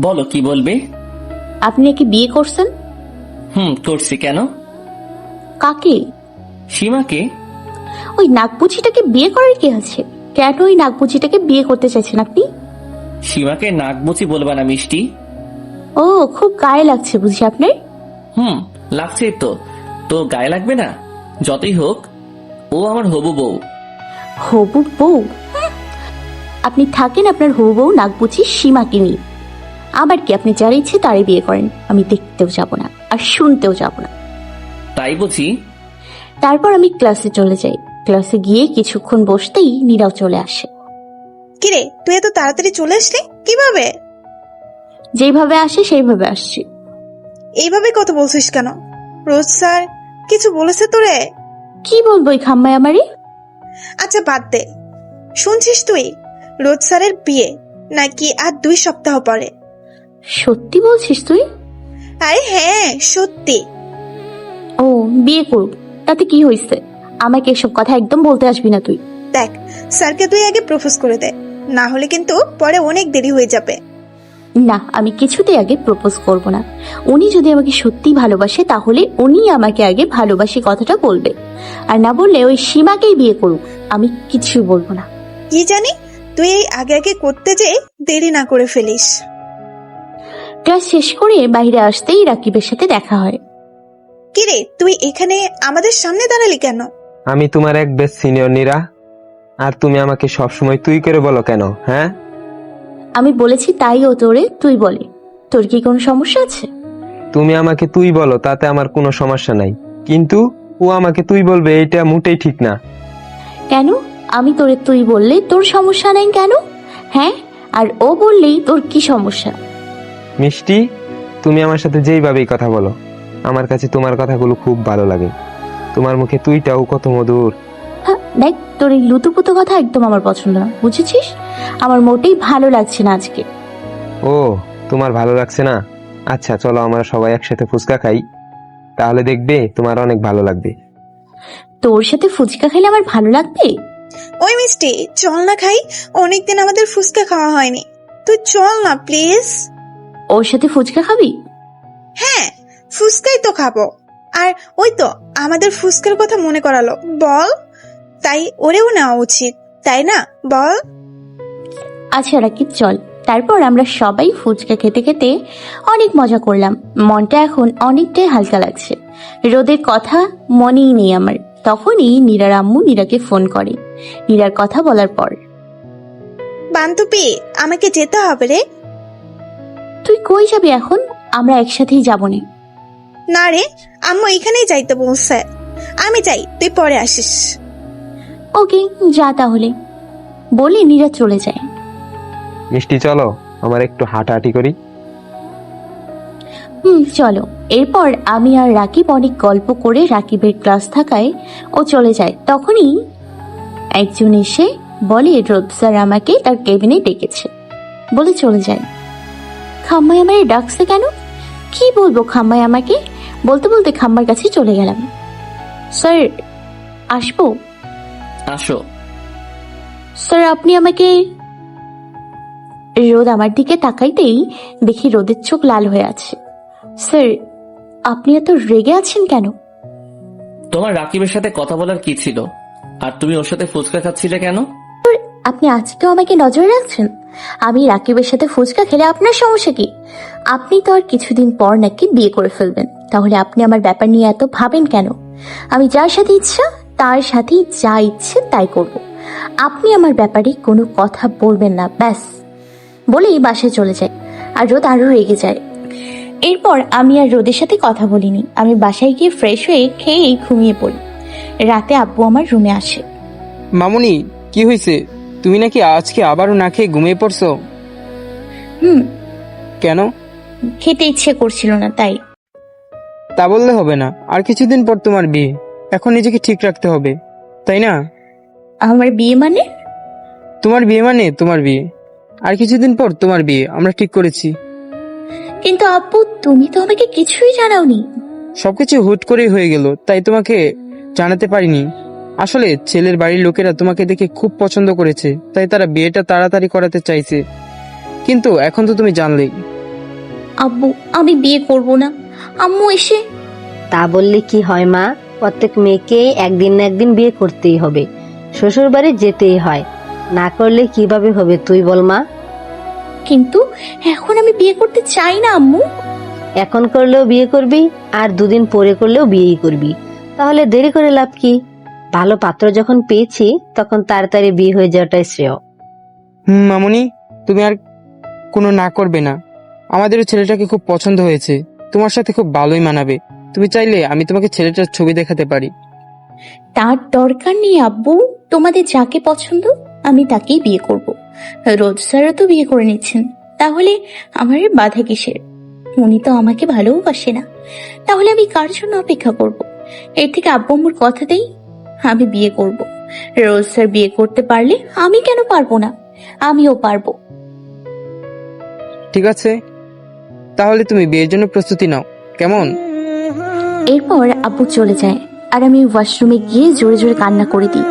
বলো, কি বলবে? আপনি নাকি বিয়ে করছেন? করছি। কেন? কাকে? সীমাকে। ওই নাগপুচিটাকে বিয়ে করার কি আছে? কেন ওই নাগপুচিটাকে বিয়ে করতে চাইছেন আপনি? সীমাকে নাকবুচি বলবা না মিষ্টি। ও, খুব গায়ে লাগছে বুঝি আপনার? লাগছে তো। তো গায়ে লাগবে না? যতই হোক ও আমার হবু বউ। হবু বউ? আপনি থাকেন আপনার হবু বউ নাগবুচি সীমাকে নিয়ে। আবার কি আপনি যার ইচ্ছে তারই বিয়ে করেন? আমি দেখতেও যাব না আর শুনতেও যাব না। তাই বুঝি? তারপর আমি ক্লাসে চলে যাই। ক্লাসে গিয়ে কিছুক্ষণ বসতেই নীরাও চলে আসে। কিরে, তুই এত তাড়াতাড়ি চলে আসলি কিভাবে? যেভাবে আসে সেইভাবে আসছি। এইভাবে কথা বলছিস কেন? রোজ স্যার কিছু বলেছে তোরে? কি বলবো এই খাম্মায় আমারই? আচ্ছা বাদ দে। শুনছিস তুই রোজ স্যারের বিয়ে নাকি আর 2 সপ্তাহ পরে? সত্যি বলছিস তুই? আরে হ্যাঁ, সত্যি। ও, বিয়ে করুক, তাতে কি হয়েছে? আমাকে এসব কথা একদম বলতে আসবি না তুই। দেখ, স্যারকে তুই আগে প্রপোজ করে দে, না হলে কিন্তু পরে অনেক দেরি হয়ে যাবে। না, আমি কিছুতেই আগে প্রপোজ করব না। উনি যদি আমাকে সত্যি ভালোবাসে তাহলে উনি আমাকে আগে ভালোবাসি কথাটা বলবে, আর না বললে ওই সীমাকেই বিয়ে করুক, আমি কিছু বলবো না। কি জানি তুই এই আগে আগে করতে যে দেরি না করে ফেলিস। ক্লাস শেষ করে বাইরে আসতেই রাকিবের সাথে দেখা হয়। কিরে, তুই এখানে আমাদের সামনে দাঁড়ালি কেন? আমি তোমার এক বেস্ট সিনিয়র নীরা, আর তুমি আমাকে সবসময় তুই করে বলো কেন? হ্যাঁ, আমি বলেছি তাই ও তোরে তুই বলে। তোর কি কোনো সমস্যা আছে? তুমি আমাকে তুই বলো, তাতে আমার কোনো সমস্যা নাই, কিন্তু ও আমাকে তুই বলবে এটা মোটেই ঠিক না। কেন? আমি তোরে তুই বললে তোর সমস্যা নেই কেন? হ্যাঁ, আর ও বললেই তোর কি সমস্যা? মিষ্টি, তুমি আমার সাথে যেইভাবেই কথা বলো, আমার কাছে তোমার কথাগুলো খুব ভালো লাগে। তোমার মুখে তুইটাও কত মধুর। হ্যাঁ, দেখ তোর এই লুতুপুতু কথা একদম আমার পছন্দ না, বুঝেছিস? আমার মোটেই ভালো লাগছে না আজকে। ও, তোমার ভালো লাগছে না? আচ্ছা চলো আমরা সবাই একসাথে ফুচকা খাই, তাহলে দেখবে তোমার অনেক ভালো লাগবে। তোর সাথে ফুচকা খেলে আমার ভালো লাগবে? ওই মিষ্টি, চল না খাই, অনেকদিন আমাদের ফুচকা খাওয়া হয়নি। তুই চল না প্লিজ। ওর সাথে ফুচকা খাবি? হ্যাঁ, ফুচকাই তো খাবো। আর ওই তো আমাদের ফুচকার কথা মনে করালো, বল। তাই ওরেও নেওয়া উচিত, তাই না? বল। আচ্ছা রাকিব চল। তারপর আমরা সবাই ফুচকা খেতে খেতে অনেক মজা করলাম। মনটা এখন অনেকটাই হালকা লাগছে। রোদের কথা মনেই নেই আমার। তখনই নীরার আম্মু নীরাকে ফোন করে। নীরার কথা বলার পর, বান্ধবী, আমাকে যেতে হবে রে। তুই কই যাবি এখন? আমরা একসাথেই যাবো না। না রে, আম্মু এখানেই যাইতে বলছে। আমি যাই, তুই পরে আসিস। ওকে যা তাহলে, বলে নীরা চলে যায়। মিষ্টি চলো আমার একটু হাঁটাহাঁটি করি। চলো। এরপর আমি আর রাকিব অনেক গল্প করে রাকিবের ক্লাস থাকায় ও চলে যায়। তখনই একজন এসে বলে রোদ স্যার আমাকে তার কেবিনে ডেকেছে, বলে চলে যায়। খাম্মাই আমায় ডাকছে কেন? কি বলবো খাম্মাই আমাকে? বলতে বলতে খাম্মার কাছে চলে গেলাম। স্যার আসবো? আসো। স্যার আপনি আমাকে। রোদ আমার দিকে তাকাইতেই দেখি রোদের চোখ লাল হয়ে আছে। স্যার আপনি এত রেগে আছেন কেন? তোমার রাকিবের সাথে কথা বলার কি ছিল, আর তুমি ওর সাথে ফুচকা খাচ্ছিলে কেন? আপনি আজকেও আমাকে নজরে রাখছেন? আমি রাকিবের সাথে ফুচকা খেলে আপনার সমস্যা কি? আপনি তো আর কিছুদিন পর নাকি বিয়ে করে ফেলবেন, তাহলে আপনি আমার ব্যাপার নিয়ে এত ভাবেন কেন? আমি যার সাথে ইচ্ছা তার সাথেই যা ইচ্ছে তাই করব। আপনি আমার ব্যাপারে কোনো কথা বলবেন না, ব্যাস। বলেই বাসায় চলে যায়। আর রোদ আরো রেগে যায়। এরপর আমি আর রোদের সাথে কথা বলিনি। আমি বাসায় গিয়ে ফ্রেশ হয়ে খেয়েই ঘুমিয়ে পড়ি। রাতে আব্বু আমার রুমে আসে। মামুনি, কি হয়েছে? তুমি নাকি আজকে আবারও না খেয়ে ঘুমিয়ে পড়ছো? কেন? খেতে ইচ্ছে করছিল না তাই। তা বললে হবে না, আর কিছুদিন পর তোমার বিয়ে, এখন নিজেকে ঠিক রাখতে হবে, তাই না? আমার বিয়ে মানে? তোমার বিয়ে মানে তোমার বিয়ে, আর কিছুদিন পর তোমার বিয়ে আমরা ঠিক করেছি। কিন্তু আব্বু তুমি তো আমাকে কিছুই জানাওনি। সবকিছু হুট করেই হয়ে গেল, তাই তোমাকে জানাতে পারিনি। আসলে ছেলের বাড়ির লোকেরা তোমাকে দেখে খুব পছন্দ করেছে, তাই তারা বিয়েটা তাড়াতাড়ি করাতে চাইছে, কিন্তু এখন তো তুমি জানলেই। আব্বু আমি বিয়ে করব না। আম্মু এসে। তা বললে কি হয় মা? প্রত্যেক মেয়েকে একদিন না একদিন বিয়ে করতেই হবে, শ্বশুর বাড়ি যেতেই হয়, না করলে কিভাবে হবে তুই বল মা? কিন্তু এখন আমি বিয়ে করতে চাই না আম্মু। এখন করলেও বিয়ে করবি, আর দুদিন পরে করলেও বিয়েই করবি, তাহলে দেরি করে লাভ কি? ভালো পাত্র যখন পেয়েছি তখন তাড়াতাড়ি বিয়ে হয়ে যাওয়াটাই শ্রেয়। মামুনি, তুমি আর কোনো না করবে না, আমাদেরও ছেলেটাকে খুব পছন্দ হয়েছে, তোমার সাথে খুব ভালোই মানাবে। তুমি চাইলে আমি তোমাকে ছেলেটার ছবি দেখাতে পারি। তার দরকার নেই আব্বু, তোমাদের যাকে পছন্দ আমি তাকেই বিয়ে করব। রোজ স্যারও তো বিয়ে করে নিচ্ছেন, তাহলে আমার বাধা কিসের? উনি তো আমাকে ভালোবাসে না, তাহলে আমি কার জন্য অপেক্ষা করব? এর থেকে আব্বু আম্মুর কথাতেই আমি বিয়ে করব। রোজ স্যার বিয়ে করতে পারলে আমি কেন পারবো না? আমিও পারবো। ঠিক আছে, তাহলে তুমি বিয়ের জন্য প্রস্তুতি নাও, কেমন? এরপর আব্বু চলে যায়, আর আমি ওয়াশরুমে গিয়ে জোরে জোরে কান্না করে দিই।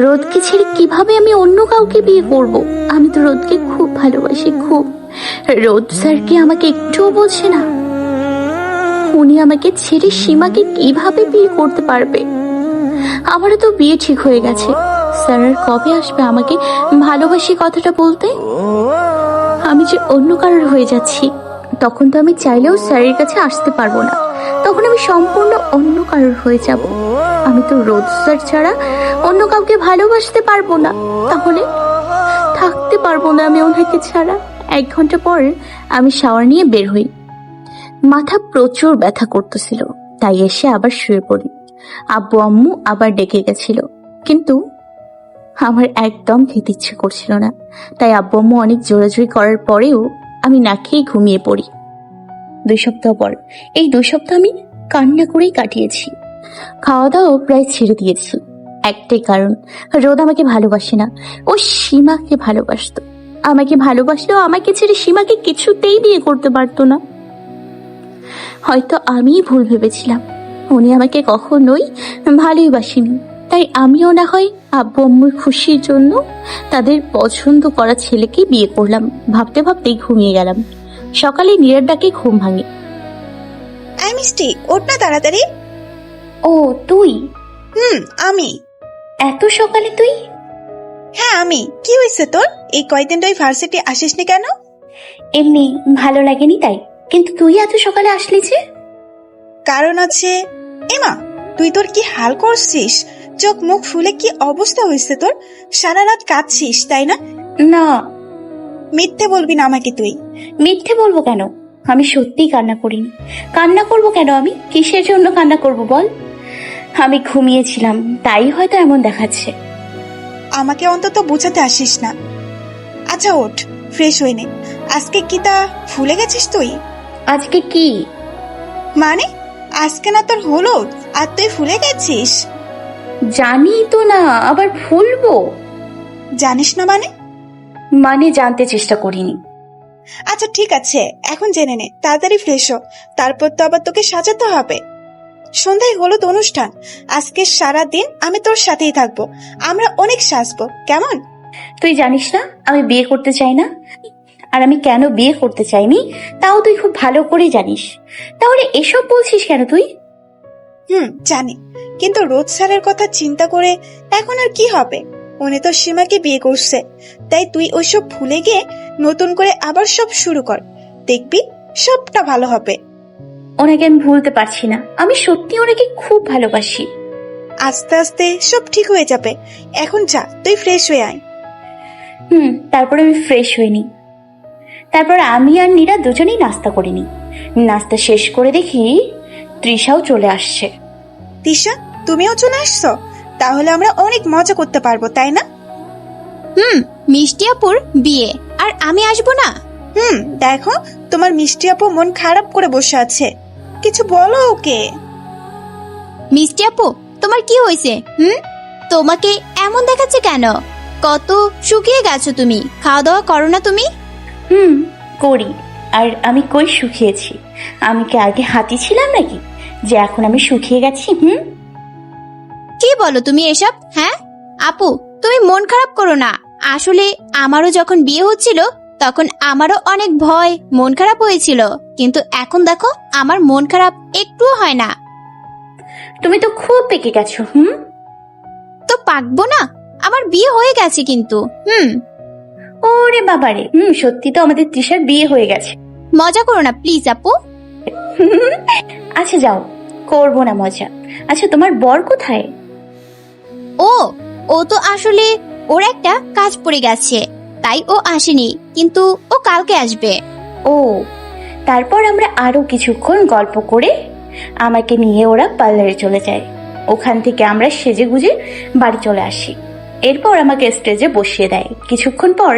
রোদকে ছেড়ে কিভাবে আমি অন্য কাউকে বিয়ে করব? আমি তো রোদকে খুব ভালোবাসি, খুব। রোদ স্যারকে আমাকে একটুও বোঝে না। উনি আমাকে ছেড়ে সীমাকে কিভাবে বিয়ে করতে পারবে? আমারও তো বিয়ে ঠিক হয়ে গেছে। স্যার আর কবে আসবে আমাকে ভালোবাসি কথাটা বলতে? আমি যে অন্য কারোর হয়ে যাচ্ছি। তখন তো আমি চাইলেও স্যারের কাছে আসতে পারবো না, তখন আমি সম্পূর্ণ অন্য কারোর হয়ে যাব। আমি তো রোদ স্যার ছাড়া অন্য কাউকে ভালোবাসতে পারবো না, তাহলে থাকতে পারবো না আমি ওনাকে ছাড়া। 1 ঘন্টা পর আমি শাওয়ার নিয়ে বের হই। মাথা প্রচুর ব্যথা করতেছিল, তাই এসে আবার শুয়ে পড়ি। আব্বু আম্মু আবার ডেকে গেছিল, কিন্তু আমার একদম খেতে ইচ্ছে করছিল না, তাই আব্বু আম্মু অনেক জোরাজুরি করার পরেও আমি না খেয়ে ঘুমিয়ে পড়ি। 2 সপ্তাহ পর, এই 2 সপ্তাহ আমি কান্না করেই কাটিয়েছি। খাওয়া দাওয়া প্রায় ছেড়ে দিয়েছি, একটাই কারণ, রোদ আমাকে ভালোবাসে না, ও সীমাকে ভালোবাসতো। আমাকে ভালোবাসলেও আমাকে ছেড়ে সীমাকে কিছুতেই বিয়ে করতে পারতো না। হয়তো আমিই ভুল ভেবেছিলাম, উনি আমাকে কখনোই ভালোবাসেনি, তাই আমিও না হয় আব্বু আম্মুর খুশির জন্য তাদের পছন্দ করা ছেলেকে বিয়ে করলাম। ভাবতে ভাবতেই ঘুমিয়ে গেলাম। সকালে নীরার ডাকে ঘুম ভাঙে। আই মিষ্টি, ওঠ না তাড়াতাড়ি। ও তুই? আমি। এত সকালে তুই? হ্যাঁ আমি। কি হয়েছে তোর? এই কয়দিন তুই ভার্সিটি আসিসনি কেন? এমনি ভালো লাগেনি তাই। কিন্তু তুই এত সকালে আসলি যে? কারণ আছে। এমা, তুই তোর কি হাল করছিস? চোখ মুখ ফুলে কি অবস্থা হয়েছে তোর? সারা রাত কাঁদছিস তাই না? না। মিথ্যে বলবি না আমাকে তুই। মিথ্যে বলবো কেন? আমি সত্যিই কান্না করিনি। কান্না করবো কেন আমি? কিসের জন্য কান্না করবো বল? আমি ঘুমিয়েছিলাম, তাই হয়তো এমন দেখাচ্ছে। আমাকে অন্তত বোঝাতে আসিস না। আচ্ছা ওঠ, ফ্রেশ হয়ে নে। আজকে কি তা ভুলে গেছিস তুই? আজকে কি মানে? আজকে না তোর হলুদ, আর তুই ভুলে গেছিস? জানি তো না, আবার ভুলবো? জানিস না মানে? মানে জানতে চেষ্টা করিনি। আচ্ছা ঠিক আছে, এখন জেনে নে। তাড়াতাড়ি ফ্রেশ হ, তারপর তো আবার তোকে সাজাতে হবে। সন্ধ্যায় হলুদ অনুষ্ঠান, আজকে সারা দিন আমি তোর সাথেই থাকবো। আমরা অনেক সাজবো, কেমন? তুই জানিস না আমি বিয়ে করতে চাই না, আর আমি কেন বিয়ে করতে চাইনি তাও তুই খুব ভালো করে জানিস। তাহলে এসব বলছিস কেন তুই? জানি, কিন্তু রোদ স্যারের কথা চিন্তা করে এখন আর কি হবে? উনি তো সীমাকে বিয়ে করছে, তাই তুই ওইসব ভুলে গিয়ে নতুন করে আবার সব শুরু কর। দেখবি সবটা ভালো হবে। ওনাকে আমি ভুলতে পারছি না, আমি সত্যি ওনাকে খুব ভালোবাসি। আস্তে আস্তে সব ঠিক হয়ে যাবে। এখন যা, তুই ফ্রেশ হয়ে আয়। তারপর আমি ফ্রেশ হইনি। তারপর আমি আর নীরা দুজনেই নাস্তা করিনি। নাস্তা শেষ করে দেখি তৃষাও চলে আসছে। তৃষা, তুমিও চলে আসছো? তাহলে আমরা অনেক মজা করতে পারবো, তাই না? মিষ্টি আপুর বিয়ে, আর আমি আসবো না? দেখো, তোমার মিষ্টি আপু মন খারাপ করে বসে আছে, কিছু বলো ওকে। মিষ্টি আপু, তোমার কি হয়েছে? তোমাকে এমন দেখাচ্ছে কেন? কত শুকিয়ে গেছো তুমি, খাওয়া দাওয়া করো না তুমি? করি। আর আমি কই শুকিয়েছি? আমি কি আগে হাতি ছিলাম নাকি যে এখন আমি শুকিয়ে গেছি? কি বলো তুমি এসব? হ্যাঁ আপু, তুমি মন খারাপ করো না। আসলে আমারও যখন বিয়ে হচ্ছিল তখন আমারও অনেক ভয়, মন খারাপ হয়েছিল, কিন্তু এখন দেখো আমার মন খারাপ একটুও হয় না। তুমি তো খুব পেকে গেছো। তো পাকবো না? আমার বিয়ে হয়ে গেছে কিন্তু। ওরে বাবারে, সত্যি তো আমাদের তৃষার বিয়ে হয়ে গেছে। মজা করো না প্লিজ আপু। আচ্ছা যাও, করবো না মজা। আচ্ছা তোমার বর কোথায়? ও তো আসলে ওর একটা কাজ পড়ে গেছে, তাই ও আসেনি, কিন্তু ও কালকে আসবে। ও, তারপর আমরা আরো কিছুক্ষণ গল্প করে আমাকে নিয়ে ওরা পার্লারে চলে যায়। ওখান থেকে আমরা সেজে গুজে বাড়ি চলে আসি। এরপর আমাকে স্টেজে বসিয়ে দেয়। কিছুক্ষণ পর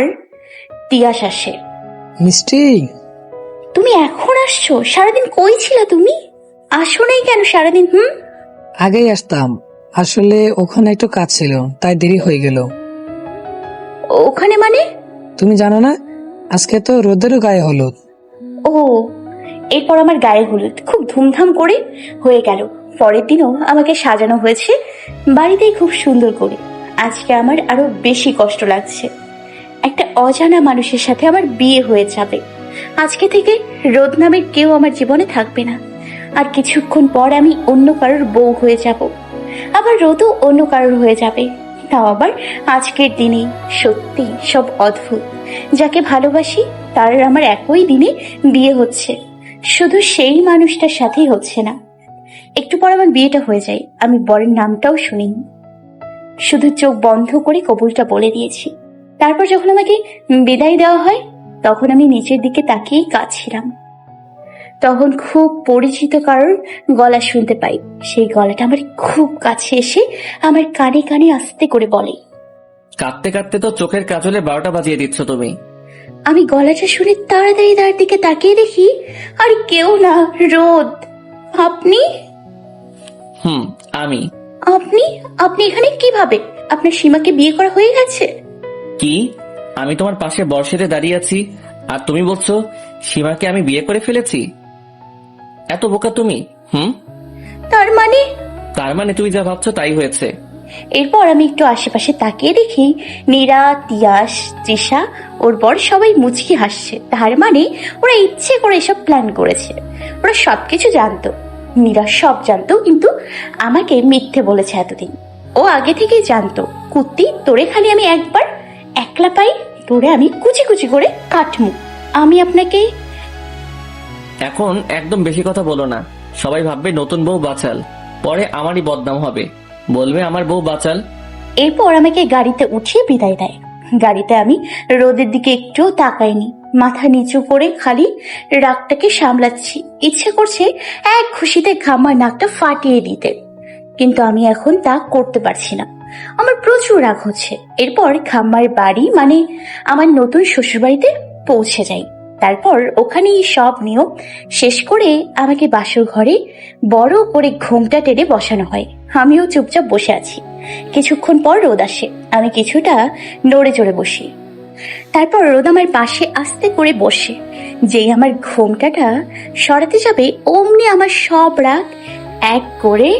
তিয়াস আসে। মিষ্টি, তুমি এখন আসছো? সারাদিন কই ছিলা তুমি? আসো নাই কেন সারাদিন? আগেই আসতাম, আসলে ওখানে একটু কাজ ছিল, তাই দেরি হয়ে গেল। ওখানে মানে? তুমি জানো না, আজকে তো রোদেরও গায়ে হলুদ। ও, এরপর আমার গায়ে হলুদ খুব ধুমধাম করে হয়ে গেল। পরের দিনও আমাকে সাজানো হয়েছে বাড়িতেই খুব সুন্দর করে। আজকে আমার আরো বেশি কষ্ট লাগছে। একটা অজানা মানুষের সাথে আমার বিয়ে হয়ে যাবে। আজকে থেকে রোদ নামের কেউ আমার জীবনে থাকবে না। আর কিছুক্ষণ পর আমি অন্য কারোর বউ হয়ে যাব, আবার রোদও অন্য কারোর হয়ে যাবে। তাও আবার আজকের দিনে। সত্যি সব অদ্ভুত। যাকে ভালোবাসি তার আমার একই দিনে বিয়ে হচ্ছে, শুধু সেই মানুষটার সাথেই হচ্ছে না। একটু পর আমার বিয়েটা হয়ে যায়, আমি বরের নামটাও শুনিনি, শুধু চোখ বন্ধ করে কবুলটা বলে দিয়েছি। তারপর যখন আমাকে বিদায় দেওয়া হয় তখন আমি নিচের দিকে তাকিয়েই কাঁদছিলাম। তখন খুব পরিচিত কারোর গলা শুনতে পাই। সেই গলাটা আমার খুব কাছে এসে আমার কানে কানে আস্তে করে বলে, কাঁদতে কাঁদতে তো চোখের কাজলে 12টা বাজিয়ে দিচ্ছ তুমি। আমি গলাটা শুনে তাড়াতাড়ি তার দিকে তাকিয়ে দেখি আর কেউ না, রোদ। আপনি? আমি। আপনি আপনি এখানে কিভাবে? আপনার সীমাকে বিয়ে করা হয়ে গেছে? কি? আমি তোমার পাশে বর্ষেতে দাঁড়িয়ে আছি আর তুমি বলছো সীমাকে আমি বিয়ে করে ফেলেছি? এত বোকা তুমি? তার মানে? তার মানে তুমি যা ভাবছো তাই হয়েছে। এরপর আমি একটু আশেপাশে তাকিয়ে দেখি নীরা, তিয়াস, তৃষা, ওর বর সবাই মুচকি হাসছে। তার মানে ওরা ইচ্ছে করে এসব প্ল্যান করেছে। ওরা সবকিছু জানতো, নীরা সব জানতো, কিন্তু আমাকে মিথ্যে বলেছে এতদিন। ও আগে থেকেই জানতো, কুত্তি তোরে খালি আমি একবার একলা পাই, তোরে আমি কুচি কুচি করে কাটমু। আমি আপনাকে এখন একদম বেশি কথা বলো না, সবাই ভাববে নতুন বউ বাচাল, পরে আমারই বদনাম হবে, বলবে আমার বউ বাচাল। এরপর আমাকে গাড়িতে উঠিয়ে বিদায় দেয়। গাড়িতে আমি রোদের দিকে একটুও তাকাইনি, মাথা নিচু করে খালি রাগটাকে সামলাচ্ছি। ইচ্ছে করছে এক খুশিতে ঘামার নাকটা ফাটিয়ে দিতে, কিন্তু আমি এখন তা করতে পারছি না। আমার প্রচুর রাগ হচ্ছে। এরপর খাম্মার বাড়ি মানে আমার নতুন শ্বশুরবাড়িতে পৌঁছে যাই। তারপর ওখানেই সব নিয়ম শেষ করে আমাকে বাসর ঘরে বড় করে ঘোমটা টেনে বসানো হয়। আমিও চুপচাপ বসে আছি। কিছুক্ষণ পর রোদ আসে, আমি কিছুটা নড়ে চড়ে বসি। তারপর রোদ আমার পাশে আস্তে করে বসে। যেই আমার ঘোমটাটা সরাতে যাবে অমনি আমার সব রাগ এক করে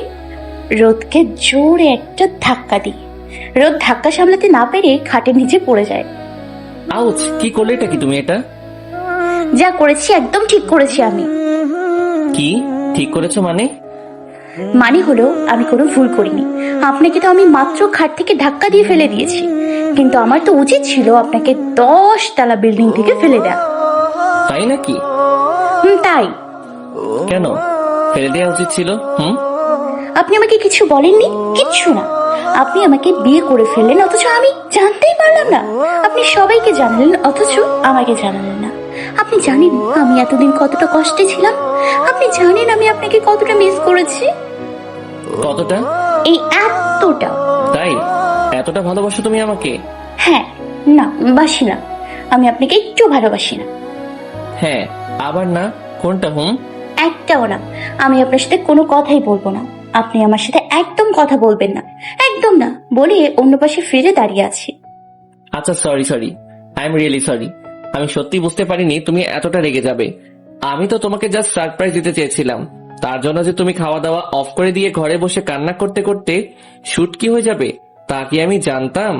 রোদকে জোরে একটা ধাক্কা দিই। রোদ ধাক্কা সামলাতে না পেরে খাটের নিচে পড়ে যায়। আউচ! কি করলে এটা? কি তুমি এটা যা করেছি একদম ঠিক করেছি। আমি কি ঠিক করেছো? মানে হলো আমি কোনো ভুল করিনি। আপনাকে তো আমি মাত্র খাট থেকে ধাক্কা দিয়ে ফেলে দিয়েছি, কিন্তু আমার তো উচিত ছিল আপনাকে 10 তলা বিল্ডিং থেকে ফেলে দেয়া। তাই নাকি? তাই। কেন ফেলে দেওয়া উচিত ছিল? আপনি আমাকে কিছু বলেননি, কিচ্ছু না। আপনি আমাকে বিয়ে করে ফেললেন, অথচ আমি জানতেই পারলাম না। আপনি সবাইকে জানালেন, অথচ আমাকে জানালেন না। আপনি জানেন আমি এতদিন কতটা কষ্টে ছিলাম? আপনি জানেন আমি আপনাকে কতটা মিস করেছি? কতটা? এই এতটা। তাই? এতটা ভালোবাসো তুমি আমাকে? হ্যাঁ। না, বাসি না। আমি আপনাকে একটু ভালোবাসি না। হ্যাঁ আবার না? কোনটা? একটাও না। আমি আপনার সাথে কোনো কথাই বলবো না। আপনি আমার সাথে একদম কথা বলবেন না, একদম না বলে অন্য পাশে ফিরে দাঁড়িয়ে আছি। আচ্ছা sorry, I am really sorry. আমি সত্যি বুঝতে পারিনি তুমি এতটা রেগে যাবে। আমি তো তোমাকে জাস্ট সারপ্রাইজ দিতে চেয়েছিলাম। তার জন্য যে তুমি খাওয়া দাওয়া অফ করে দিয়ে ঘরে বসে কান্না করতে করতে শুটকি হয়ে যাবে তা কি আমি জানতাম?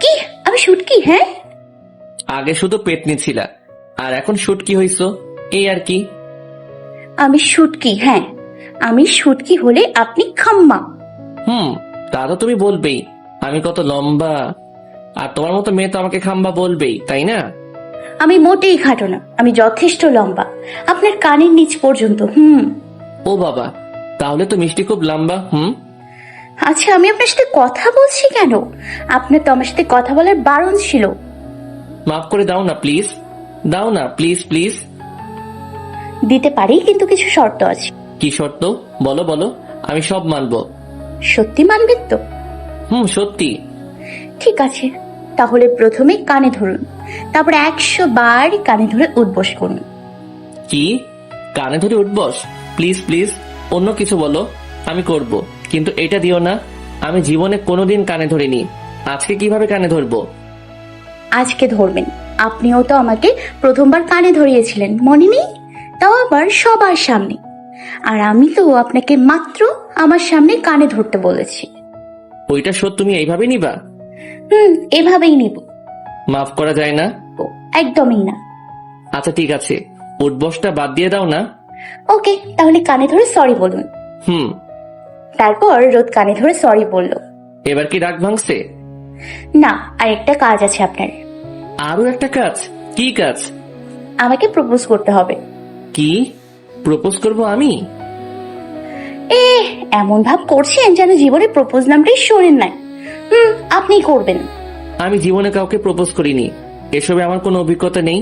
কি? আমি শুটকি? হ্যাঁ, আগে শুধু পেটনি ছিলা আর এখন শুটকি হইছো, এই আর কি। আমি শুটকি? হ্যাঁ, আমি শুটকি হলে আপনি খাম্মা। তা তো তুমি বলবেই। আমি কত লম্বা, আর তোমার মতো মেয়ে তো আমাকে খাম্বা বলবেই, তাই না? আমি মোটেই খাটো না, আমি যথেষ্ট লম্বা, আপনার কানের নিচ পর্যন্ত। ও বাবা, তাহলে তো মিষ্টি খুব লম্বা। আচ্ছা, আমি আপনার সাথে কথা বলছি কেন? আপনার তো আমার সাথে কথা বলার বারণ ছিল। মাফ করে দাও না প্লিজ, দাও না প্লিজ প্লিজ। দিতে পারি, কিন্তু কিছু শর্ত আছে। কি শর্ত? বলো বলো, আমি সব মানবো। সত্যি মানবেন তো? সত্যি। ঠিক আছে, তাহলে প্রথমে কানে ধরুন, তারপর 100 বার কানে ধরে উঠবস করুন। কি? কানে ধরে উঠবস? প্লিজ প্লিজ, অন্য কিছু বলো, আমি করব, কিন্তু এটা দিও না। আমি জীবনে কোনোদিন কানে ধরিনি, আজকে কিভাবে কানে ধরবো? আজকে ধরবেন। আপনিও তো আমাকে প্রথমবার কানে ধরিয়েছিলেন, মনে নেই? তাও আবার সবার সামনে। আর আমি তো আপনাকে মাত্র আমার সামনে কানে ধরতে বলেছি। ওইটা শোধ তুমি এইভাবে নিবা? এভাবেই নিব। মাফ করা যায় না? একদমই না। আচ্ছা ঠিক আছে, উঠবসটা বাদ দিয়ে দাও না। ওকে, তাহলে কানে ধরে সরি বলুন। হুম। তারপর রোদ কানে ধরে সরি বলল। এবার কি রাগ ভাঙছে? না, আর একটা কাজ আছে আপনার। আরো একটা কাজ? কি কাজ? আমাকে প্রপোজ করতে হবে। কি প্রপোজ করব আমি? এমন ভাব করছেন যেন জীবনে প্রপোজ নামটাই শোনেন নাই। আপনি করবেন। আমি জীবনে কাউকে প্রপোজ করিনি, এসবে আমার কোনো অভিজ্ঞতা নেই।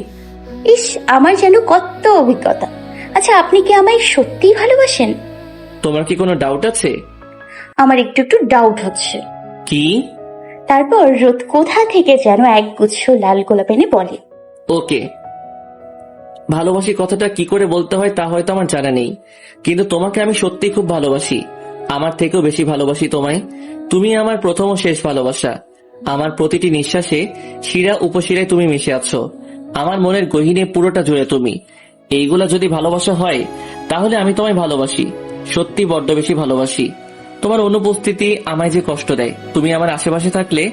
ইস, আমার যেন কত অভিজ্ঞতা। আচ্ছা, আপনি কি আমায় সত্যিই ভালোবাসেন? তোমার কি কোনো ডাউট আছে? আমার একটু একটু ডাউট হচ্ছে। কি? তারপর রোদ কোথা থেকে যেন একগুচ্ছ লাল গোলাপ এনে বলে, ওকে, ভালোবাসি কথাটা কি করে বলতে হয় তা হয়তো আমার জানা নেই, কিন্তু তোমাকে আমি সত্যি খুব ভালোবাসি। আমার থেকেও বেশি ভালোবাসি তোমায়। তুমি আমার প্রথম ও শেষ ভালোবাসা। আমার প্রতিটি নিঃশ্বাসে শিরা উপশিরায় তুমি মিশে আছো। আমার মনের গহীনে পুরোটা জুড়ে তুমি। এইগুলা যদি ভালোবাসা হয় তাহলে আমি তোমায় ভালোবাসি, সত্যি বড্ড বেশি ভালোবাসি। তোমার অনুপস্থিতি আমায় যে কষ্ট দেয়, তুমি আমার আশেপাশে থাকলে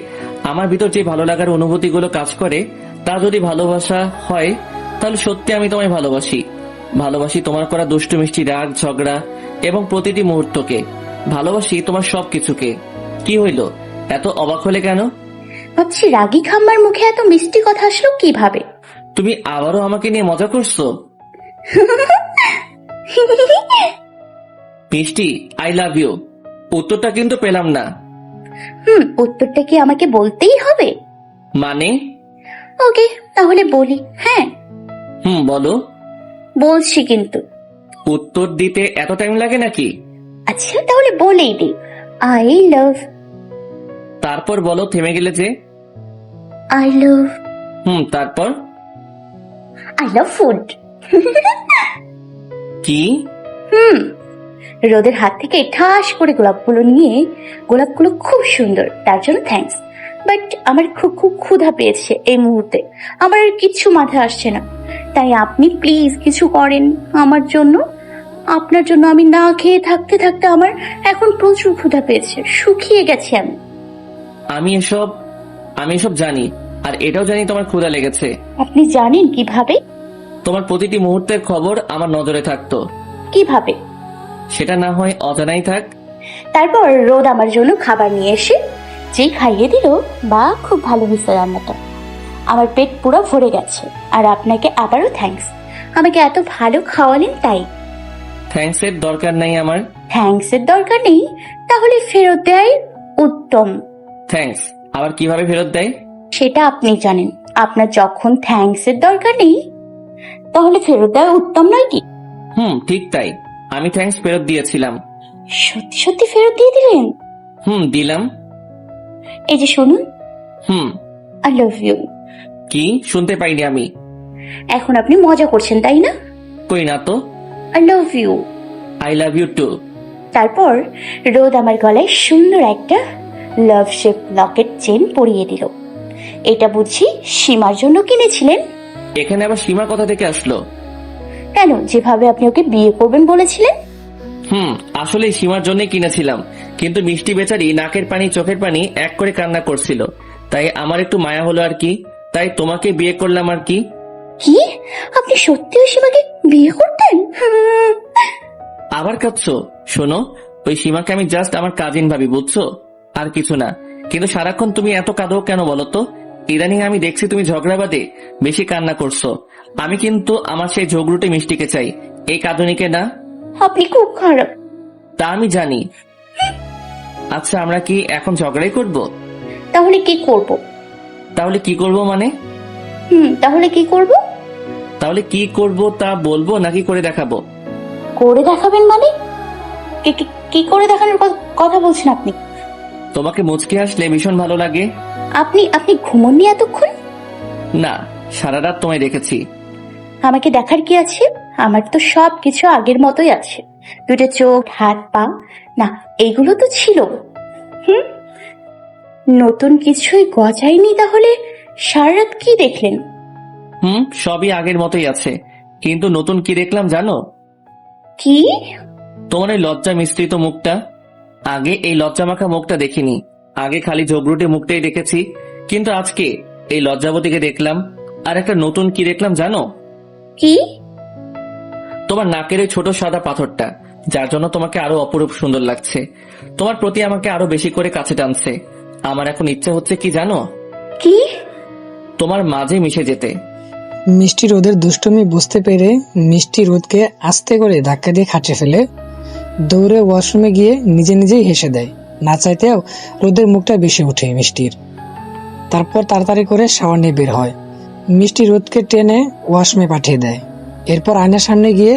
আমার ভিতর যে ভালো লাগার অনুভূতিগুলো কাজ করে, তা যদি ভালোবাসা হয় তাহলে সত্যি আমি তোমায় ভালোবাসি। ভালোবাসি তোমার করা দুষ্টু মিষ্টি রাগ ঝগড়া এবং প্রতিটি মুহূর্তকে। ভালোবাসি তোমার সবকিছুকে। কি হইল, এত অবাক হলে কেন? ভাবছি রাগী খাম্বার মুখে এত মিষ্টি কথা আসলো কিভাবে। তুমি আবারও আমাকে নিয়ে মজা করছো? মিষ্টি, আই লাভ ইউ। উত্তরটা কিন্তু পেলাম না। উত্তরটা কি আমাকে বলতেই হবে? মানে? ওকে, তাহলে বলি। হ্যাঁ বলো। বলছি কিন্তু। উত্তর দিতে এত টাইম লাগে নাকি? আচ্ছা, তাহলে বলেই দিই। I love. তারপর বলো, থেমে গেলে যে। I love. তারপর? I love food. কি? রোদের হাত থেকে ঠাস করে গোলাপগুলো নিয়ে, গোলাপগুলো খুব সুন্দর, তার জন্য থ্যাঙ্কস। বাট আমার খুব খুব ক্ষুধা পেয়েছে এই মুহূর্তে। আমার আর কিচ্ছু মাথায় আসছে না, তাই আপনি প্লিজ কিছু করেন আমার জন্য। আপনার জন্য আমি না খেয়ে থাকতে থাকতে আমার এখন প্রচুর ক্ষুধা পেয়েছে, শুকিয়ে গেছি আমি। আমি এসব জানি, আর এটাও জানি তোমার ক্ষুধা লেগেছে। আপনি জানেন কিভাবে? তোমার প্রতিটি মুহূর্তের খবর আমার নজরে থাকতো। কিভাবে? সেটা না হয় অজানাই থাক। তারপর রোদ আমার জন্য খাবার নিয়ে এসে যে খাইয়ে দিল, বা খুব ভালো হয়েছে রান্নাটা, আমার পেট পুরো ভরে গেছে। আর আপনাকে আবারও থ্যাঙ্কস, আমাকে এত ভালো খাওয়ালেন তাই। থ্যাঙ্কস এর দরকার নাই আমার। থ্যাঙ্কস এর দরকার নেই? তাহলে ফেরত দেয় উত্তম। থ্যাঙ্কস আবার কিভাবে ফেরত দেয়? সেটা আপনি জানেন। আপনার যখন থ্যাঙ্কস এর দরকার নেই, তাহলে ফেরত দেওয়া উত্তম নয় কি? ঠিক তাই, আমি থ্যাঙ্কস ফেরত দিয়েছিলাম। সত্যি সত্যি ফেরত দিয়ে দিলেন? দিলাম। এই যে শুনুন। I love you. কি? শুনতে পাইনি আমি। এখন আপনি মজা করছেন তাই না? কই না তো। I love you. I love you too. তারপর রোদ আমার গলায় সুন্দর একটা লাভ শেপ লকেট চেন পরিয়ে দিল। এটা বুঝি সীমার জন্য কিনেছিলেন? এখানে আবার সীমা কোথা থেকে আসলো? কেন, যেভাবে আপনি ওকে বিয়ে করবেন বলেছিলেন। আসলে সীমার জন্যই কিনেছিলাম, কিন্তু মিষ্টি বেচারি নাকের পানি চোখের পানি এক করে কান্না করছিল, তাই আমার একটু মায়া হলো আর কি, তাই তোমাকে বিয়ে করলাম আর কি। কি? আপনি সত্যিই সীমাকে বিয়ে করতেন? আবার কাঁদছো? শোনো, ওই সীমাকে আমি জাস্ট আমার কাজিন ভাবি, বুঝছো, আর কিছু না। কিন্তু সারাক্ষণ তুমি এত কাঁদো কেন বলো তো? ইদানিং আমি দেখছি তুমি ঝগড়া বাদে বেশি কান্না করছো। আমি কিন্তু আমার সেই ঝগড়ুটে মিষ্টিকে চাই, এই কাঁদুনিকে না। আপনি খুব খারাপ। তা আমি জানি। আচ্ছা, আমরা কি এখন ঝগড়াই করব? তাহলে কি করব? তাহলে কি করব মানে? তাহলে কি করব? তাহলে কি করব তা বলবো নাকি করে দেখাবো? করে দেখাবেন মানে? কি করে দেখানোর কথা বলছেন আপনি? তোমাকে মুচকে আসলে ভীষণ ভালো লাগে। আপনি ঘুমোননি এতক্ষণ? না, সারা রাত তোমায় দেখেছি। আমাকে দেখার কি আছে? আমার তো সব কিছু আগের মতোই আছে। দুটো চোখ, হাত পা, না এগুলো তো ছিল। নতুন কিছুই গজায়নি। তাহলে সারা রাত কি দেখলেন? সবই আগের মতোই আছে, কিন্তু নতুন কি দেখলাম জানো? কি? তোমার এই লজ্জা মিশ্রিত মুখটা। আগে এই লজ্জা মাখা মুখটা দেখিনি, আগে খালি ঝগড়ুটে মুখটাই দেখেছি, কিন্তু আজকে এই লজ্জাবতীকে দেখলাম। আর একটা নতুন কি দেখলাম জানো? কি? তোমার নাকের ওই ছোট সাদা পাথরটা, যার জন্য তোমাকে আরো অপরূপ সুন্দর লাগছে। তোমার প্রতি আমাকে আরো বেশি করে কাছে টানছে। আমার এখন ইচ্ছা হচ্ছে কি জানো? কি? তোমার মাঝে মিশে যেতে। মিষ্টি রোদের দুষ্টুমি বুঝতে পেরে মিষ্টি রোদকে আস্তে করে ধাক্কা দিয়ে খাটে ফেলে দৌড়ে ওয়াশরুমে গিয়ে নিজে নিজেই হেসে দেয়। না চাইতেও রোদের মুখটা বেশি ওঠে মিষ্টির। তারপর তাড়াতাড়ি করে শাওয়ার নিয়ে বের হয়। মিষ্টি রোদকে টেনে ওয়াশরুমে পাঠিয়ে দেয়। এরপর আয়নার সামনে গিয়ে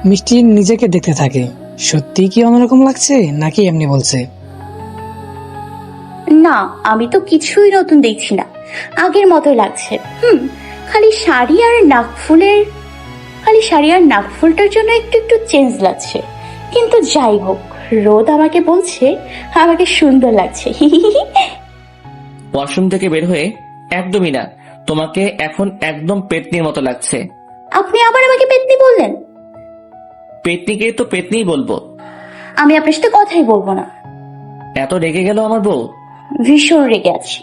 মিষ্টি নিজেকে দেখতে থাকে। সত্যি কি অন্যরকম লাগছে নাকি এমনি বলছে? না, আমি তো কিছুই নতুন দেখছি না, আগের মতোই লাগছে। খালি শাড়ি আর নাকফুলটার জন্য একটু একটু চেঞ্জ লাগছে। কিন্তু যাই হোক, রোদ আমাকে বলছে আমাকে সুন্দর লাগছে। ওয়াশরুম থেকে বের হয়ে, একদমই না, তোমাকে এখন একদম পেতনির মতো লাগছে। আপনি আবার আমাকে পেতনি বললেন? পেতনিকে তো পেতনিই বলবো। আমি আপনার সাথে কথাই বলবো না। এত রেগে গেল আমার বউ? ভীষণ রেগে আছি।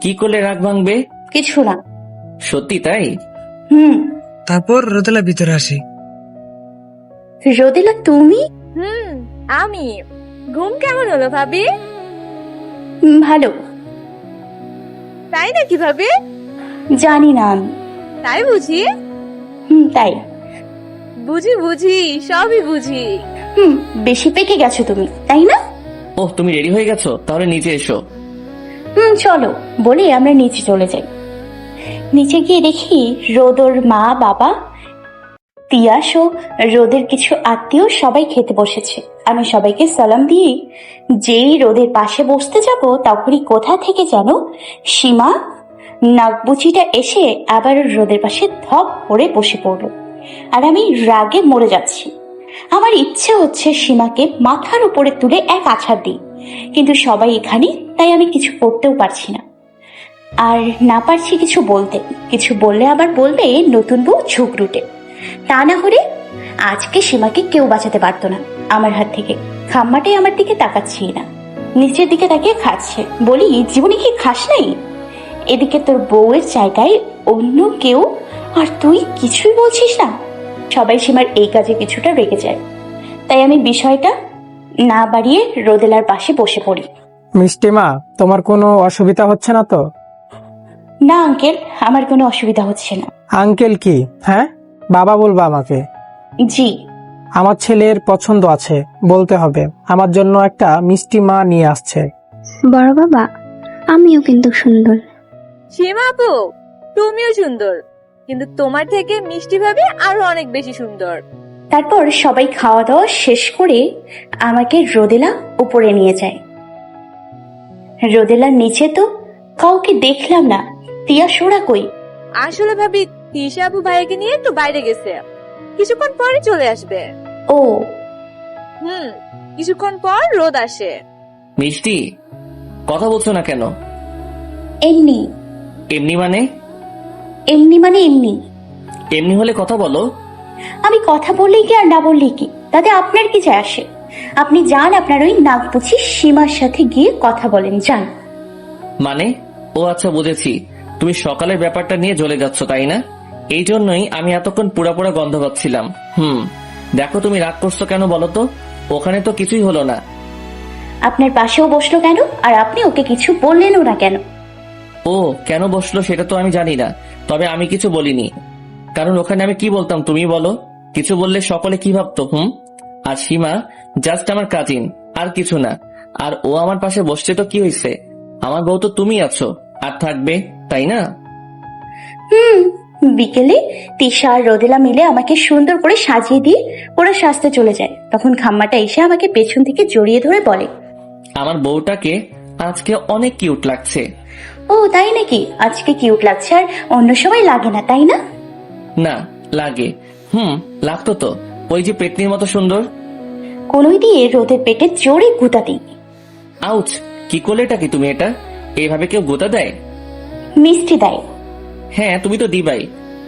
কি করলে রাগ ভাঙবে? কিছু না। সত্যি তাই? তারপর রোদেলা ভিতরে আসে। রোদেলা তুমি? আমি। ঘুম কেমন হলো ভাবি? ভালো। তাই নাকি ভাবি? জানি না আমি। তাই বুঝি? তাই। বুঝি সবই বুঝি। বেশি পেকে গেছো তুমি, তাই না? ওহ, তুমি রেডি হয়ে গেছো? তাহলে নিচে এসো। চলো বলে আমরা নিচে চলে যাই। নিচে গিয়ে দেখি রোদর মা, বাবা, তিয়াস ও রোদের কিছু আত্মীয় সবাই খেতে বসেছে। আমি সবাইকে সালাম দিয়ে যেই রোদের পাশে বসতে যাব, তখনই কোথা থেকে যেন সীমা নাকবুচিটা এসে আবার রোদের পাশে ধপ করে বসে পড়লো। আর আমি রাগে মরে যাচ্ছি। আমার ইচ্ছে হচ্ছে সীমাকে মাথার উপরে তুলে এক আছাড় দিই, কিন্তু সবাই এখানে, তাই আমি কিছু করতেও পারছি না। আর না পারছি কিছু বলতে। কিছু বললে আবার বলবে নতুন বউ ঝুঁকরুটে। তা না হলে আজকে সীমাকে কেউ বাঁচাতে পারতো না আমার হাত থেকে। খাম্মাটাই আমার দিকে তাকাচ্ছি না, নিচের দিকে তাকিয়ে খাচ্ছে। বলি, জীবনে কি খাস নাই? এদিকে তোর বউয়ের জায়গায় অন্য কেউ, আর তুই কিছুই বলছিস না। সবাই সীমার এই কাজে কিছুটা রেগে যায়, তাই আমি বিষয়টা না বাড়িয়ে রোদেলার পাশে বসে পড়ি। মিষ্টিমা, তোমার কোনো অসুবিধা হচ্ছে না তো? না আঙ্কেল, আমার কোনো অসুবিধা হচ্ছে না। আঙ্কেল কি? হ্যাঁ, বাবা বলবা আমাকে? জি। আমার ছেলের পছন্দ আছে, বলতে হবে। আমার জন্য একটা মিষ্টি মা নিয়ে আসছে। বড় বাবা, আমিও কিন্তু সুন্দর। সীমা আপু, তুমিও সুন্দর, কিন্তু তোমার থেকে মিষ্টি ভাবি আরো অনেক বেশি সুন্দর। তারপর সবাই খাওয়া দাওয়া শেষ করে আমাকে রোদেলা উপরে নিয়ে যায়। রোদেলার নিচে তো কাউকে দেখলাম না। তিয়া সোরা কই? আসলে ভাবি তিশা আপু ভাইকে নিয়ে একটু বাইরে গেছে, কিছুক্ষণ পরে চলে আসবে। ও। কিছুক্ষণ পর রোদ আসে। মিষ্টি, কথা বলছো না কেন? এমনি। এমনি মানে? এমনি মানে এমনি। এমনি হলে কথা বলো। আমি কথা বললেই কি আর না বললেই কি, তাতে আপনার কি যায় আসে? আপনি যান, আপনার ওই নাকবুচি সীমার সাথে গিয়ে কথা বলেন, যান। মানে? ও আচ্ছা, বুঝেছি। তুমি সকালের ব্যাপারটা নিয়ে জ্বলে যাচ্ছ, তাই না? এই জন্যই আমি এতক্ষণ পুরা পুরা গন্ধ পাচ্ছিলাম। দেখো, তুমি রাগ করছো কেন বলো তো? ওখানে তো কিছুই হলো না। আপনার পাশেও বসলো কেন? আর আপনি ওকে কিছু বললেনও না কেন? ও কেন বসলো সেটা তো আমি জানি না, তবে আমি কিছু বলিনি। কারণ ওখানে আমি কি বলতাম তুমি বলো? কিছু বললে সকলে কি ভাবতো? আর সীমা জাস্ট আমার কাজিন, আর কিছু না। আর ও আমার পাশে বসছে তো কি হয়েছে? আমার বউ তো তুমি আছো আর থাকবে, তাই না? বিকেলে তিশা আর রোদেলা মিলে আমাকে সুন্দর করে সাজিয়ে দিয়ে ওরা সাজতে চলে যায়। তখন খাম্মাটা এসে আমাকে পেছন থেকে জড়িয়ে ধরে বলে, আমার বউটাকে আজকে অনেক কিউট লাগছে। ও তাই নাকি? আজকে কিউট লাগছে আর অন্য সময় লাগে না, তাই না? না, লাগে। লাগতো তো। ওই যে পেটনির মতো সুন্দর। কোনোই দিয়ে রোদের পেটে জোরে গুঁতা দিই। আউচ! কি করলে এটা কি তুমি? এটা এইভাবে কেউ গোতা দেয়? মিষ্টি দেয়। হ্যাঁ, তুমি তো দিবাই।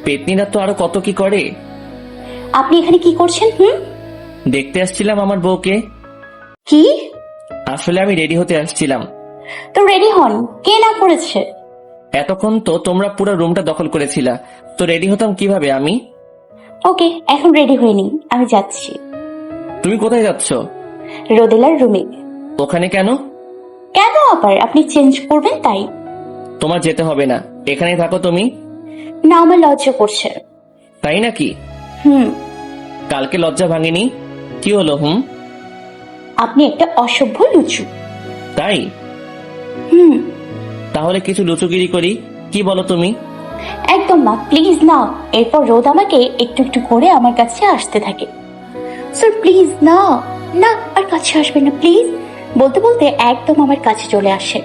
পেটনিরা তো আরো কত কি করে। আপনি এখানে কি করছেন? দেখতে আসছিলাম আমার বউকে। কি? আসলে আমি রেডি হতে আসছিলাম। তো রেডি হন, কে না করেছে? এতক্ষণ তো তোমরা পুরো রুমটা দখল করেছিলা, তো রেডি হতাম কিভাবে আমি? ওকে, এখন রেডি হয়ে নি, আমি যাচ্ছি। তুমি কোথায় যাচ্ছ? রোদেলার রুমে। ওখানে কেন? কেন আবার? আপনি চেঞ্জ করবেন তাই। তোমার যেতে হবে না, এখানেই থাকো তুমি। না, আমার লজ্জা করছে। তাই নাকি? হুম। কালকে লজ্জা ভাঙেনি, কি হলো? আপনি একটা অসভ্য লুচু। তাই? হুম। তাহলে কিছু লুচুগিরি করি, কি বলো তুমি? একদম না, প্লিজ না। এরপর রোদ আমাকে একটু একটু করে আমার কাছে আসতে থাকে। স্যার প্লিজ না, না আর কাছে আসবেন না প্লিজ। বলতে বলতে একদম আমার কাছে চলে আসে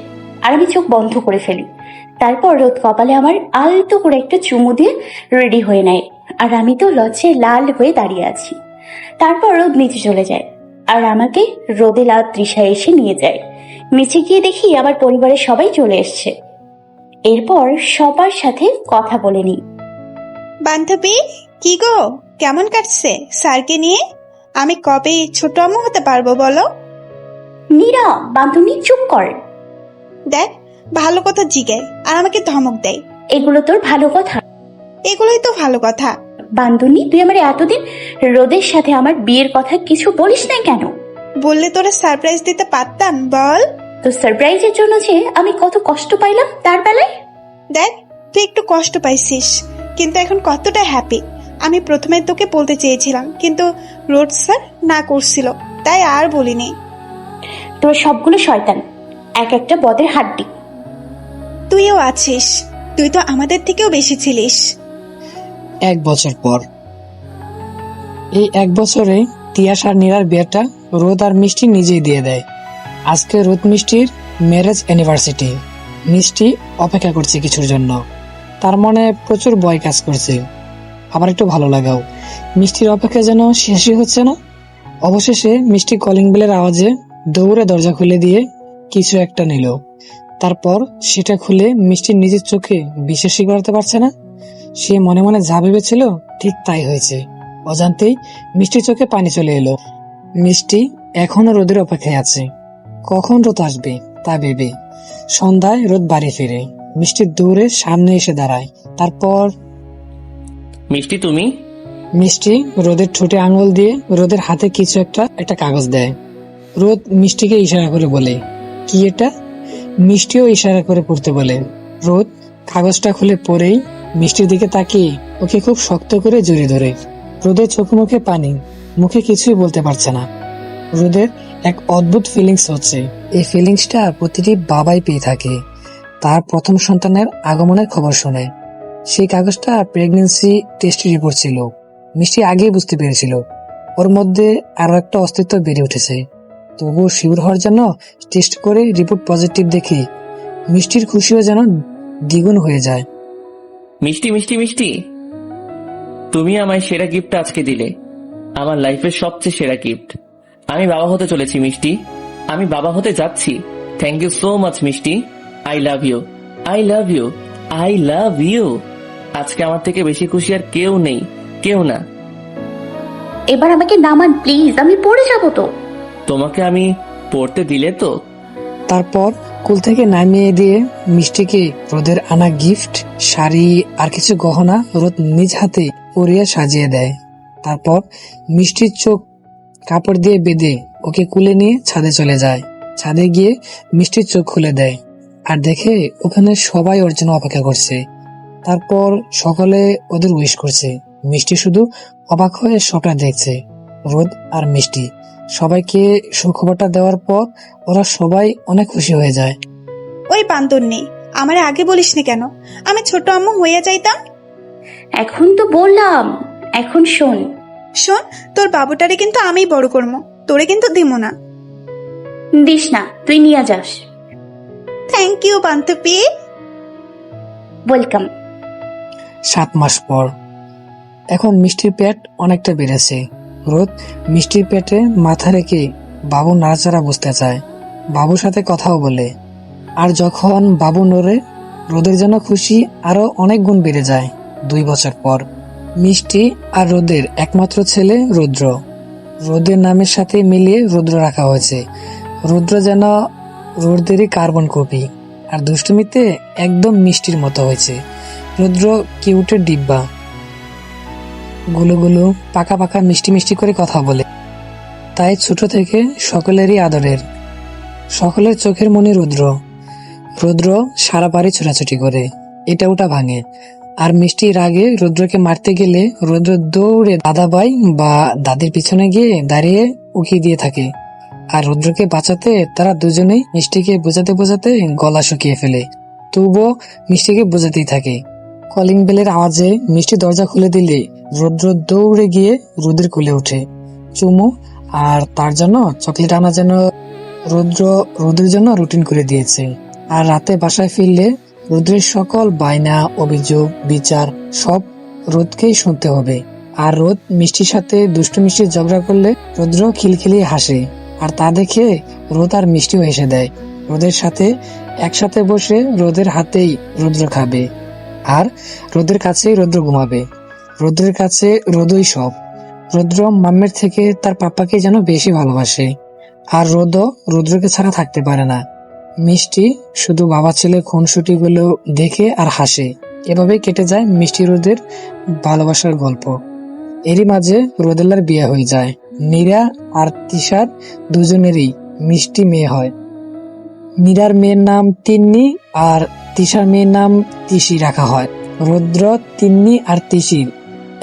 আর আমি চোখ বন্ধ করে ফেলি। তারপর রোদ কপালে আমার আলতো করে একটা চুমু দিয়ে রেডি হয়ে নেয়, আর আমি তো লজ্জায় লাল হয়ে দাঁড়িয়ে আছি। তারপর রোদ নিচে চলে যায় আর আমাকে রোদেলা তৃষা এসে নিয়ে যায়। নিচে গিয়ে দেখি আমার পরিবারের সবাই চলে এসছে। এরপর সবার সাথে কথা বলে নিই। বান্ধবী, কি গো, কেমন কাটছে স্যারকে নিয়ে? আমি কবে ছোট আম্মু হতে পারবো বলো? নীরা, বান্ধবী চুপ কর। দেখ, ভালো কথা জিগায় আর আমাকে ধমক দেয়। এগুলো তোর ভালো কথা? এগুলোই তো ভালো কথা। বান্ধবী, তুই আমার এতদিন রোদের সাথে আমার বিয়ের কথা কিছু বলিস না কেন? বললে তোরা সারপ্রাইজ দিতে পারতাম, বল। তো সারপ্রাইজের জন্য যে আমি কত কষ্ট পাইলাম তার বেলায়। দেখ, তুই একটু কষ্ট পাইছিস, কিন্তু এখন কতটা হ্যাপি। আমি প্রথমে তোকে বলতে চেয়েছিলাম, কিন্তু রোড স্যার না করছিল, তাই আর বলিনি। তোর সবগুলো শয়তান, এক একটা বদের হাড্ডি। তুইও আছিস, তুই তো আমাদের থেকেও বেশি ছিলিস। 1 বছর পর। এই 1 বছরে তিয়াস আর নীরার বিয়েটা রোদ আর মিষ্টি নিজেই দিয়ে দেয়। আজকে রোদ মিষ্টির ম্যারেজ অ্যানিভার্সারি। মিষ্টি অপেক্ষা করছে কিছুর জন্য, তার মনে প্রচুর ভয় কাজ করছে, আবার একটু ভালো লাগাও। মিষ্টির অপেক্ষা যেন শেষই হচ্ছে না। অবশেষে মিষ্টি কলিং বেলের আওয়াজে দৌড়ে দরজা খুলে দিয়ে কিছু একটা নিল। তারপর সেটা খুলে মিষ্টি নিজের চোখে বিশ্বাসই করতে পারছে না। সে মনে মনে যা ভেবেছিল ঠিক তাই হয়েছে। অজান্তেই মিষ্টির চোখে পানি চলে এলো। মিষ্টি এখনো রোদের অপেক্ষায় আছে, কখন রোদ আসবে তা ভেবে। সন্ধ্যায় রোদ বাড়ি ফিরে, মিষ্টির দৌড়ে সামনে এসে দাঁড়ায়। তারপর মিষ্টি, তুমি? মিষ্টি রোদের ঠোঁটে আঙুল দিয়ে রোদের হাতে কিছু একটা কাগজ দেয়। রোদ মিষ্টিকে ইশারা করে বলে, কি এটা? মিষ্টিও ইশারা করে পড়তে বলে। রোদ কাগজটা খুলে পড়েই মিষ্টির দিকে তাকিয়ে ওকে খুব শক্ত করে জড়িয়ে ধরে। রোদের চোখে মুখে পানি, মুখে কিছুই বলতে পারছে না। রোদের এক অদ্ভুত ফিলিংস হচ্ছে। এই ফিলিংসটা প্রতিটি বাবাই পেয়ে থাকে তার প্রথম সন্তানের আগমনের খবর শুনে। সেই কাগজটা প্রেগন্যান্সি টেস্ট রিপোর্ট ছিল। মিষ্টি আগেই বুঝতে পেরেছিল ওর মধ্যে আরো একটা অস্তিত্ব বেড়ে উঠেছে। তবুও শিওর হওয়ার জন্য টেস্ট করে রিপোর্ট পজিটিভ দেখে মিষ্টির খুশিও যেন দ্বিগুণ হয়ে যায়। মিষ্টি মিষ্টি মিষ্টি, তুমি আমায় সেরা গিফট আজকে দিলে, আমার লাইফের সবচেয়ে সেরা গিফট। আমি বাবা হতে চলেছি মিষ্টি, আমি বাবা হতে যাচ্ছি। থ্যাংক ইউ সো মাচ মিষ্টি। I love you, I love you, I love you. আজকে আমার থেকে বেশি খুশি আর কেউ নেই, কেউ না। এবার আমাকে নামান প্লিজ, আমি পড়ে যাব তো। তোমাকে আমি পড়তে দিলে তো? তারপর কুল থেকে নামিয়ে দিয়ে মিষ্টিকে রোদের আনা গিফট, শাড়ি আর কিছু গহনা রোদ নিজ হাতে পরিয়ে সাজিয়ে দেয়। তারপর মিষ্টির চোখ কাপড় দিয়ে বেঁধে ওকে কুলে নিয়ে ছাদে চলে যায়। ছাদে গিয়ে মিষ্টির চোখ খুলে দেয় আর দেখে ওখানে সবাই ওর জন্য অপেক্ষা করছে। তারপর সকলে ওদের উইশ করছে। মিষ্টি শুধু অবাক হয়ে সবটা দেখছে। রোদ আর মিষ্টি সবাইকে সুখবরটা দেওয়ার পর ওরা সবাই অনেক খুশি হয়ে যায়। ওই বান্দরনি, আমার আগে বলিসনি কেন? আমি ছোট আম্মু হইয়া যাইতাম। এখন তো বললাম, এখন শোন। শোন, তোর বাবুটারে কিন্তু আমিই বড় করবো, তোরে কিন্তু দিমো না। দিস না, তুই নিয়ে যাস। থ্যাংক ইউ বান্ধবী। ওয়েলকাম। 7 মাস পর। এখন মিষ্টির পেট অনেকটা বেড়েছে। রোদ মিষ্টির পেটে মাথা রেখে বাবু নাড়াচাড়া বুঝতে চায়, বাবুর সাথে কথাও বলে। আর যখন বাবু নড়ে, রোদের যেন খুশি আরো অনেক গুণ বেড়ে যায়। 2 বছর পর। মিষ্টি আর রোদের একমাত্র ছেলে রুদ্র। রোদের নামের সাথে মিলিয়ে রুদ্র রাখা হয়েছে। রুদ্র যেন রোদেরই কার্বন কপি, আর দুষ্টুমিতে একদম মিষ্টির মতো হয়েছে। রুদ্র কিউটের ডিব্বা। গুলো পাকা পাকা মিষ্টি মিষ্টি করে কথা বলে। তাই ছোট থেকে সকলেরই আদরের। সকলের চোখের মনি রুদ্র। রুদ্র সারা বাড়ি ছোটাছুটি করে, এটা ওটা ভাঙে। আর মিষ্টির আগে রুদ্রকে মারতে গেলে রুদ্র দৌড়ে দাদাভাই বা দাদির পিছনে গিয়ে দাঁড়িয়ে উকি দিয়ে থাকে। আর রুদ্রকে বাঁচাতে তারা দুজনেই মিষ্টিকে বোঝাতে বোঝাতে গলা শুকিয়ে ফেলে, তবুও মিষ্টিকে বোঝাতেই থাকে। কলিং বেলের আওয়াজে মিষ্টি দরজা খুলে দিলে রুদ্র দৌড়ে গিয়ে রুদ্রের কোলে ওঠে। চুমু আর তার জন্য চকলেট আনা যেন রুদ্রের জন্য রুটিন করে দিয়েছে। আর রাতে বাসায় ফিরলে রুদ্রের সকল বায়না, অভিযোগ, বিচার সব রোদকেই শুনতে হবে। আর রোদ মিষ্টির সাথে দুষ্টু মিষ্টি ঝগড়া করলে রুদ্র খিলখিলিয়ে হাসে। আর তা দেখে রোদ আর মিষ্টিও হেসে দেয়। রোদের সাথে একসাথে বসে রোদের হাতেই রুদ্র খাবে, আর রোদের কাছেই রুদ্র ঘুমাবে। রুদ্রের কাছে রোদই সব। রুদ্র মাম্মের থেকে তার পাপ্পাকে যেন বেশি ভালোবাসে। আর রোদও রুদ্রকে ছাড়া থাকতে পারে না। মিষ্টি শুধু বাবা ছেলে খুনসুটি গুলো দেখে আর হাসে। এভাবেই কেটে যায় মিষ্টি রোদের ভালোবাসার গল্প। এরই মাঝে রোদেলার বিয়ে হয়ে যায়। নীরা আর তিশার দুজনেরই মিষ্টি মেয়ে হয়। নীরার মেয়ের নাম তিন্নি আর তিশার মেয়ের নাম তিশি রাখা হয়। রুদ্র, তিন্নি আর তিশির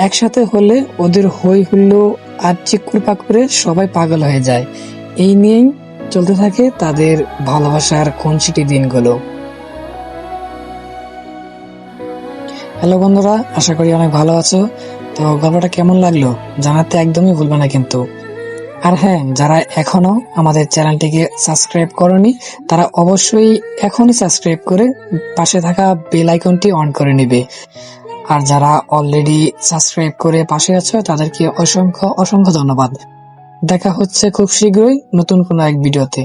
একসাথে হলে ওদের হই হুল্লো আর চিকুর পাকুরে সবাই পাগল হয়ে যায়। এই নিয়েই চলতে থাকে তাদের ভালোবাসার খুনসুটি দিনগুলো। হ্যালো বন্ধুরা, আশা করি অনেক ভালো আছো। তো গল্পটা কেমন লাগলো জানাতে একদমই ভুলবে না কিন্তু। আর হ্যাঁ, যারা এখনো আমাদের চ্যানেলটিকে সাবস্ক্রাইব করনি তারা অবশ্যই এখনই সাবস্ক্রাইব করে পাশে থাকা বেল আইকনটি অন করে নেবে। আর যারা অলরেডি সাবস্ক্রাইব করে পাশে আছো তাদেরকে অসংখ্য অসংখ্য ধন্যবাদ। দেখা হচ্ছে খুব শীঘ্রই নতুন কোনো এক ভিডিওতে।